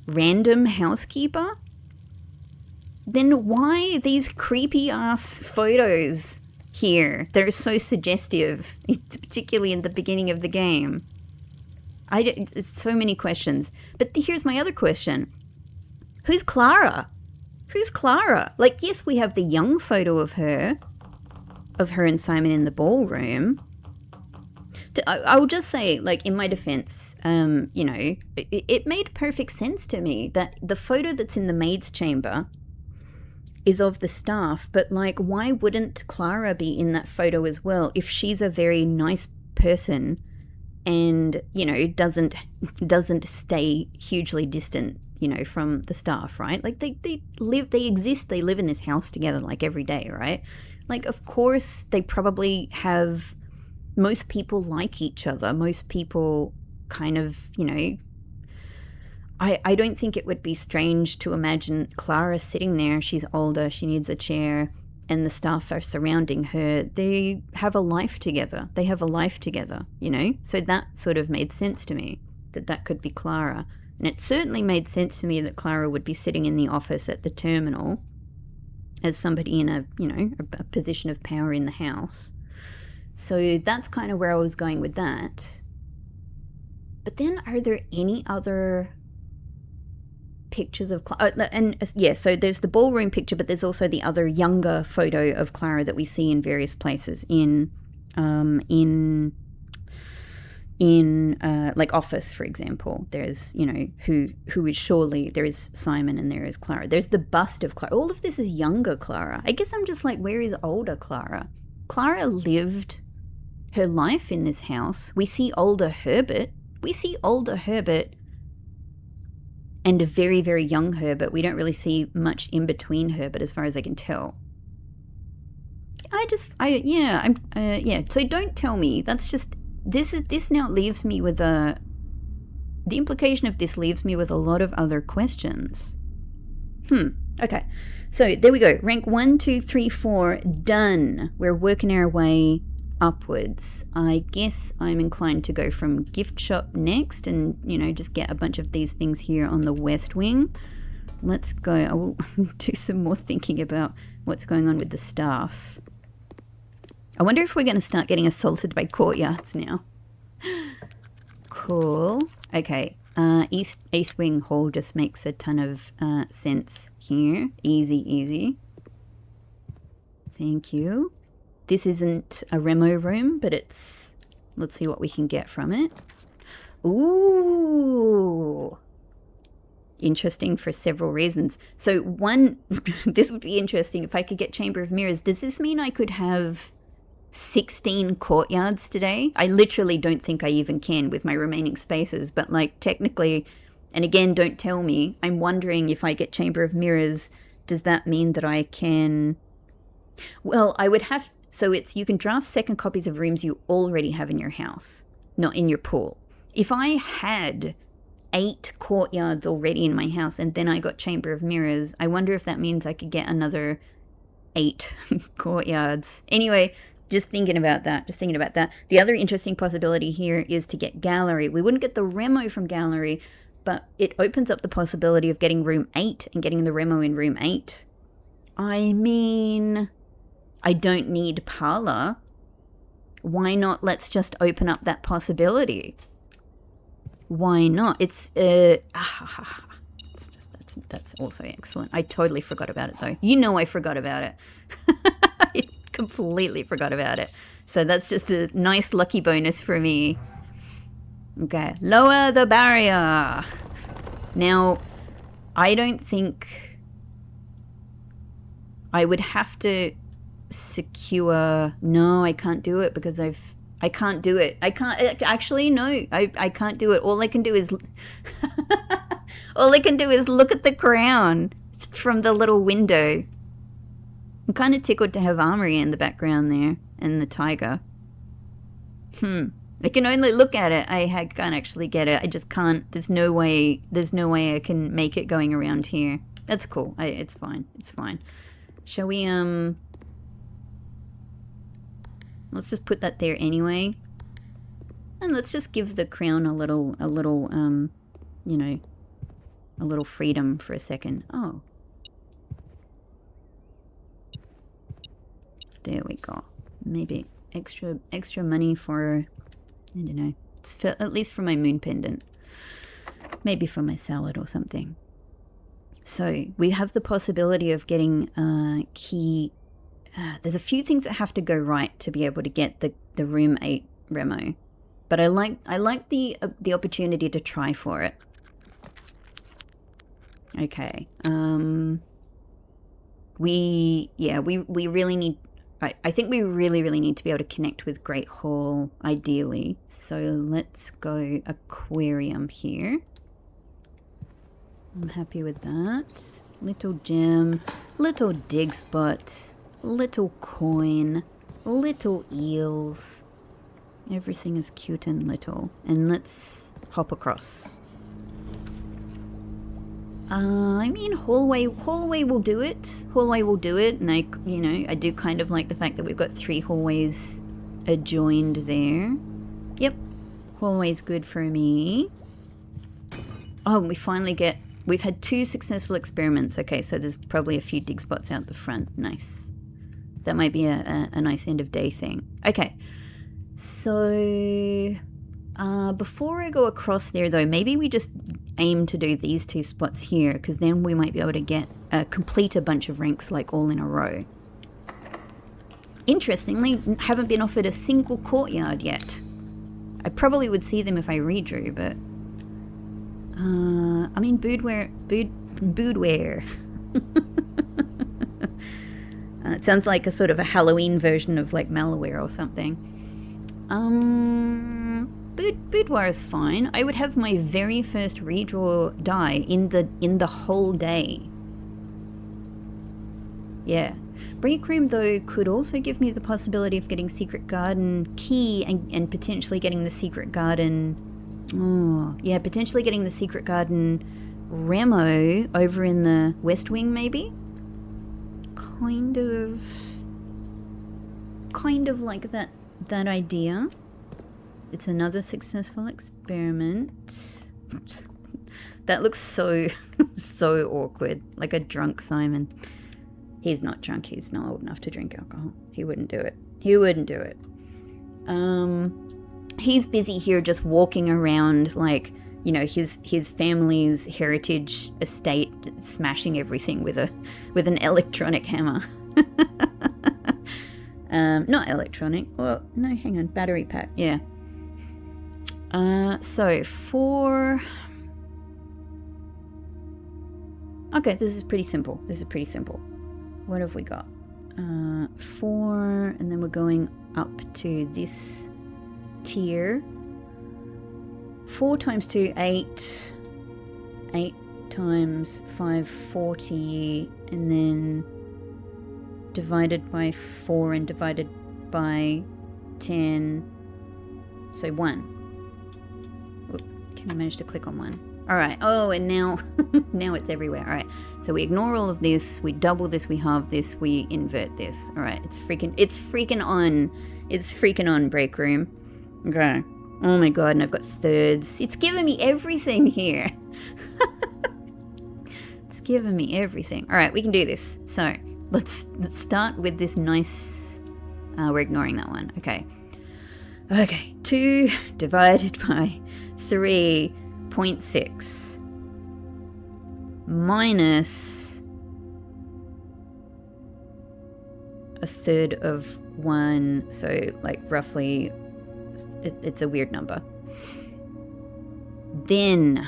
Random housekeeper? Then why these creepy ass photos here? They're so suggestive, particularly in the beginning of the game. It's so many questions. But here's my other question. Who's Clara? Who's Clara? Like, yes, we have the young photo of her and Simon in the ballroom. I will just say, like, in my defense, you know, it made perfect sense to me that the photo that's in the maid's chamber is of the staff, but, like, why wouldn't Clara be in that photo as well if she's a very nice person and, you know, doesn't stay hugely distant, you know, from the staff, right? Like, they exist, they live in this house together, like, every day, right? Like, of course, they probably have, most people like each other. Most people kind of, you know, I don't think it would be strange to imagine Clara sitting there. She's older, she needs a chair, and the staff are surrounding her. They have a life together. You know? So that sort of made sense to me, that could be Clara. And it certainly made sense to me that Clara would be sitting in the office at the terminal as somebody in a, you know, a position of power in the house. So that's kind of where I was going with that. But then, are there any other pictures of Clara? And yeah, so there's the ballroom picture, but there's also the other younger photo of Clara that we see in various places in like Office, for example. There's, you know, who is surely, there is Simon and there is Clara. There's the bust of Clara. All of this is younger Clara. I guess I'm just like, where is older Clara? Clara lived her life in this house. We see older Herbert. And a very, very young Herbert. We don't really see much in between Herbert, as far as I can tell. So don't tell me. That's just, this now leaves me with the implication of this leaves me with a lot of other questions. Okay. So there we go. Rank 1, 2, 3, 4, done. We're working our way upwards. I guess I'm inclined to go from gift shop next and, you know, just get a bunch of these things here on the West Wing. Let's go. I will do some more thinking about what's going on with the staff. I wonder if we're going to start getting assaulted by courtyards now. Cool. Okay. East Wing Hall just makes a ton of sense here. Easy. Thank you. This isn't a Remo room, but it's... Let's see what we can get from it. Ooh! Interesting for several reasons. So one, this would be interesting if I could get Chamber of Mirrors. Does this mean I could have 16 courtyards today? I literally don't think I even can with my remaining spaces, but like technically, and again, don't tell me, I'm wondering if I get Chamber of Mirrors, does that mean that I can... Well, I would have... So it's, you can draft second copies of rooms you already have in your house, not in your pool. If I had 8 courtyards already in my house and then I got Chamber of Mirrors, I wonder if that means I could get another 8 courtyards. Anyway, just thinking about that. The other interesting possibility here is to get Gallery. We wouldn't get the Remo from Gallery, but it opens up the possibility of getting room 8 and getting the Remo in room 8. I mean... I don't need Parlor. Why not? Let's just open up that possibility. Why not? It's that's also excellent. I totally forgot about it though. You know I forgot about it. I completely forgot about it. So that's just a nice lucky bonus for me. Okay, lower the barrier. Now, I don't think I would have to secure... No, I can't do it because I've I can't do it. I can't, actually, no, I can't do it. All I can do is, all I can do is look at the crown from the little window. I'm kind of tickled to have Armory in the background there, and the tiger. I can only look at it. I can't actually get it. I just can't. There's no way I can make it going around here. That's cool. It's fine. It's fine. Shall we, let's just put that there anyway. And let's just give the crown a little, you know, a little freedom for a second. Oh. There we go. Maybe extra money for, I don't know, at least for my moon pendant. Maybe for my salad or something. So we have the possibility of getting key. There's a few things that have to go right to be able to get the room 8 remo, but I like the opportunity to try for it. Okay. We really need. I think we really need to be able to connect with Great Hall, ideally. So let's go aquarium here. I'm happy with that. Little gem, little dig spot, little coin, little eels. Everything is cute and little. And let's hop across. I mean, hallway will do it. Hallway will do it, and I do kind of like the fact that we've got 3 hallways adjoined there. Yep, hallway's good for me. Oh, we've had 2 successful experiments. Okay, so there's probably a few dig spots out the front. Nice. That might be a nice end of day thing. Okay, so before I go across there though, maybe we just aim to do these 2 spots here, because then we might be able to complete a bunch of ranks like all in a row. Interestingly, haven't been offered a single courtyard yet. I probably would see them if I redrew, but I mean, boudoir. It sounds like a sort of a Halloween version of like malware or something. Boudoir is fine. I would have my very first redraw die in the whole day. Yeah. Break room though could also give me the possibility of getting secret garden key and potentially getting the secret garden. Oh, yeah, potentially getting the secret garden remo over in the West Wing, maybe. Kind of like that idea. It's another successful experiment. That looks so awkward, like a drunk Simon. He's not drunk. He's not old enough to drink alcohol. He wouldn't do it. He's busy here just walking around like, you know, his family's heritage estate, smashing everything with an electronic hammer. Not electronic. Well, no, hang on. Battery pack. Yeah. So for... Okay, this is pretty simple. What have we got? 4, and then we're going up to this tier. 4 times 2, 8. 8 times 5, 40, and then divided by 4 and divided by 10. So 1. Can I manage to click on 1? All right. Oh, and now it's everywhere. All right. So we ignore all of this. We double this. We halve this. We invert this. All right. It's freaking on. It's freaking on, break room. Okay. Oh my god. And I've got thirds. It's giving me everything here. It's giving me everything. All right. We can do this. So let's start with this nice. We're ignoring that one. Okay. Okay. 2 divided by 3.6 minus a third of 1, so like roughly it's a weird number. Then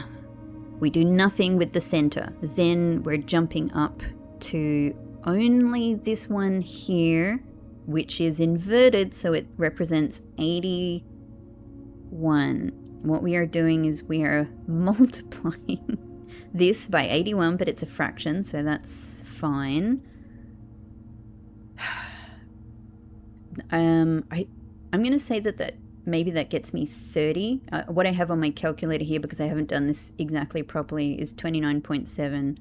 we do nothing with the center. Then we're jumping up to only this one here which is inverted, so it represents 81. What we are doing is we are multiplying this by 81, but it's a fraction, so that's fine. I'm going to say that maybe that gets me 30. What I have on my calculator here, because I haven't done this exactly properly, is 29.7.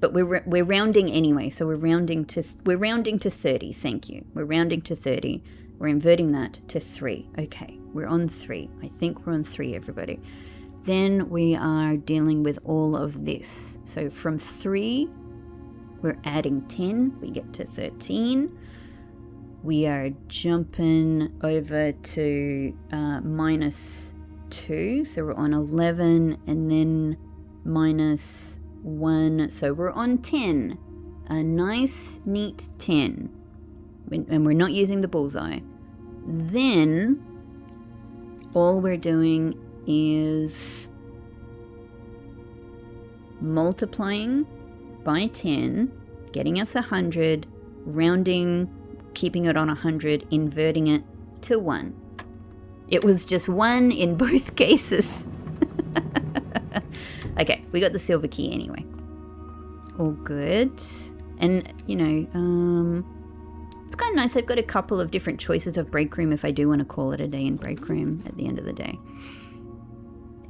But we're rounding anyway, so we're rounding to 30. Thank you. We're rounding to 30. We're inverting that to 3. Okay, we're on 3. I think we're on 3, everybody. Then we are dealing with all of this. So from 3, we're adding 10. We get to 13. We are jumping over to minus 2. So we're on 11, and then minus 1. So we're on 10. A nice, neat 10. And we're not using the bullseye. Then all we're doing is multiplying by 10, getting us 100, rounding, keeping it on 100, inverting it to 1. It was just 1 in both cases. Okay, we got the silver key anyway. All good. And, you know, it's kind of nice. I've got a couple of different choices of break room if I do want to call it a day in break room at the end of the day.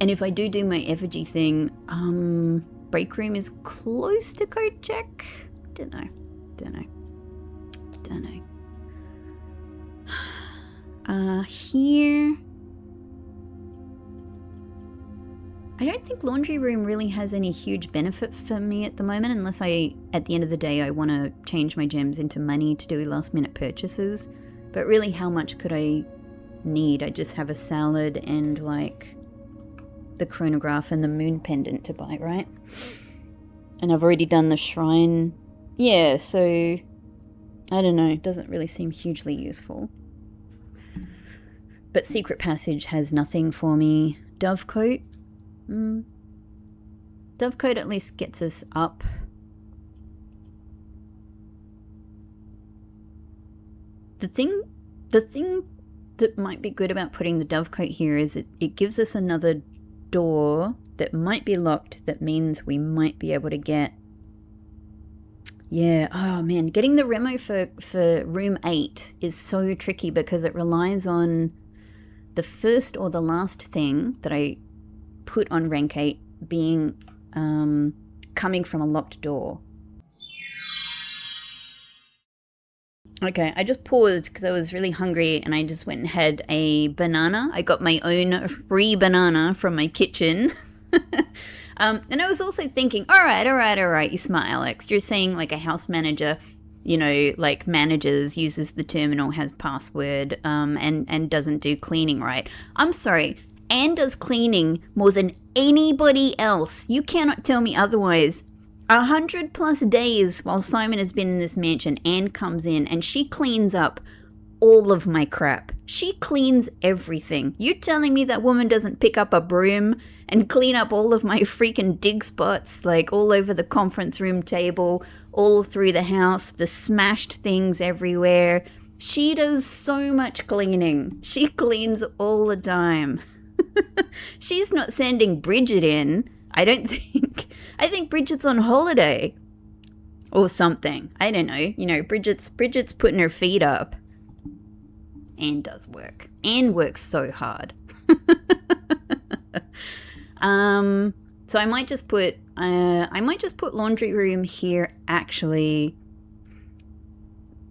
And if I do my effigy thing, break room is close to code check. Don't know. Here, I don't think laundry room really has any huge benefit for me at the moment, unless at the end of the day, I want to change my gems into money to do last minute purchases. But really, how much could I need? I just have a salad and like the chronograph and the moon pendant to buy, right? And I've already done the shrine. Yeah, so I don't know. It doesn't really seem hugely useful. But secret passage has nothing for me. Dovecoat. Dovecoat at least gets us up. The thing that might be good about putting the dovecoat here is it gives us another door that might be locked. That means we might be able to get... Yeah, oh man, getting the remo for room 8 is so tricky because it relies on the first or the last thing that I put on rank 8 being coming from a locked door. Okay, I just paused because I was really hungry and I just went and had a banana. I got my own free banana from my kitchen. And I was also thinking, all right, you smart Alex. You're saying like a house manager, you know, like manages, uses the terminal, has password, and doesn't do cleaning, right? I'm sorry, Anne does cleaning more than anybody else. You cannot tell me otherwise. 100+ days while Simon has been in this mansion, Anne comes in and she cleans up all of my crap. She cleans everything. You telling me that woman doesn't pick up a broom and clean up all of my freaking dig spots, like all over the conference room table, all through the house, the smashed things everywhere. She does so much cleaning. She cleans all the time. She's not sending Bridget in, I don't think. I think Bridget's on holiday or something. I don't know. You know, Bridget's putting her feet up. Anne does work. Anne works so hard. So I might just put laundry room here actually.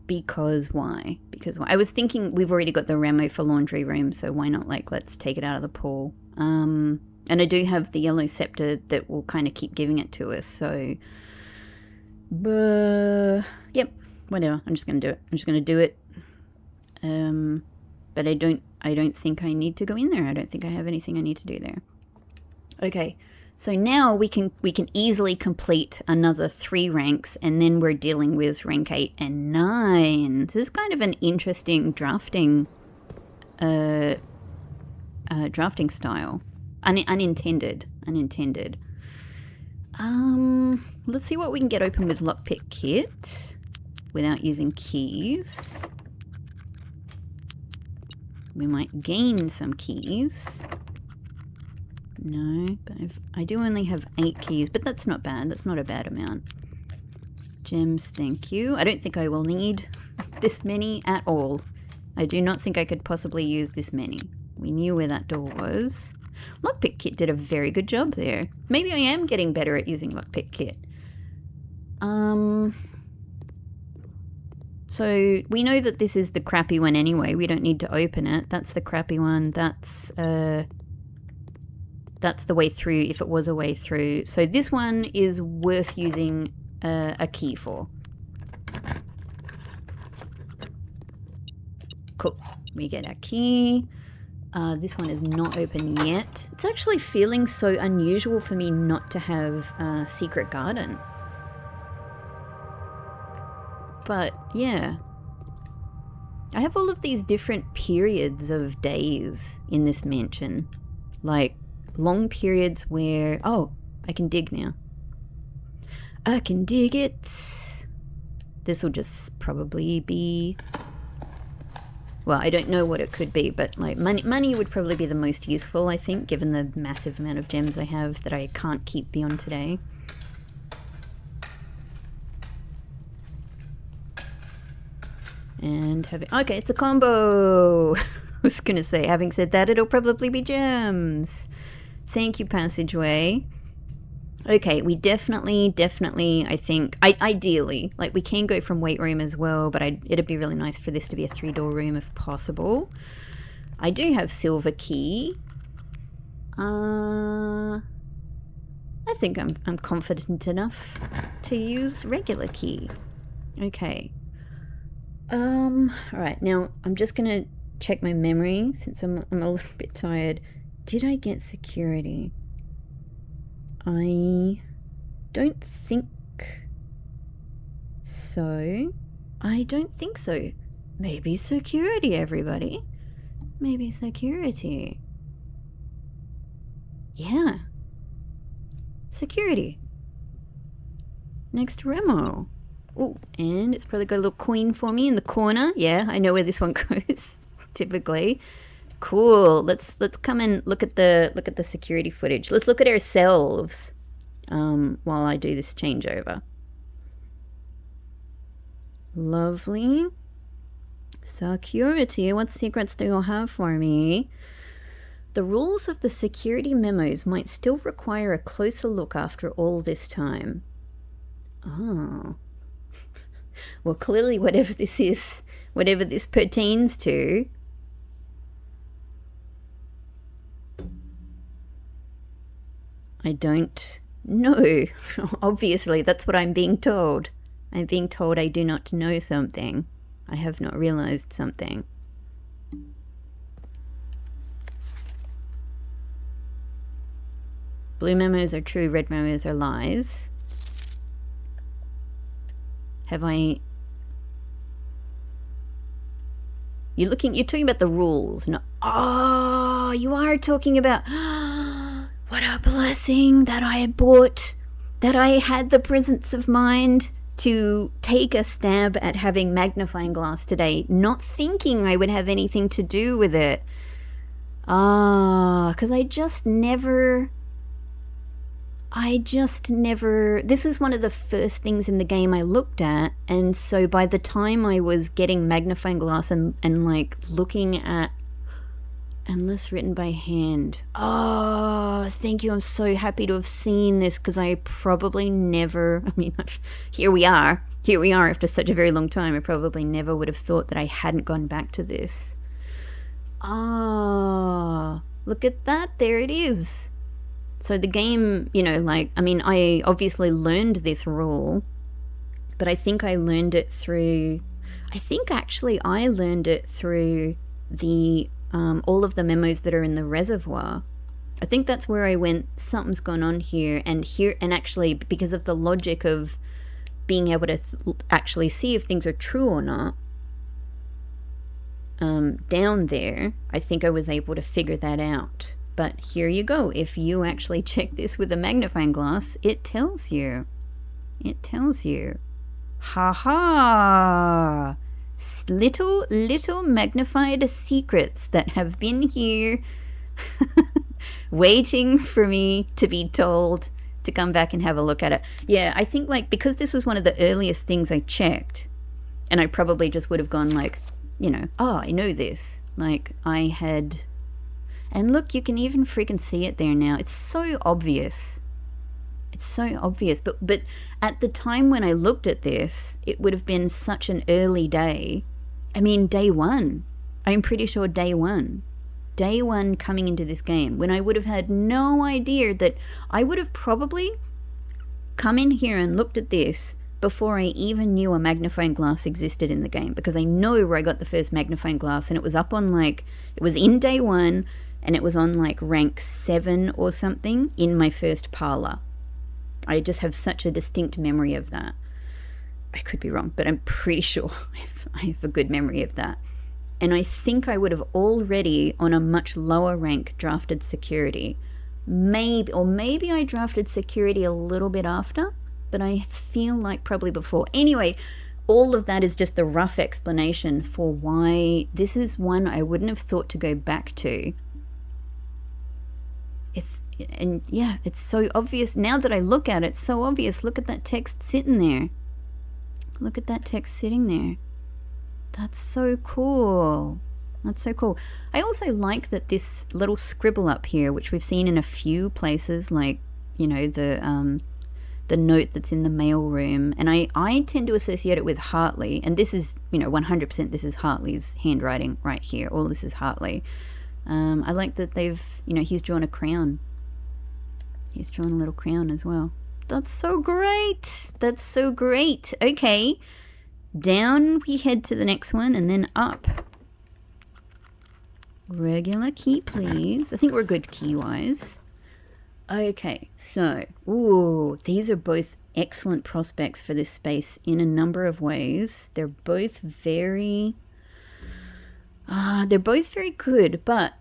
Because why? I was thinking we've already got the remo for laundry room, so why not let's take it out of the pool. And I do have the yellow scepter that will kind of keep giving it to us, so yep, whatever. I'm just gonna do it. But I don't think I need to go in there. I don't think I have anything I need to do there. Okay, so now we can easily complete another 3 ranks, and then we're dealing with rank 8 and 9. This is kind of an interesting drafting style. Unintended. Let's see what we can get open with lockpick kit without using keys. We might gain some keys. No, but I do only have 8 keys, but that's not bad. That's not a bad amount. Gems, thank you. I don't think I will need this many at all. I do not think I could possibly use this many. We knew where that door was. Lockpick Kit did a very good job there. Maybe I am getting better at using Lockpick Kit. So we know that this is the crappy one anyway. We don't need to open it. That's the crappy one. That's the way through if it was a way through. So this one is worth using a key for. Cool. We get our key. This one is not open yet. It's actually feeling so unusual for me not to have a secret garden. But yeah, I have all of these different periods of days in this mansion. Like long periods where, oh, I can dig now. I can dig it. This will just probably be, well, I don't know what it could be, but like money would probably be the most useful, I think, given the massive amount of gems I have that I can't keep beyond today. And okay, it's a combo. I was gonna say, having said that, it'll probably be gems. Thank you, passageway. Okay, we definitely, I think, ideally, like we can go from weight room as well, but it'd be really nice for this to be a 3-door room if possible. I do have silver key. I think I'm confident enough to use regular key. Okay. Alright, now I'm just gonna check my memory since I'm a little bit tired. Did I get security? I don't think so. I don't think so. Maybe security, everybody. Maybe security. Yeah. Security. Next Remo. Oh, and it's probably got a little queen for me in the corner. Yeah, I know where this one goes, typically. Cool. Let's come and look at the security footage. Let's look at ourselves while I do this changeover. Lovely. Security. What secrets do you have for me? The rules of the security memos might still require a closer look after all this time. Oh. Well, clearly whatever this is, whatever this pertains to, I don't know. Obviously, that's what I'm being told. I'm being told I do not know something. I have not realized something. Blue memos are true, red memos are lies. Have I... You're talking about the rules. No. Oh, you are talking about... What a blessing that I had bought, that I had the presence of mind to take a stab at having magnifying glass today, not thinking I would have anything to do with it. Because I just never, this was one of the first things in the game I looked at, and so by the time I was getting magnifying glass and like looking at unless written by hand. Oh, thank you. I'm so happy to have seen this because I probably never, I mean, here we are after such a very long time. I probably never would have thought that I hadn't gone back to this. Ah, look at that. There it is. So the game, you know, like, I mean, I obviously learned this rule, but I think I learned it through, I learned it through the all of the memos that are in the reservoir. I think that's where I went, something's gone on here, and actually because of the logic of being able to actually see if things are true or not, down there, I think I was able to figure that out. But here you go. If you actually check this with a magnifying glass, it tells you. It tells you. Ha ha! Little magnified secrets that have been here waiting for me to be told to come back and have a look at it. Yeah, I think like because this was one of the earliest things I checked, and I probably just would have gone like, oh, I know this. Like I had, and look, you can even freaking see it there now. It's so obvious. It's so obvious. But at the time when I looked at this, it would have been such an early day. I mean, day one. I'm pretty sure day one. Day one coming into this game, when I would have had no idea that I would have probably come in here and looked at this before I even knew a magnifying glass existed in the game, because I know where I got the first magnifying glass, and it was up on it was in day one, and it was on rank 7 or something in my first parlor. I just have such a distinct memory of that. I could be wrong, but I'm pretty sure I have a good memory of that. And I think I would have already, on a much lower rank, drafted security. Maybe I drafted security a little bit after, but I feel like probably before. Anyway, all of that is just the rough explanation for why this is one I wouldn't have thought to go back to. It's so obvious. Now that I look at it, it's so obvious. Look at that text sitting there. Look at that text sitting there. That's so cool. That's so cool. I also like that this little scribble up here, which we've seen in a few places, like, the note that's in the mail room. And I tend to associate it with Hartley. And this is, 100% this is Hartley's handwriting right here. All this is Hartley. I like that they've, he's drawn a crown. He's drawn a little crown as well. That's so great. That's so great. Okay. Down we head to the next one, and then up. Regular key, please. I think we're good key-wise. Okay, so, these are both excellent prospects for this space in a number of ways. They're both very good, but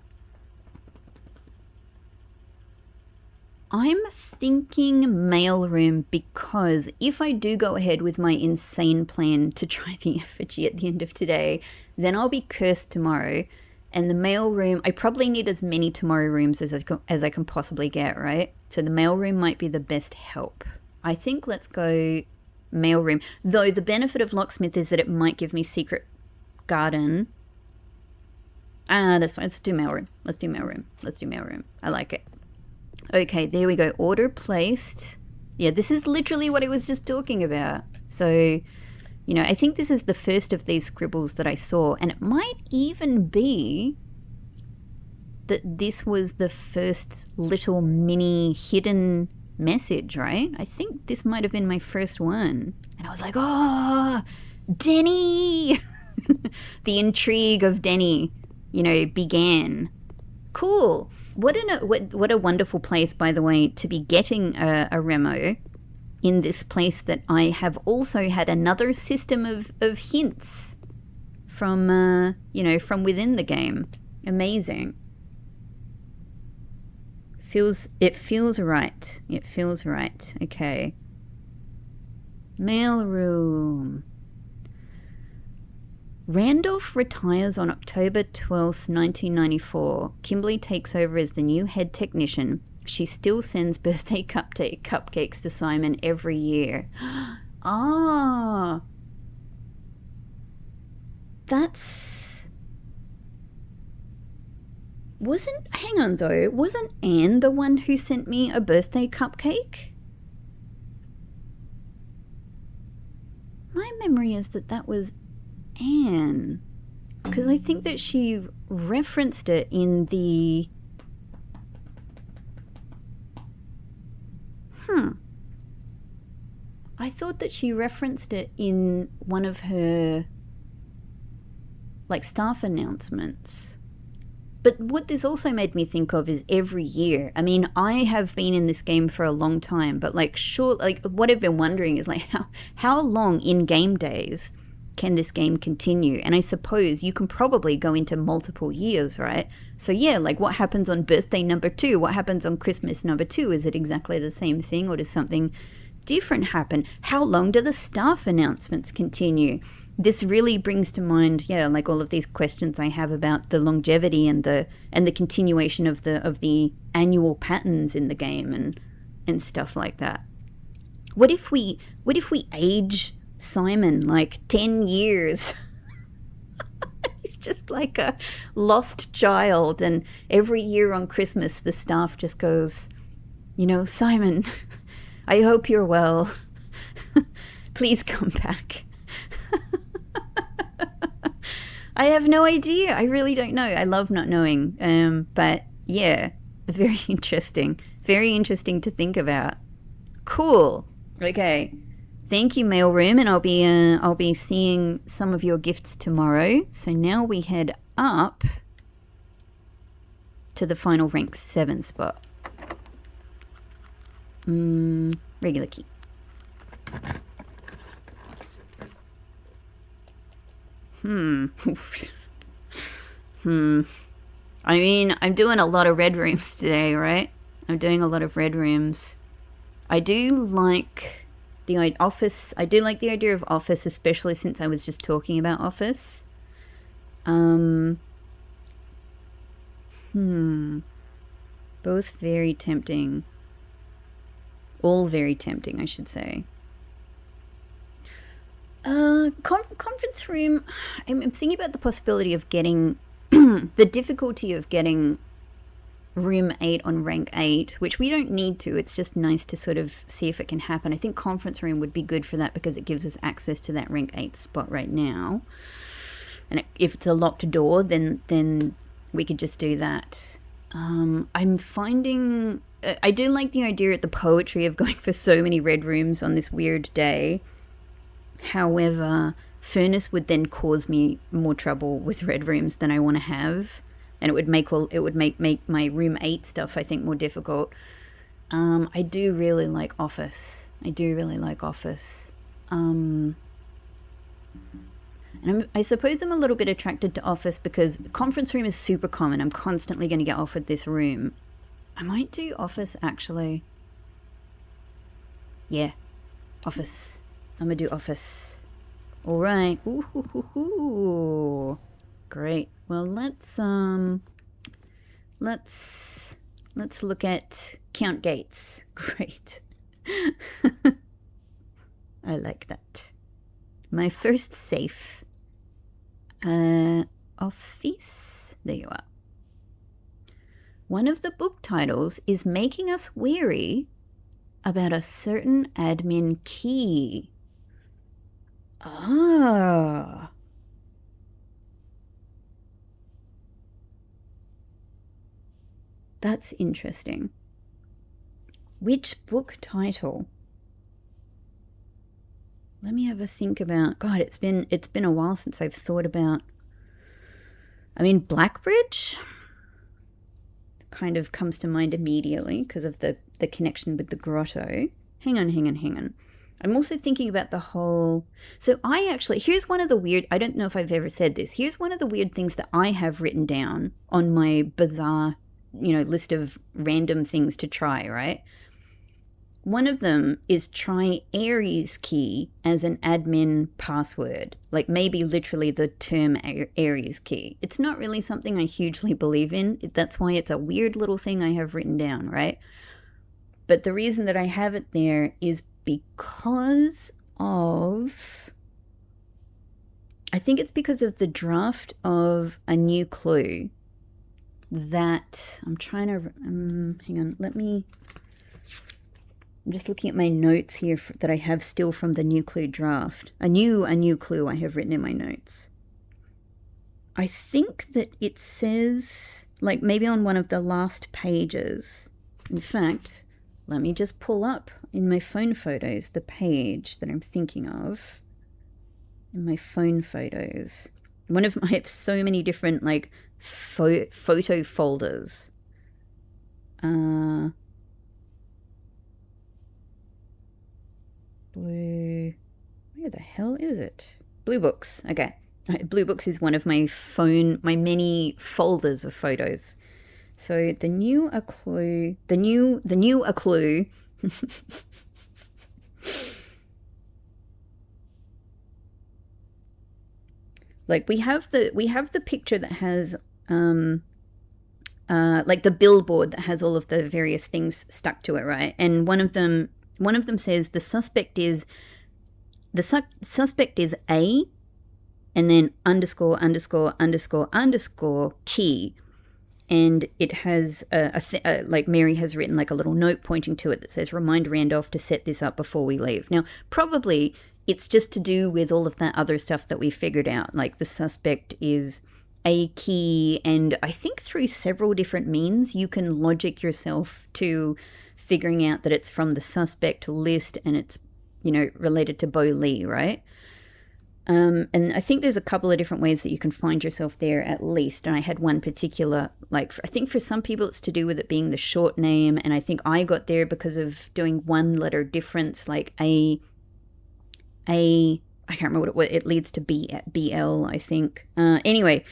I'm thinking mailroom, because if I do go ahead with my insane plan to try the effigy at the end of today, then I'll be cursed tomorrow. And the mailroom, I probably need as many tomorrow rooms as I can possibly get, right? So the mailroom might be the best help. I think let's go mailroom. Though the benefit of locksmith is that it might give me secret garden. That's fine. Let's do mailroom. I like it. Okay, there we go. Order placed. Yeah, this is literally what I was just talking about. So, I think this is the first of these scribbles that I saw. And it might even be that this was the first little mini hidden message, right? I think this might have been my first one. And I was like, oh, Denny! The intrigue of Denny, began. Cool. What a wonderful place, by the way, to be getting a remo in this place that I have also had another system of hints from, from within the game. Amazing. It feels right. It feels right. Okay. Mailroom. Randolph retires on October 12th, 1994. Kimberly takes over as the new head technician. She still sends birthday cupcakes to Simon every year. That's... Hang on though, wasn't Anne the one who sent me a birthday cupcake? My memory is that was Anne, because I think that she referenced it in the... I thought that she referenced it in one of her, staff announcements. But what this also made me think of is every year. I mean, I have been in this game for a long time, but what I've been wondering is how long in game days can this game continue? And I suppose you can probably go into multiple years, right? So yeah, what happens on birthday number 2? What happens on Christmas number 2? Is it exactly the same thing, or does something different happen? How long do the staff announcements continue? This really brings to mind, like all of these questions I have about the longevity and the continuation of the annual patterns in the game and stuff like that. What if we age Simon like 10 years? He's just like a lost child, and every year on Christmas the staff just goes, Simon, I hope you're well. Please come back. I have no idea. I really don't know. I love not knowing. But yeah, very interesting. Very interesting to think about. Cool. Okay. Thank you, mailroom, and I'll be seeing some of your gifts tomorrow. So now we head up to the final rank 7 spot. Regular key. I mean, I'm doing a lot of red rooms today, right? I'm doing a lot of red rooms. I do like the office. I do like the idea of office, especially since I was just talking about office. Both very tempting. All very tempting, I should say. Conference room. I'm thinking about the possibility of getting the difficulty of getting room 8 on rank 8, which we don't need to. It's just nice to sort of see if it can happen. I think conference room would be good for that because it gives us access to that rank 8 spot right now. And if it's a locked door, then we could just do that. I'm finding I do like the idea of the poetry of going for so many red rooms on this weird day. However, furnace would then cause me more trouble with red rooms than I want to have, and it would make my room 8 stuff, I think, more difficult. I do really like office. And I suppose I'm a little bit attracted to office because conference room is super common. I'm constantly going to get offered this room. I might do office, actually. Yeah, office. I'm gonna do office. All right. Ooh. Great. Well, let's look at count gates. Great. I like that. My first safe. Office. There you are. One of the book titles is making us wary about a certain admin key. Ah. That's interesting. Which book title? Let me have a think about. God, it's been a while since I've thought about. I mean, Blackbridge kind of comes to mind immediately because of the connection with the grotto. Hang on. I'm also thinking about the whole... So here's one of the weird... I don't know if I've ever said this. Here's one of the weird things that I have written down on my bizarre, list of random things to try, right? One of them is try Aries key as an admin password. Like maybe literally the term Aries key. It's not really something I hugely believe in. That's why it's a weird little thing I have written down, right? But the reason that I have it there is because of... I think it's because of the draft of A New Clue that... I'm trying to... hang on, I'm just looking at my notes here that I have still from the New Clue draft. A new clue I have written in my notes. I think that it says, like maybe on one of the last pages. In fact, let me just pull up in my phone photos the page that I'm thinking of. In my phone photos. I have so many different like photo folders. Blue, where the hell is it? Blue Books. Okay. Blue Books is one of my many folders of photos. So the new a clue like we have the picture that has like the billboard that has all of the various things stuck to it, right? And one of them says the suspect is A, and then underscore underscore underscore underscore key. And it has like Mary has written like a little note pointing to it that says, remind Randolph to set this up before we leave. Now, probably it's just to do with all of that other stuff that we figured out. Like the suspect is a key, and I think through several different means you can logic yourself to figuring out that it's from the suspect list and it's, you know, related to Bo Lee, right? And I think there's a couple of different ways that you can find yourself there at least. And I had one particular, like, I think for some people it's to do with it being the short name. And I think I got there because of doing one letter difference, like I can't remember what it leads to BL, I think. Anyway,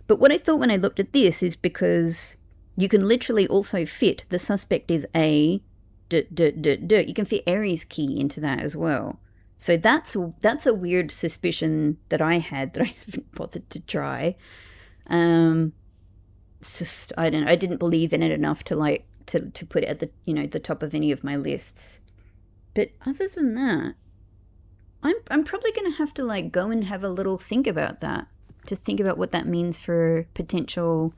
but what I thought when I looked at this is because you can literally also fit the suspect is A, you can fit Aries key into that as well. So that's a weird suspicion that I had that I haven't bothered to try. It's just, I don't know, I didn't believe in it enough to like to put it at the, you know, the top of any of my lists. But other than that, I'm probably going to have to like go and have a little think about that, to think about what that means for potential,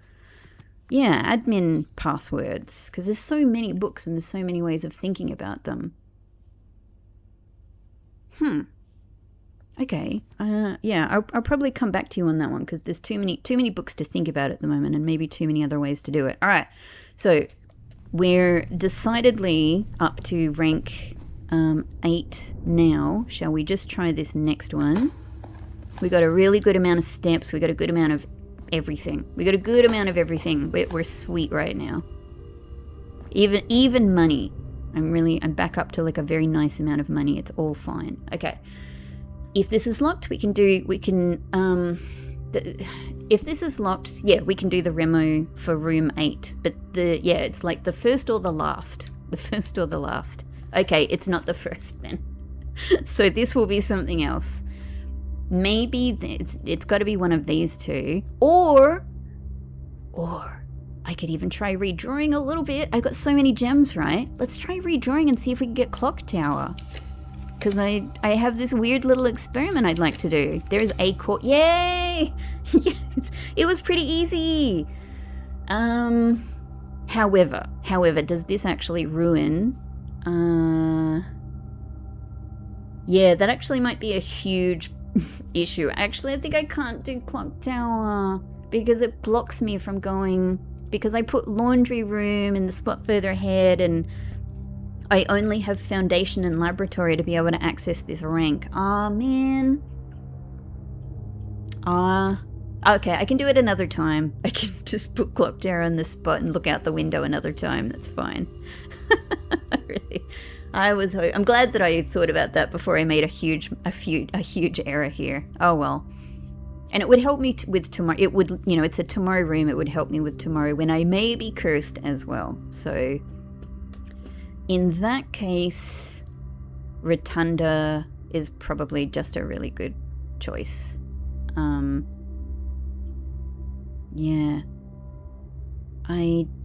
admin passwords, because there's so many books and there's so many ways of thinking about them. Okay. I'll probably come back to you on that one because there's too many books to think about at the moment, and maybe too many other ways to do it. All right. So we're decidedly up to rank 8 now. Shall we just try this next one? We got a really good amount of steps. We got a good amount of everything. We're sweet right now. Even money. I'm back up to like a very nice amount of money. It's all fine. Okay. If this is locked, if this is locked, we can do the remo for room 8. But it's like the first or the last. Okay, it's not the first then. So this will be something else. Maybe it's got to be one of these two. Or I could even try redrawing a little bit. I've got so many gems, right? Let's try redrawing and see if we can get Clock Tower. Because I have this weird little experiment I'd like to do. There's a core. Yay! Yes, it was pretty easy. However, does this actually ruin? That actually might be a huge issue. Actually, I think I can't do Clock Tower because it blocks me from going, because I put laundry room in the spot further ahead, and I only have foundation and laboratory to be able to access this rank. Aw, man. Okay, I can do it another time. I can just put Clock Tower on this spot and look out the window another time. That's fine. I'm glad that I thought about that before I made a huge error here. Oh well. And it would help me with tomorrow. It would, it's a tomorrow room. It would help me with tomorrow when I may be cursed as well. So in that case, Rotunda is probably just a really good choice.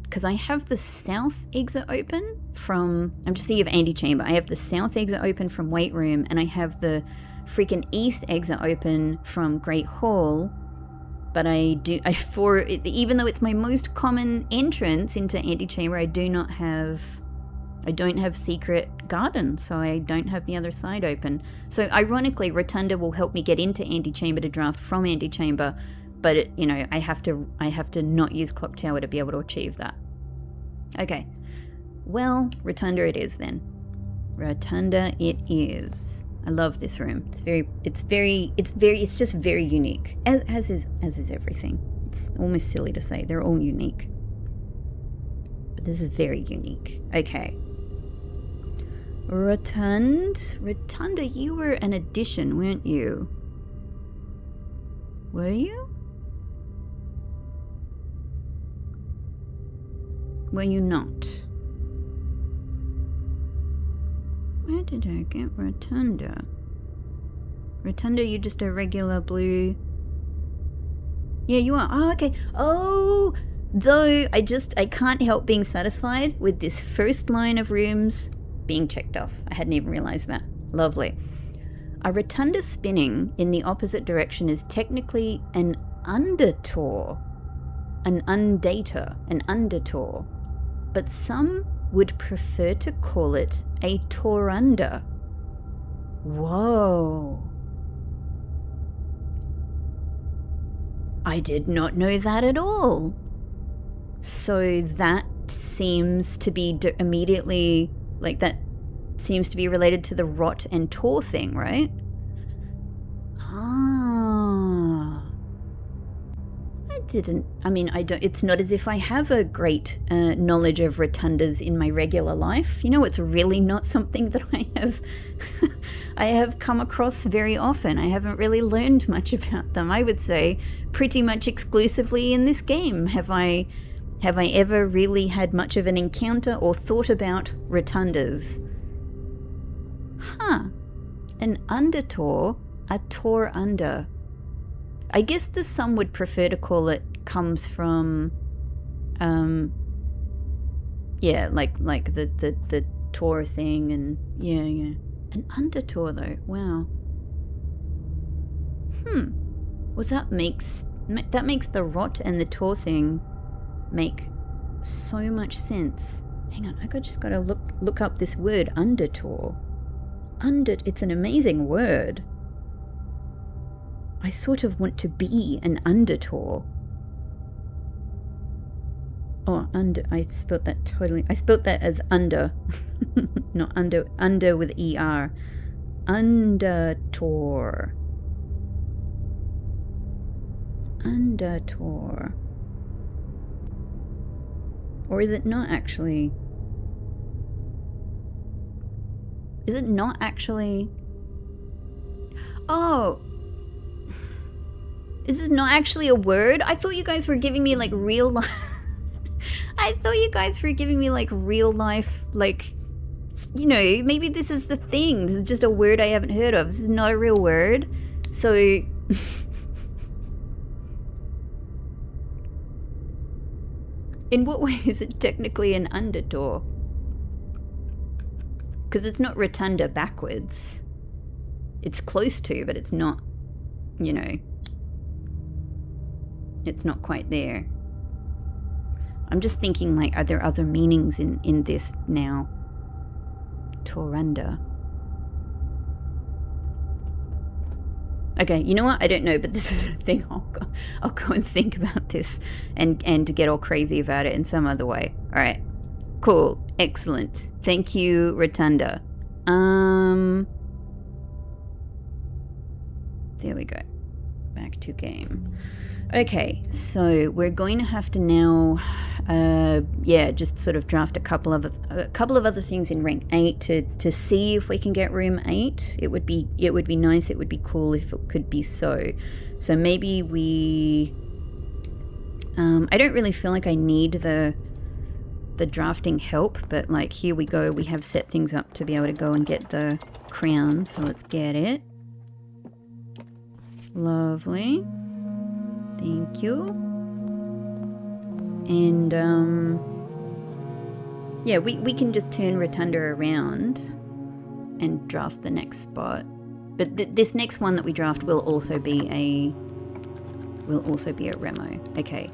Because I have the south exit open from, I'm just thinking of antechamber. I have the south exit open from weight room, and I have the freaking east exit open from Great Hall. But even though it's my most common entrance into antechamber, I don't have secret garden, so I don't have the other side open. So ironically, Rotunda will help me get into antechamber to draft from antechamber, but I have to not use Clock Tower to be able to achieve that. Okay, well, Rotunda it is then. Rotunda it is. I love this room. It's just very unique. As is everything. It's almost silly to say they're all unique, but this is very unique. Okay. Rotunda, you were an addition, weren't you? Were you? Were you not? Where did I get Rotunda? Rotunda, you're just a regular blue Yeah, you are. Oh, okay. Oh, though I can't help being satisfied with this first line of rooms being checked off. I hadn't even realized that. Lovely. A rotunda spinning in the opposite direction is technically an undertour. An undater, an undertour. But some would prefer to call it a tourunda. Whoa. I did not know that at all. So that seems to be immediately, like, that seems to be related to the rot and tour thing, right? Ah. It's not as if I have a great knowledge of rotundas in my regular life. You know, it's really not something that I have come across very often. I haven't really learned much about them. I would say pretty much exclusively in this game have I ever really had much of an encounter or thought about rotundas. Huh. An undertour, a tour under. I guess the some would prefer to call it comes from, yeah, like the tour thing, and yeah. An undertour though, wow. Well, that makes the rot and the tour thing make so much sense. Hang on, I just gotta look up this word, undertour. It's an amazing word. I sort of want to be an undertour. Oh, I spelt that totally. I spelt that as under. Not under with ER. Undertour. Undertour. Or is it not actually? Is it not actually? Oh. This is not actually a word? I thought you guys were giving me like real life. I thought you guys were giving me like real life, like, you know, maybe this is the thing. This is just a word I haven't heard of. This is not a real word. So. In what way is it technically an undertour? Because it's not rotunda backwards. It's close to, but it's not, you know. It's not quite there. I'm just thinking, like, are there other meanings in this now? Torunda. Okay, you know what? I don't know, but this is a thing. I'll go and think about this and get all crazy about it in some other way. All right. Cool. Excellent. Thank you, Rotunda. There we go. Back to game. Okay, so we're going to have to now, just sort of draft a couple of other things in rank 8 to see if we can get room 8. It would be nice. It would be cool if it could be so. So maybe we. I don't really feel like I need the drafting help, but like here we go. We have set things up to be able to go and get the crown. So let's get it. Lovely. Thank you. And, yeah, we can just turn Rotunda around and draft the next spot. But this next one that we draft will also be a Remo. Okay.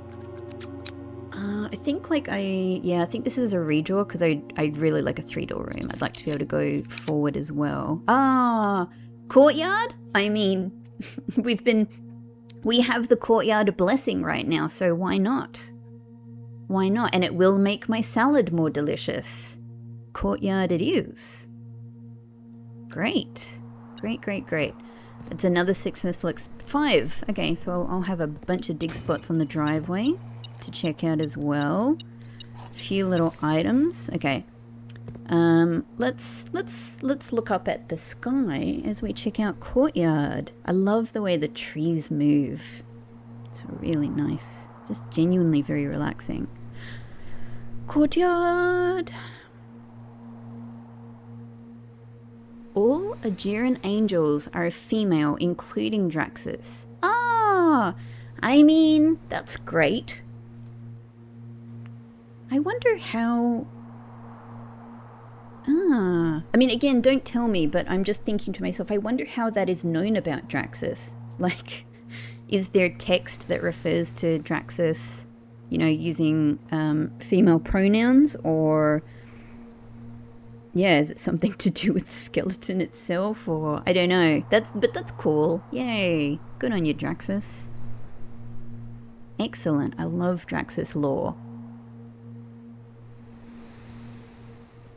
I think I think this is a redraw because I'd really like a 3-door room. I'd like to be able to go forward as well. Courtyard? I mean, we have the courtyard blessing right now, so why not? Why not? And it will make my salad more delicious. Courtyard it is. Great. Great. It's another successful 5. Okay, so I'll have a bunch of dig spots on the driveway to check out as well. A few little items. Okay. Let's look up at the sky as we check out courtyard. I love the way the trees move. It's really nice. Just genuinely very relaxing. Courtyard. All Aegeran angels are female, including Draxus. I mean, that's great. I wonder how... I mean, again, don't tell me, but I'm just thinking to myself, I wonder how that is known about Draxus. Like, is there text that refers to Draxus, you know, using female pronouns, or... Yeah, is it something to do with the skeleton itself, or... I don't know. But that's cool. Yay. Good on you, Draxus. Excellent. I love Draxus lore.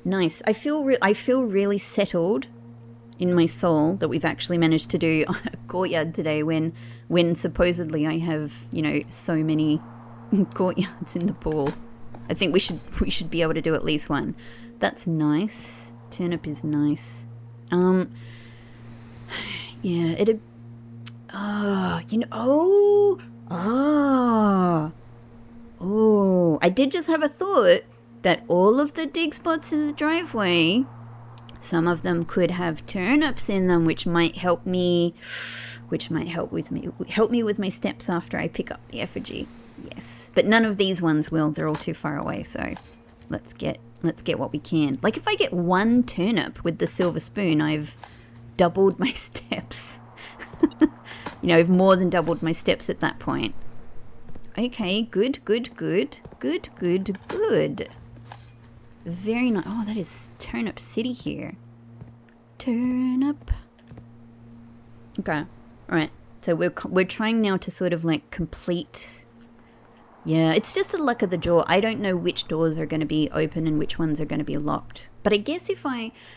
Nice. I feel really settled in my soul that we've actually managed to do a courtyard today when supposedly I have, you know, so many courtyards in the pool. I think we should be able to do at least one. That's nice. Turnip is nice. Yeah, it'd... you know... Oh, I did just have a thought that all of the dig spots in the driveway, some of them could have turnips in them, which might help me with my steps after I pick up the effigy. Yes, but none of these ones will. They're all too far away. So let's get what we can. Like, if I get one turnip with the silver spoon, I've doubled my steps. You know, I've more than doubled my steps at that point. Okay, good. Very nice. Oh, that is Turnip City here. Turnip. Okay, alright. So we're trying now to sort of like complete... Yeah, it's just a luck of the draw. I don't know which doors are going to be open and which ones are going to be locked. But I guess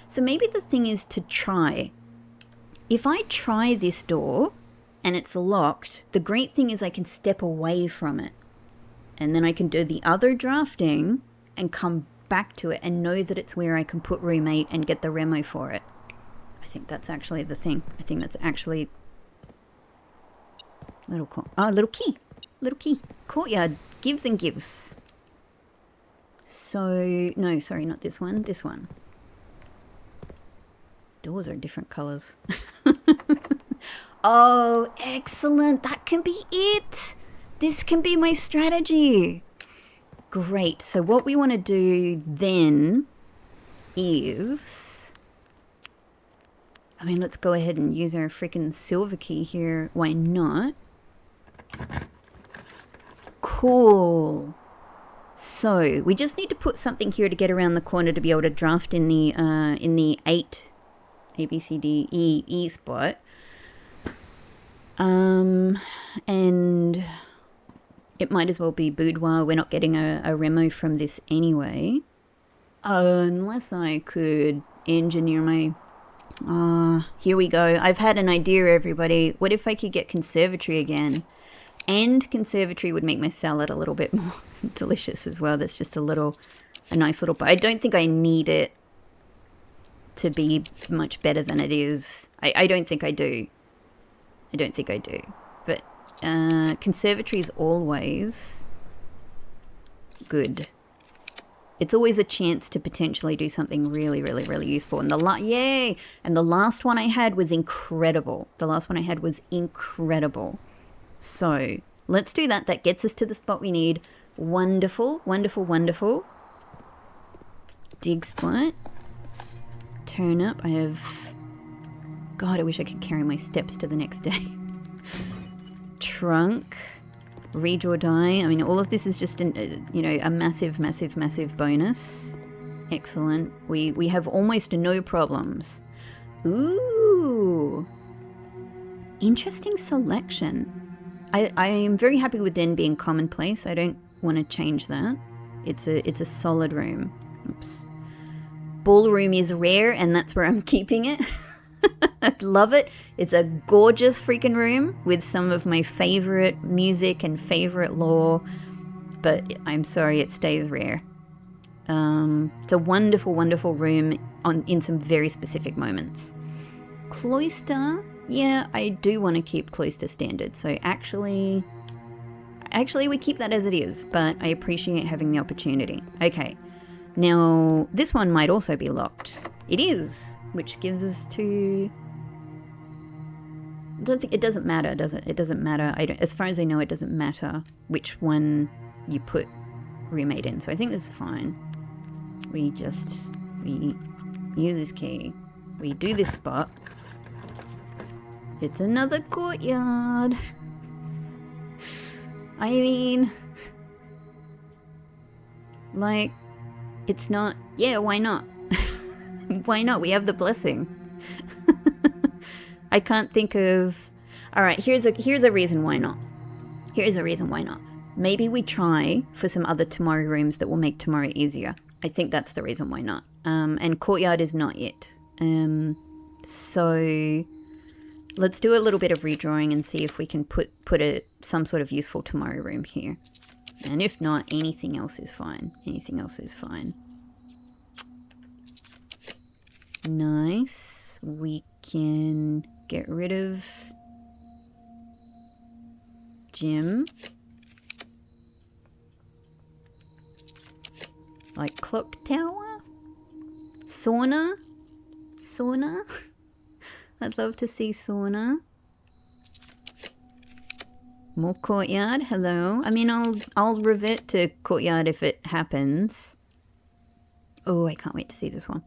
so maybe the thing is to try. If I try this door and it's locked, the great thing is I can step away from it. And then I can do the other drafting and come back to it and know that it's where I can put roommate and get the remo for it. I think that's actually the thing. I think that's actually... Little key. Little key. Courtyard. Gives and gives. So... No, sorry, not this one. This one. Doors are different colours. Oh, excellent. That can be it. This can be my strategy. Great. So what we want to do then is... I mean, let's go ahead and use our freaking silver key here. Why not? Cool. So we just need to put something here to get around the corner to be able to draft in the 8 A, B, C, D, E spot. And it might as well be boudoir. We're not getting a remo from this anyway. Unless I could engineer my... here we go. I've had an idea, everybody. What if I could get conservatory again? And conservatory would make my salad a little bit more delicious as well. That's just a nice little... But I don't think I need it to be much better than it is. I don't think I do. I don't think I do. But conservatory is always good. It's always a chance to potentially do something really, really, really useful. And yay! And the last one I had was incredible. So let's do that. That gets us to the spot we need. Wonderful, wonderful, wonderful. Dig spot. Turnip. I have... God, I wish I could carry my steps to the next day. Trunk. Redraw die. I mean, all of this is just a massive, massive, massive bonus. Excellent. We have almost no problems. Ooh. Interesting selection. I am very happy with Den being commonplace. I don't want to change that. It's a solid room. Oops. Ballroom is rare, and that's where I'm keeping it. I love it. It's a gorgeous freaking room with some of my favorite music and favorite lore, but I'm sorry, it stays rare. It's a wonderful, wonderful room in some very specific moments. Cloister, yeah, I do want to keep cloister standard. So actually we keep that as it is, but I appreciate having the opportunity. Okay, now this one might also be locked. It is, which gives us to... I don't think it doesn't matter, does it? It doesn't matter. As far as I know, it doesn't matter which one you put roommate in. So I think this is fine. We use this key. We do this spot. It's another courtyard. I mean, like, it's not. Yeah, why not? Why not? We have the blessing. I can't think of... Alright, here's a reason why not. Here's a reason why not. Maybe we try for some other tomorrow rooms that will make tomorrow easier. I think that's the reason why not. And courtyard is not yet. So let's do a little bit of redrawing and see if we can put some sort of useful tomorrow room here. And if not, anything else is fine. Anything else is fine. Nice. We can get rid of gym. Like clock tower? Sauna? Sauna? I'd love to see sauna. More courtyard, hello. I mean, I'll revert to courtyard if it happens. Oh, I can't wait to see this one.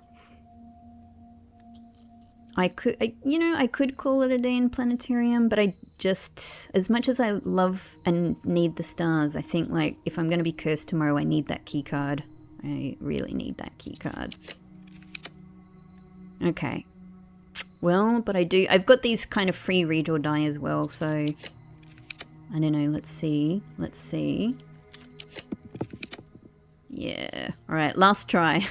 I could call it a day in planetarium, but I just, as much as I love and need the stars, I think, like, if I'm going to be cursed tomorrow, I need that key card. I really need that key card. Okay. Well, but I've got these kind of free read or die as well, so I don't know, let's see. Let's see. Yeah. Alright, last try.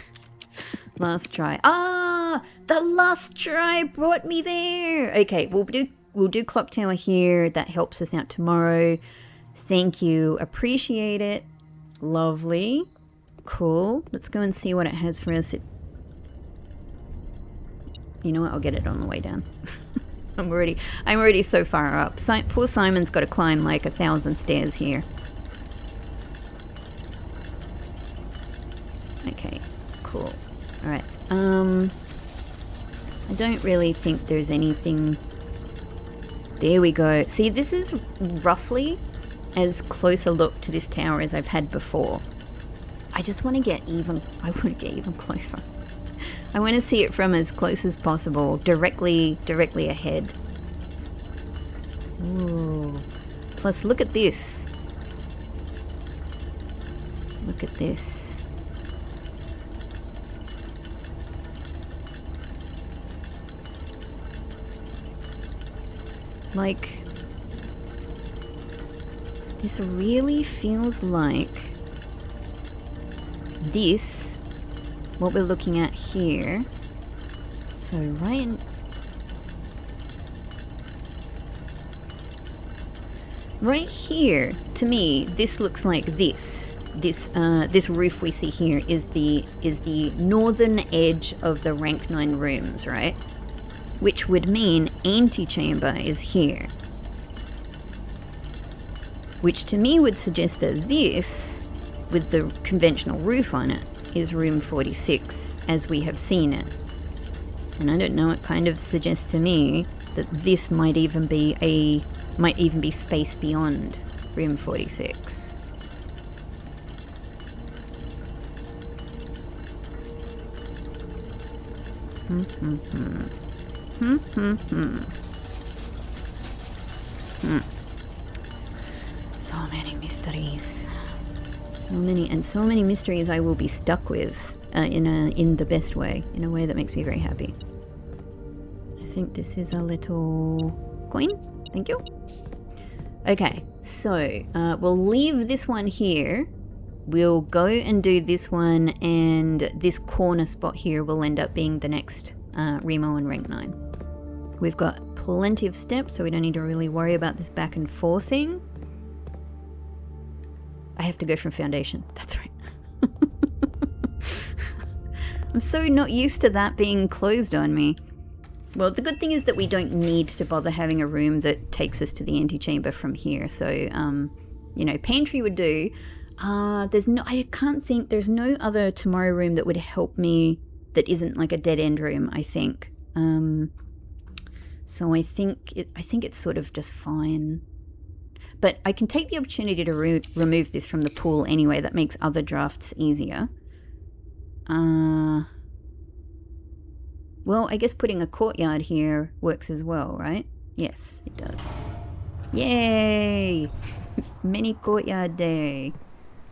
Last try. Ah! The last try brought me there! Okay, we'll do clock tower here. That helps us out tomorrow. Thank you. Appreciate it. Lovely. Cool. Let's go and see what it has for us. You know what? I'll get it on the way down. I'm already so far up. Poor Simon's got to climb like 1,000 stairs here. Okay, cool. Alright, I don't really think there's anything... There we go. See, this is roughly as close a look to this tower as I've had before. I just want to get even... I want to get even closer. I want to see it from as close as possible, directly ahead. Ooh. Plus, look at this. Look at this. Like, this really feels like this, what we're looking at here. So right here, to me, this looks like this. This roof we see here is the northern edge of the rank 9 rooms, right? Which would mean antechamber is here. Which to me would suggest that this, with the conventional roof on it, is room 46 as we have seen it. And I don't know, it kind of suggests to me that this might even be space beyond room 46. So many mysteries. So many mysteries I will be stuck with in the best way, in a way that makes me very happy. I think this is a little coin. Thank you. Okay, so we'll leave this one here. We'll go and do this one, and this corner spot here will end up being the next Remo and rank 9. We've got plenty of steps, so we don't need to really worry about this back and forth thing. I have to go from foundation. That's right. I'm so not used to that being closed on me. Well, the good thing is that we don't need to bother having a room that takes us to the antechamber from here. So, you know, pantry would do. I can't think, there's no other tomorrow room that would help me that isn't like a dead end room, I think. So I think it's sort of just fine. But I can take the opportunity to remove this from the pool anyway. That makes other drafts easier. Well, I guess putting a courtyard here works as well, right? Yes, it does. Yay! Mini courtyard day.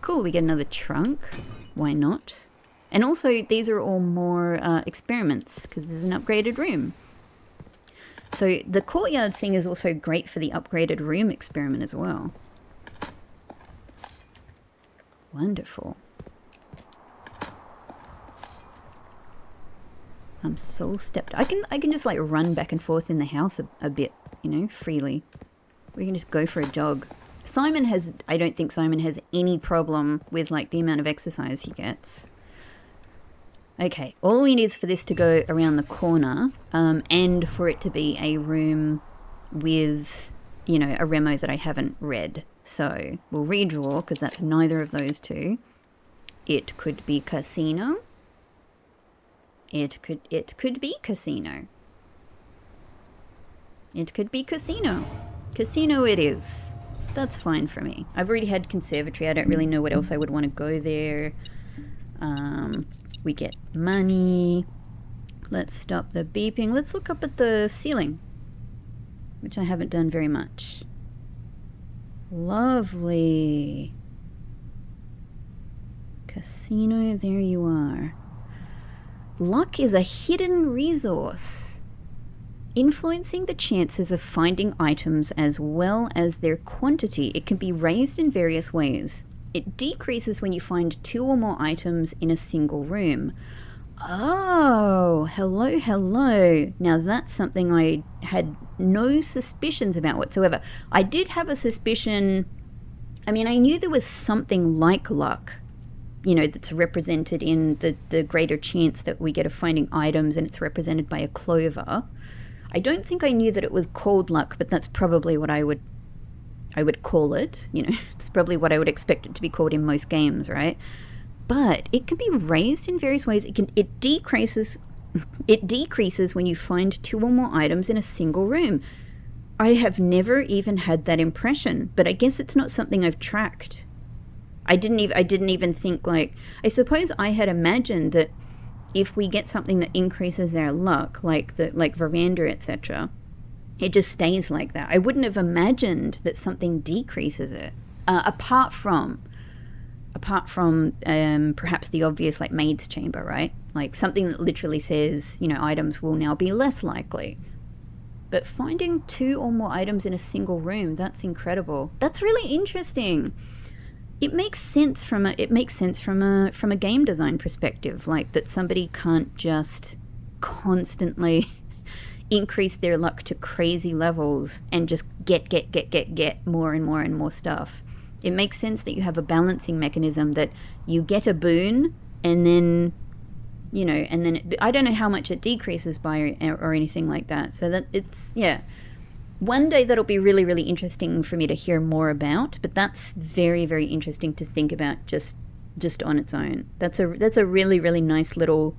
Cool, we get another trunk. Why not? And also, these are all more experiments, because there's an upgraded room. So the courtyard thing is also great for the upgraded room experiment as well. Wonderful. I'm so stepped. I can just like run back and forth in the house a bit, you know, freely. We can just go for a jog. I don't think Simon has any problem with like the amount of exercise he gets. Okay, all we need is for this to go around the corner, and for it to be a room with, you know, a remo that I haven't read. So we'll redraw, because that's neither of those two. It could be casino. It could be casino. It could be casino. Casino it is. That's fine for me. I've already had conservatory. I don't really know what else I would want to go there. We get money. Let's stop the beeping. Let's look up at the ceiling, which I haven't done very much. Lovely. Casino, there you are. Luck is a hidden resource, influencing the chances of finding items as well as their quantity. It can be raised in various ways. It decreases when you find 2 or more items in a single room. Oh, hello, hello. Now that's something I had no suspicions about whatsoever. I did have a suspicion. I mean, I knew there was something like luck, you know, that's represented in the greater chance that we get of finding items, and it's represented by a clover. I don't think I knew that it was called luck, but that's probably what I would call it. You know, it's probably what I would expect it to be called in most games, right? But it can be raised in various ways. It decreases when you find 2 or more items in a single room. I have never even had that impression, but I guess it's not something I've tracked. I didn't even think, like, I suppose I had imagined that if we get something that increases our luck, like veranda, etc., it just stays like that. I wouldn't have imagined that something decreases it, apart from perhaps the obvious, like maid's chamber, right? Like something that literally says, you know, items will now be less likely. But finding 2 or more items in a single room, that's incredible. That's really interesting. It makes sense from a game design perspective, like that somebody can't just constantly increase their luck to crazy levels and just get more and more and more stuff. It makes sense that you have a balancing mechanism, that you get a boon and then, you know, and then I don't know how much it decreases by or anything like that. So that it's, yeah. One day that'll be really, really interesting for me to hear more about, but that's very, very interesting to think about just on its own. That's a really, really nice little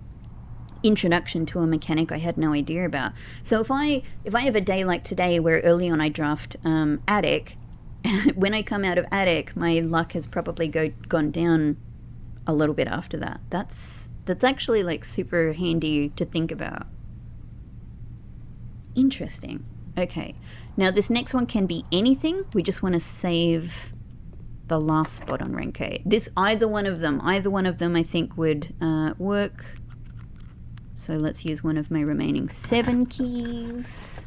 introduction to a mechanic I had no idea about. So if I have a day like today where early on I draft attic, when I come out of attic, my luck has probably gone down a little bit after that. That's actually like super handy to think about. Interesting. Okay, now this next one can be anything. We just want to save the last spot on rank 8. Either one of them I think would work. So let's use one of my remaining 7 keys.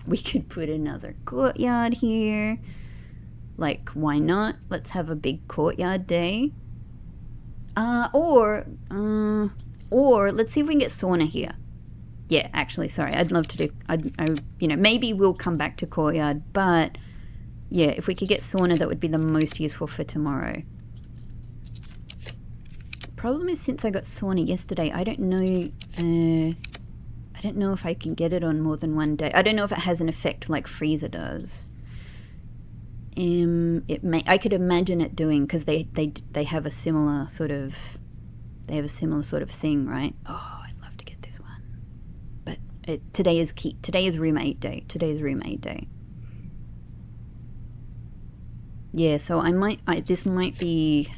We could put another courtyard here. Like, why not? Let's have a big courtyard day. Or let's see if we can get sauna here. Yeah, actually, sorry, I'd love to do, you know, maybe we'll come back to courtyard, but yeah, if we could get sauna, that would be the most useful for tomorrow. Problem is, since I got sauna yesterday, I don't know if I can get it on more than one day. I don't know if it has an effect like freezer does. I could imagine it doing, because they have a similar sort of thing, right? Oh, today is key. Today is room 8 day. Today is room 8 day. Yeah, so this might be...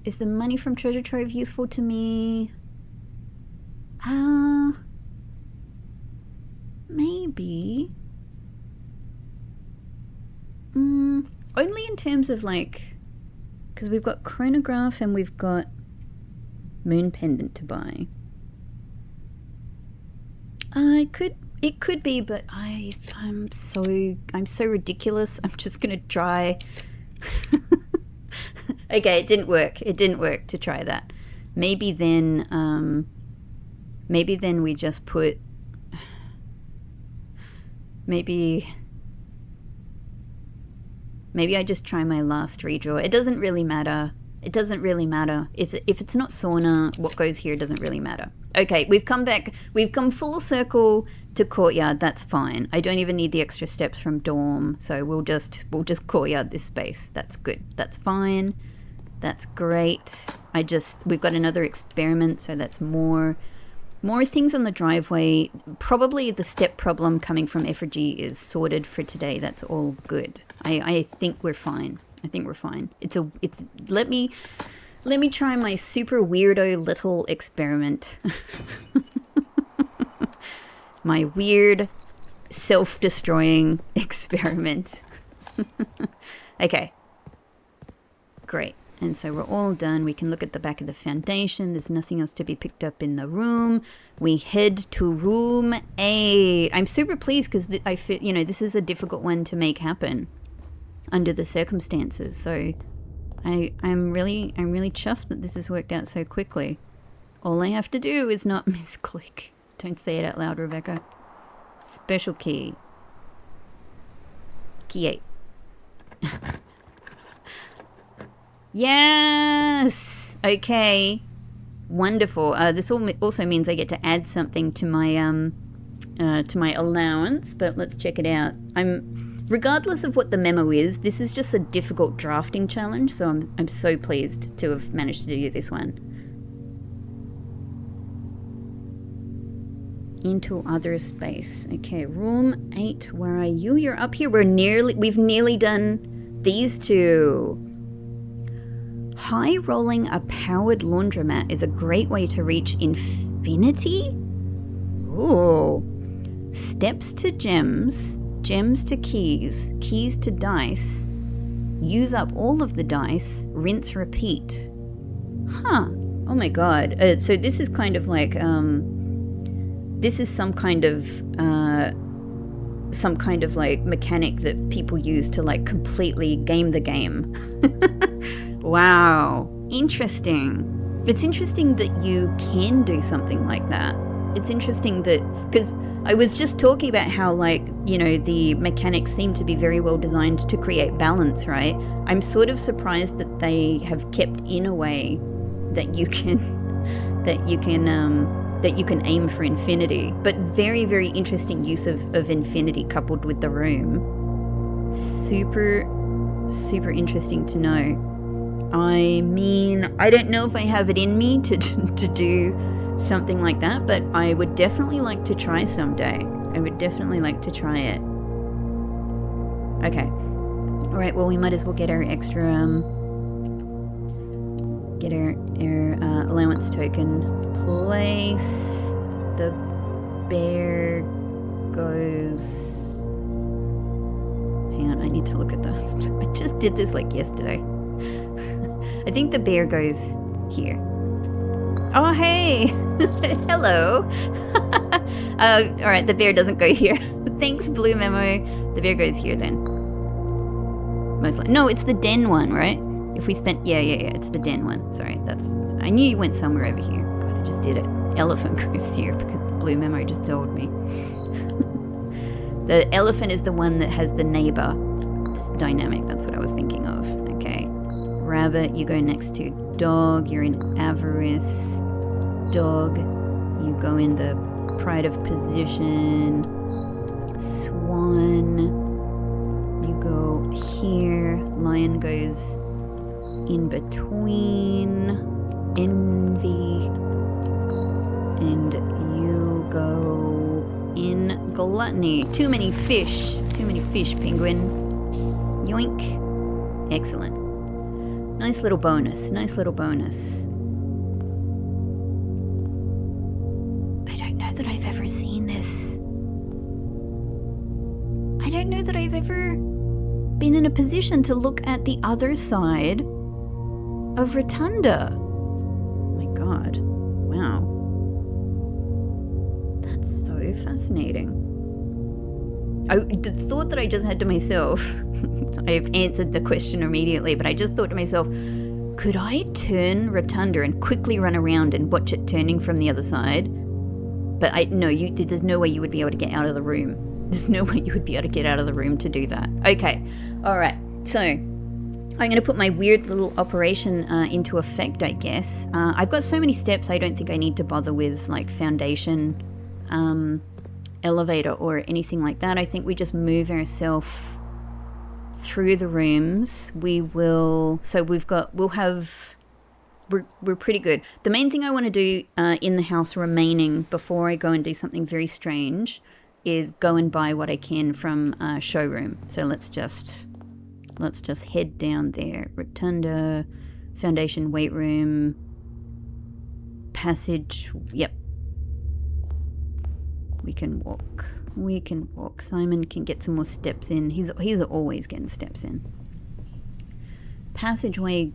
is the money from Treasure Trove useful to me? Maybe. Only in terms of like... Because we've got chronograph and we've got moon pendant to buy. It could be, but I'm so ridiculous. I'm just gonna try. Okay, it didn't work. It didn't work to try that. Maybe then we just put. Maybe I just try my last redraw. It doesn't really matter. It doesn't really matter. If it's not sauna, what goes here doesn't really matter. Okay, we've come back. We've come full circle to courtyard. That's fine. I don't even need the extra steps from dorm, so we'll just courtyard this space. That's good. That's fine. That's great. We've got another experiment, so that's more things on the driveway. Probably the step problem coming from effigy is sorted for today. That's all good. I think we're fine. I think we're fine. Let me try my super weirdo little experiment. My weird self-destroying experiment. Okay. Great. And so we're all done. We can look at the back of the foundation. There's nothing else to be picked up in the room. We head to room 8. I'm super pleased because this is a difficult one to make happen under the circumstances. So I'm really chuffed that this has worked out so quickly. All I have to do is not misclick. Don't say it out loud, Rebecca. Special key. Key 8. Yes! Okay. Wonderful. This also means I get to add something to my allowance, but let's check it out. Regardless of what the memo is, this is just a difficult drafting challenge, so I'm so pleased to have managed to do this one. Into other space. Okay, room 8. Where are you? You're up here. We've nearly done these two. High rolling a powered laundromat is a great way to reach infinity? Ooh. Steps to gems, gems to keys, keys to dice. Use up all of the dice, rinse, repeat. Huh. Oh my god. So this is kind of like, this is some kind of like mechanic that people use to like completely game the game. Wow. Interesting. It's interesting that you can do something like that. It's interesting that, because I was just talking about how, like, the mechanics seem to be very well designed to create balance, right? I'm sort of surprised that they have kept in a way that you can aim for infinity. But very, very interesting use of infinity coupled with the room. Super, super interesting to know. I mean, I don't know if I have it in me to do something like that, but I would definitely like to try someday. I would definitely like to try it. Okay. All right, well, we might as well get our extra, get our allowance token. Place the bear goes... Hang on, I need to look at the... I just did this like yesterday. I think the bear goes here. Oh, hey! Hello! All right, the bear doesn't go here. Thanks, Blue Memo. The bear goes here then. Most likely. No, it's the den one, right? If we spent... Yeah, it's the den one. Sorry, I knew you went somewhere over here. God, I just did it. Elephant goes here because the Blue Memo just told me. The elephant is the one that has the neighbor dynamic. That's what I was thinking of. Okay. Rabbit, you go next to dog. You're in avarice. Dog, you go in the pride of position. Swan, you go here. Lion goes in between. envy. And you go in gluttony. Too many fish. Too many fish, penguin. Yoink. Excellent. Nice little bonus. Nice little bonus. I don't know that I've ever seen this. I don't know that I've ever been in a position to look at the other side of Rotunda. Oh my god. Wow. That's so fascinating. I thought that I just had to myself, I've answered the question immediately, but I just thought to myself, could I turn Rotunda and quickly run around and watch it turning from the other side? But there's no way you would be able to get out of the room. There's no way you would be able to get out of the room to do that. Okay, all right. So I'm going to put my weird little operation into effect, I guess. I've got so many steps, I don't think I need to bother with like foundation, elevator or anything like that. I think we just move ourselves through the rooms. We're pretty good. The main thing I want to do in the house remaining before I go and do something very strange is go and buy what I can from showroom. So let's just head down there. Rotunda, foundation, weight room, passage. Yep. We can walk. Simon can get some more steps in. He's always getting steps in. Passageway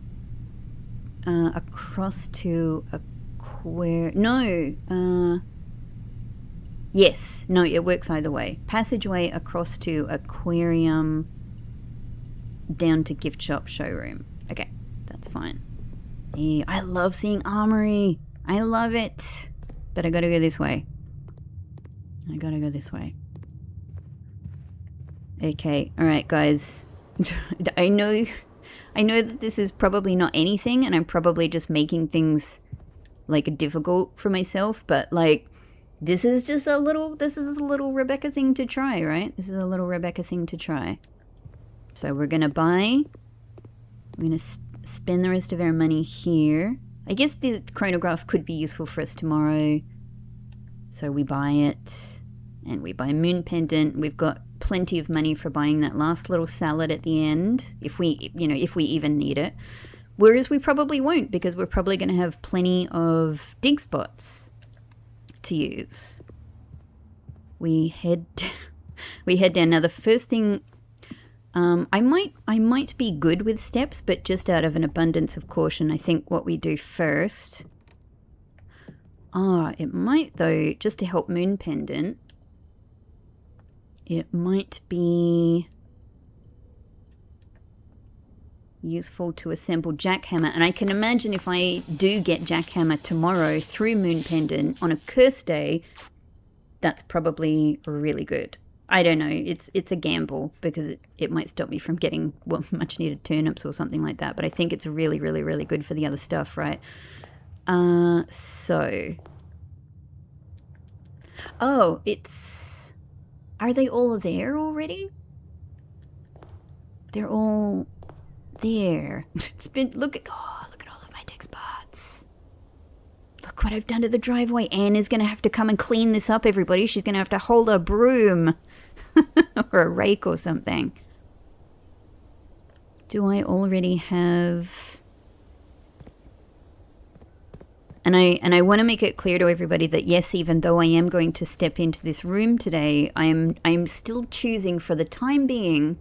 across to yes. No, it works either way. Passageway across to aquarium down to gift shop showroom. Okay, that's fine. Yeah, I love seeing armory. I love it. But I gotta go this way. Okay, alright guys. I know that this is probably not anything and I'm probably just making things like difficult for myself, but like this is a little Rebecca thing to try, right? This is a little Rebecca thing to try. So we're gonna spend the rest of our money here. I guess the chronograph could be useful for us tomorrow. So we buy it, and we buy moon pendant. We've got plenty of money for buying that last little salad at the end, if we even need it. Whereas we probably won't, because we're probably going to have plenty of dig spots to use. We head down. Now the first thing, I might be good with steps, but just out of an abundance of caution, I think what we do first. It might though, just to help moon pendant. It might be useful to assemble jackhammer, and I can imagine if I do get jackhammer tomorrow through moon pendant on a curse day, that's probably really good. I don't know, it's a gamble because it might stop me from getting much needed turnips or something like that, but I think it's really, really, really good for the other stuff, right? So are they all there already? They're all there. Look at all of my dig spots. Look what I've done to the driveway. Anne is going to have to come and clean this up, everybody. She's going to have to hold a broom or a rake or something. Do I already have... And I want to make it clear to everybody that yes, even though I am going to step into this room today, I'm still choosing for the time being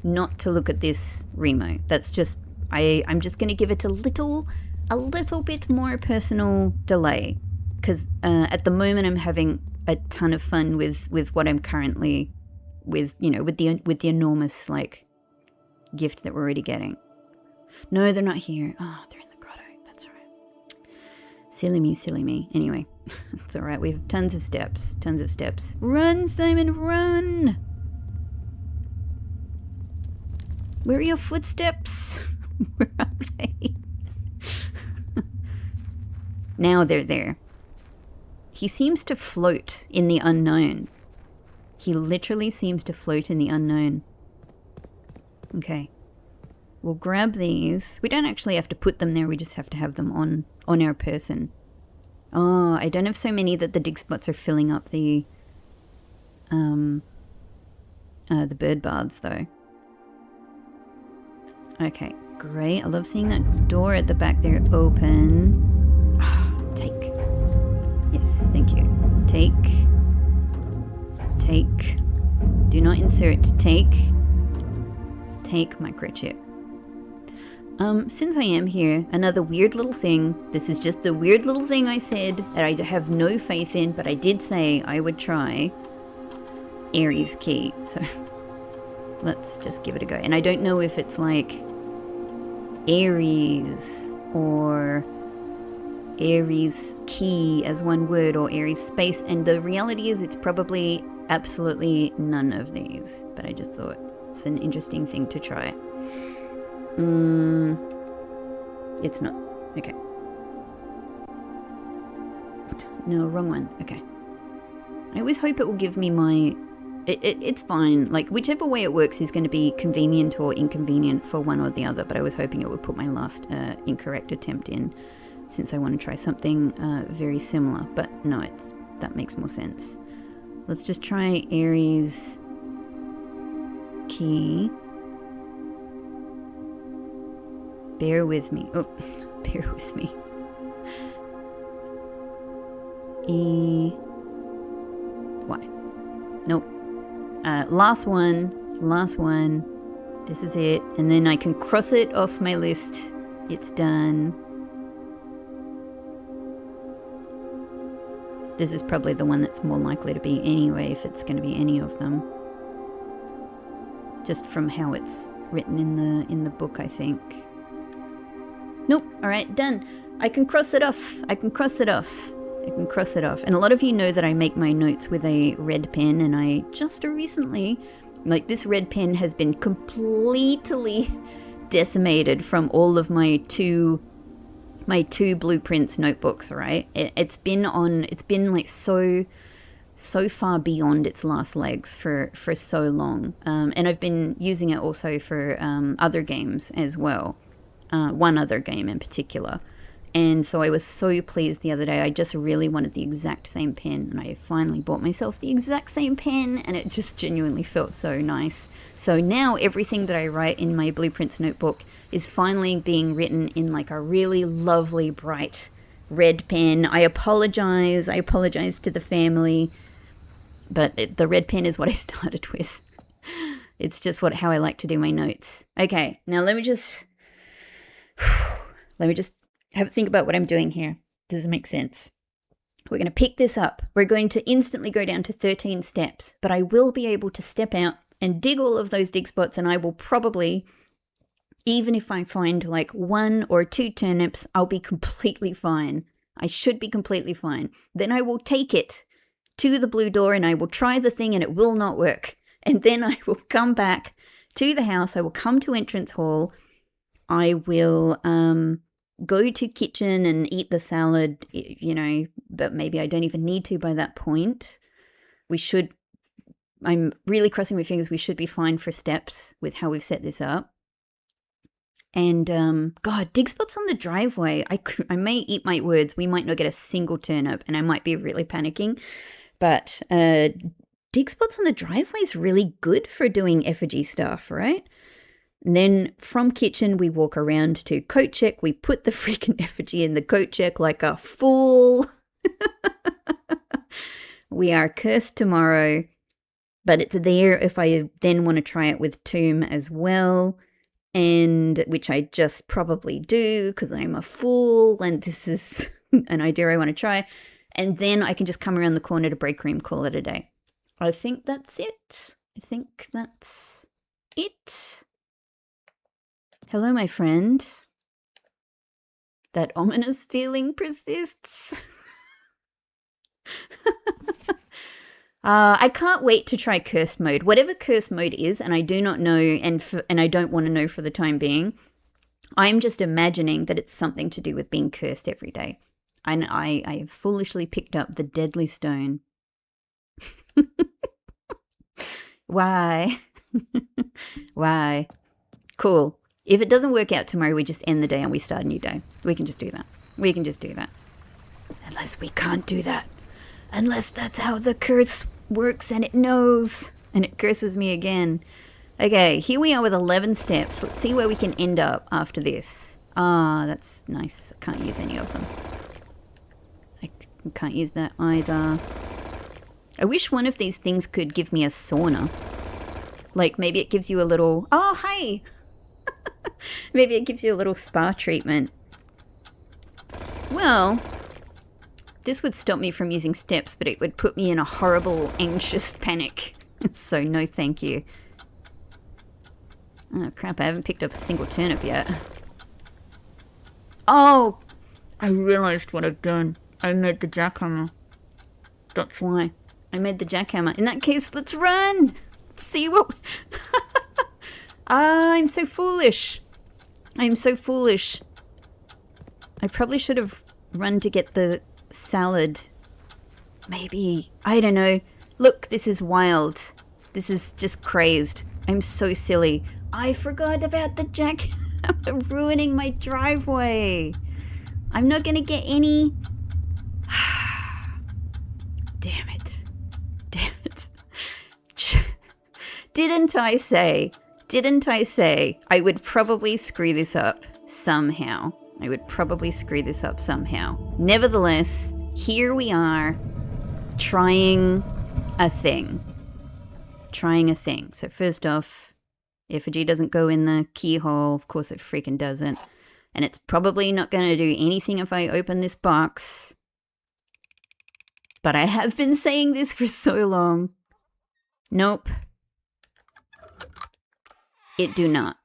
not to look at this Remo. That's just I'm just going to give it a little bit more personal delay, because at the moment I'm having a ton of fun with what I'm currently with the enormous like gift that we're already getting. No, they're not here. Oh, they're in the grotto. That's right. Silly me. Anyway, it's all right. We have tons of steps. Run, Simon, run! Where are your footsteps? Where are they? Now they're there. He seems to float in the unknown. He literally seems to float in the unknown. Okay. We'll grab these. We don't actually have to put them there. We just have to have them on on our person. Oh, I don't have so many that the dig spots are filling up the bird baths though. Okay, great. I love seeing that door at the back there open. Take. Yes, thank you. Take. Take. Do not insert. Take. Take microchip. Since I am here, another weird little thing. This is just the weird little thing I said that I have no faith in, but I did say I would try. Aries key. So let's just give it a go. And I don't know if it's like Aries or Aries key as one word or Aries space. And the reality is it's probably absolutely none of these. But I just thought it's an interesting thing to try. It's not. Okay. No, wrong one. Okay. I always hope it will give me my... It's fine. Like, whichever way it works is going to be convenient or inconvenient for one or the other, but I was hoping it would put my last incorrect attempt in, since I want to try something very similar. But no, that makes more sense. Let's just try Aries key. Bear with me. Oh, bear with me. E... Y. Nope. Last one. This is it. And then I can cross it off my list. It's done. This is probably the one that's more likely to be anyway, if it's going to be any of them. Just from how it's written in the book, I think. Nope. All right, done. I can cross it off. And a lot of you know that I make my notes with a red pen, and I just recently, like, this red pen has been completely decimated from all of my two blueprints notebooks, right? It's been like so far beyond its last legs for so long. And I've been using it also for other games as well. One other game in particular. And so I was so pleased the other day. I just really wanted the exact same pen, and I finally bought myself the exact same pen, and it just genuinely felt so nice. So now everything that I write in my Blueprints notebook is finally being written in like a really lovely, bright red pen. I apologize to the family, but the red pen is what I started with. It's just how I like to do my notes. Okay, now let me just have a think about what I'm doing here. Does it make sense? We're going to pick this up. We're going to instantly go down to 13 steps, but I will be able to step out and dig all of those dig spots, and I will probably, even if I find like 1 or 2 turnips, I'll be completely fine. I should be completely fine. Then I will take it to the blue door and I will try the thing and it will not work. And then I will come back to the house. I will come to entrance hall. I will go to kitchen and eat the salad, but maybe I don't even need to by that point. I'm really crossing my fingers, we should be fine for steps with how we've set this up. And, God, dig spots on the driveway. I may eat my words. We might not get a single turnip and I might be really panicking. But dig spots on the driveway is really good for doing effigy stuff, right? And then from kitchen, we walk around to coat check. We put the freaking effigy in the coat check like a fool. We are cursed tomorrow, but it's there if I then want to try it with tomb as well, and which I just probably do because I'm a fool and this is an idea I want to try. And then I can just come around the corner to break cream, call it a day. I think that's it. Hello, my friend. That ominous feeling persists. I can't wait to try curse mode. Whatever curse mode is, and I do not know, and I don't want to know for the time being, I'm just imagining that it's something to do with being cursed every day. And I have foolishly picked up the deadly stone. Why? Why? Cool. If it doesn't work out tomorrow, we just end the day and we start a new day. We can just do that. We can just do that. Unless we can't do that. Unless that's how the curse works and it knows. And it curses me again. Okay, here we are with 11 steps. Let's see where we can end up after this. Ah, that's nice. I can't use any of them. I can't use that either. I wish one of these things could give me a sauna. Like, maybe it gives you a little... Oh, hey! Maybe it gives you a little spa treatment. Well, this would stop me from using steps, but it would put me in a horrible, anxious panic. So, no thank you. Oh, crap, I haven't picked up a single turnip yet. Oh! I realised what I've done. I made the jackhammer. That's why. I made the jackhammer. In that case, let's run! Let's see what... I'm so foolish. I'm so foolish. I probably should have run to get the salad. Maybe. I don't know. Look, this is wild. This is just crazed. I'm so silly. I forgot about the jackhammer ruining my driveway. I'm not gonna get any... Damn it. Damn it. Didn't I say I would probably screw this up somehow? I would probably screw this up somehow. Nevertheless, here we are trying a thing. So first off, effigy doesn't go in the keyhole. Of course it freaking doesn't. And it's probably not going to do anything if I open this box. But I have been saying this for so long. Nope. It do not.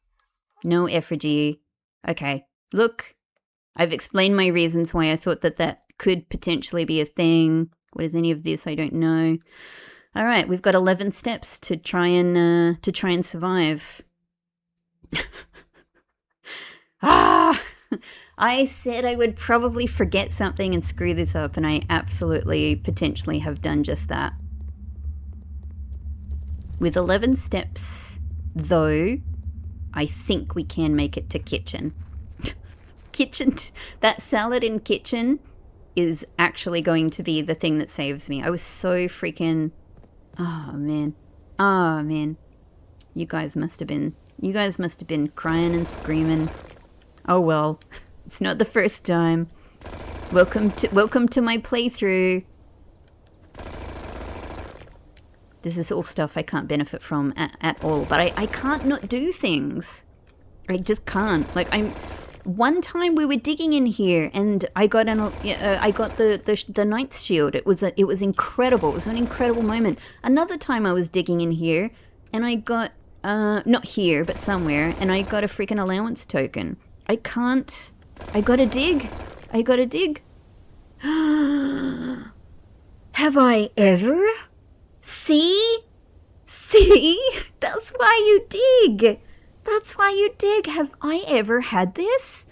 No effigy. Okay. Look, I've explained my reasons why I thought that that could potentially be a thing. What is any of this? I don't know. All right, we've got 11 steps to try and survive. I said I would probably forget something and screw this up, and I absolutely, potentially have done just that. With 11 steps, though, I think we can make it to kitchen. Kitchen, that salad in kitchen is actually going to be the thing that saves me. I was so freaking... Oh, man. Oh, man. You guys must have been crying and screaming. Oh, well. It's not the first time. Welcome to my playthrough. This is all stuff I can't benefit from at all. But I can't not do things. I just can't. Like, one time we were digging in here, and I got the Knight's Shield. It was incredible. It was an incredible moment. Another time I was digging in here, and I got not here but somewhere, and I got a freaking allowance token. I gotta dig. Have I ever? See? That's why you dig. Have I ever had this?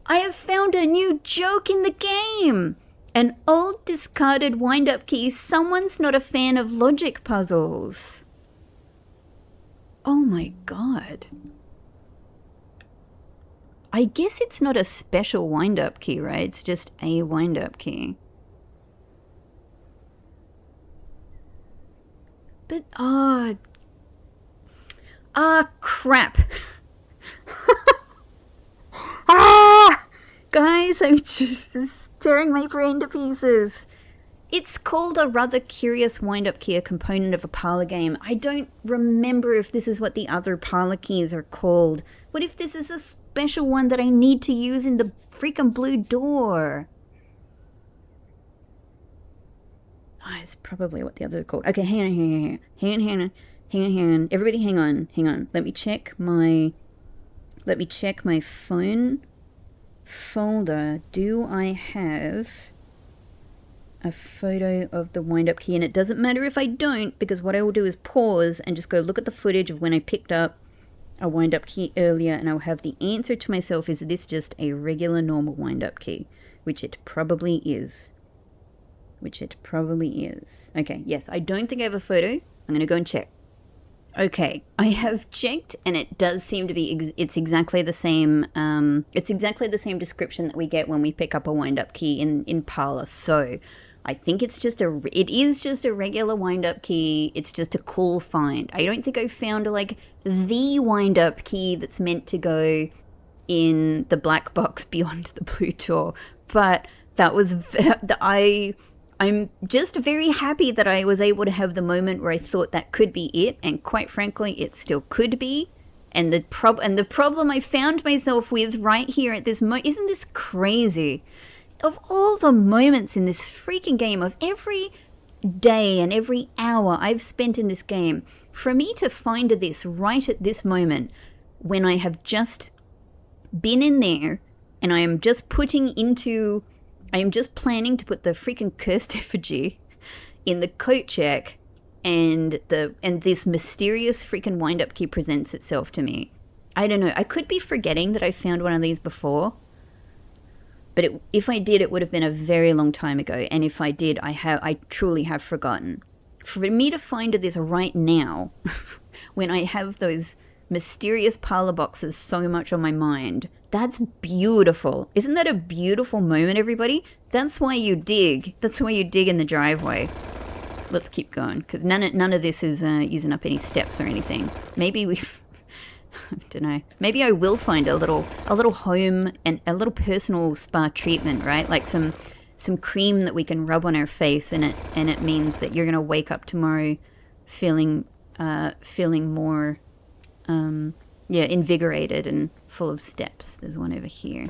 I have found a new joke in the game. An old discarded wind-up key. Someone's not a fan of logic puzzles. Oh my god. I guess it's not a special wind-up key, right? It's just a wind-up key. But, crap. Guys, I'm just tearing my brain to pieces. It's called a rather curious wind-up key, a component of a parlor game. I don't remember if this is what the other parlor keys are called. What if this is a special one that I need to use in the freaking blue door? Oh, it's probably what the others are called. Okay, hang on. Everybody hang on. Let me check my phone folder. Do I have a photo of the wind-up key? And it doesn't matter if I don't, because what I will do is pause and just go look at the footage of when I picked up a wind-up key earlier, and I'll have the answer to myself, is this just a regular normal wind-up key? Which it probably is. Okay, yes, I don't think I have a photo. I'm going to go and check. Okay, I have checked, and it does seem to be. It's exactly the same. It's exactly the same description that we get when we pick up a wind-up key in Parlor. So, I think it's just a. It is just a regular wind-up key. It's just a cool find. I don't think I found like the wind-up key that's meant to go in the black box beyond the blue door, but that was I'm just very happy that I was able to have the moment where I thought that could be it, and quite frankly, it still could be. And the problem I found myself with right here at this moment, isn't this crazy? Of all the moments in this freaking game, of every day and every hour I've spent in this game, for me to find this right at this moment, when I have just been in there and I am just planning to put the freaking cursed effigy in the coat check, and this mysterious freaking wind-up key presents itself to me. I don't know. I could be forgetting that I found one of these before, but if I did, it would have been a very long time ago. And if I did, I truly have forgotten. For me to find this right now, when I have those mysterious parlor boxes so much on my mind, that's beautiful. Isn't that a beautiful moment, everybody? That's why you dig. That's why you dig in the driveway. Let's keep going, because none of this is using up any steps or anything. Maybe I don't know. Maybe I will find a little home and a little personal spa treatment, right? Like some cream that we can rub on our face, and it means that you're gonna wake up tomorrow feeling more invigorated and full of steps. There's one over here.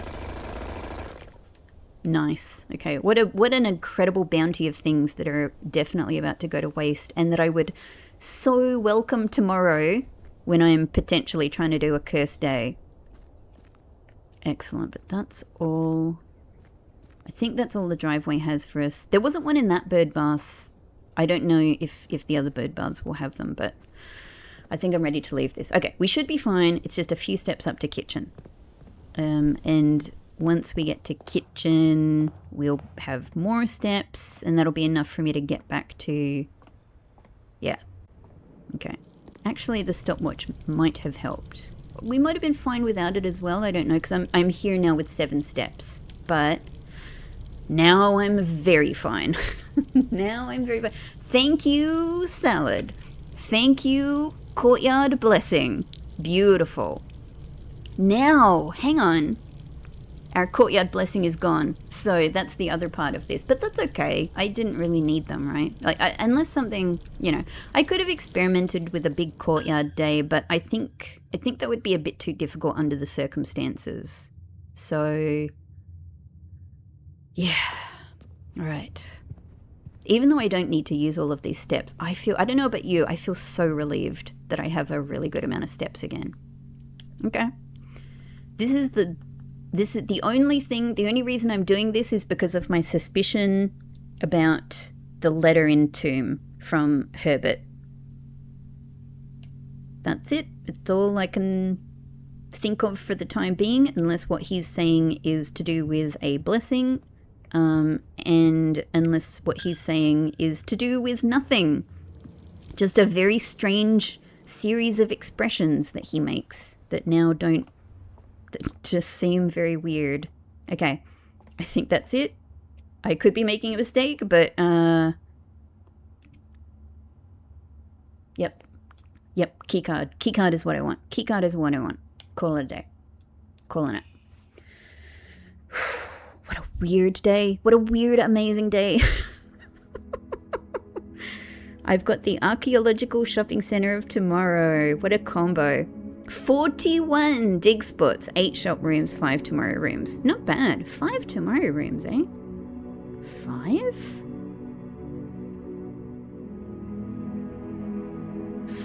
Nice. Okay, what an incredible bounty of things that are definitely about to go to waste, and that I would so welcome tomorrow when I'm potentially trying to do a cursed day. Excellent, but that's all. I think that's all the driveway has for us. There wasn't one in that bird bath. I don't know if the other bird baths will have them, but I think I'm ready to leave this. Okay, we should be fine. It's just a few steps up to kitchen. And once we get to kitchen, we'll have more steps, and that'll be enough for me to get back to... Yeah. Okay. Actually, the stopwatch might have helped. We might have been fine without it as well. I don't know, because I'm here now with 7 steps. But now I'm very fine. Now I'm very fine. Thank you, salad. Thank you, courtyard blessing. Beautiful. Now, hang on. Our courtyard blessing is gone. So that's the other part of this. But that's okay. I didn't really need them, right? Like, unless something, I could have experimented with a big courtyard day, but I think that would be a bit too difficult under the circumstances. So, yeah. All right. Even though I don't need to use all of these steps, I don't know about you, I feel so relieved that I have a really good amount of steps again. Okay. This is the only reason I'm doing this is because of my suspicion about the letter in Tomb from Herbert. That's it. It's all I can think of for the time being, unless what he's saying is to do with a blessing, and unless what he's saying is to do with nothing. Just a very strange series of expressions that he makes that now that just seem very weird. Okay, I think that's it. I could be making a mistake, but Yep, keycard. Keycard is what I want. Keycard is what I want. Call it a day. Calling it. What a weird day. What a weird, amazing day. I've got the Archaeological Shopping Centre of tomorrow. What a combo. 41 dig spots, 8 shop rooms, 5 tomorrow rooms. Not bad. 5 tomorrow rooms, eh? 5?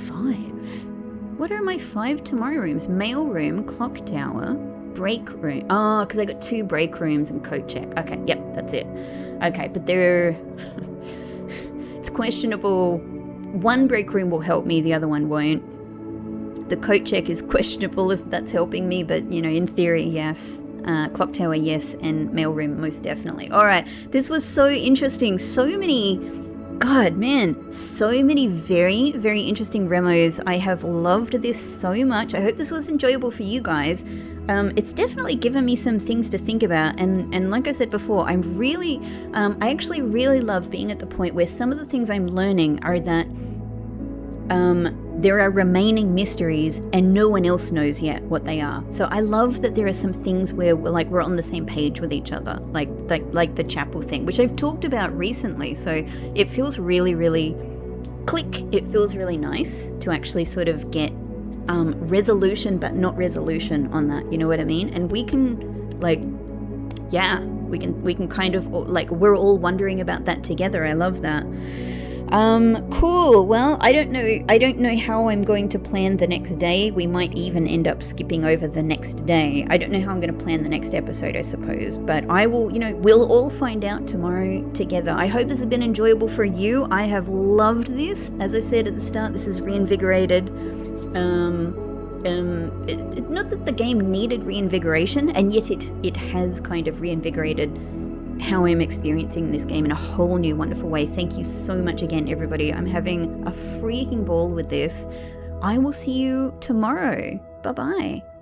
5? What are my 5 tomorrow rooms? Mail room, clock tower, break room. Oh, because I got 2 break rooms and coat check. Okay, yep, that's it. Okay, but they're... it's questionable. One break room will help me, the other one won't. The coat check is questionable if that's helping me, but, in theory, yes. Clock tower, yes, and mailroom, most definitely. All right, this was so interesting. So many God, man, so many very, very interesting remos. I have loved this so much. I hope this was enjoyable for you guys. It's definitely given me some things to think about, and like I said before, I actually really love being at the point where some of the things I'm learning are that there are remaining mysteries and no one else knows yet what they are. So I love that there are some things where we're on the same page with each other, like the chapel thing, which I've talked about recently. So it feels really, really click. It feels really nice to actually sort of get resolution, but not resolution on that. You know what I mean? And we can we can kind of like, we're all wondering about that together. I love that. Cool. Well, I don't know how I'm going to plan the next day. We might even end up skipping over the next day. I don't know how I'm going to plan the next episode, I suppose, but I will, we'll all find out tomorrow together. I hope this has been enjoyable for you. I have loved this. As I said at the start, this is reinvigorated. Not that the game needed reinvigoration, and yet it has kind of reinvigorated how I'm experiencing this game in a whole new wonderful way. Thank you so much again, everybody. I'm having a freaking ball with this. I will see you tomorrow. Bye-bye.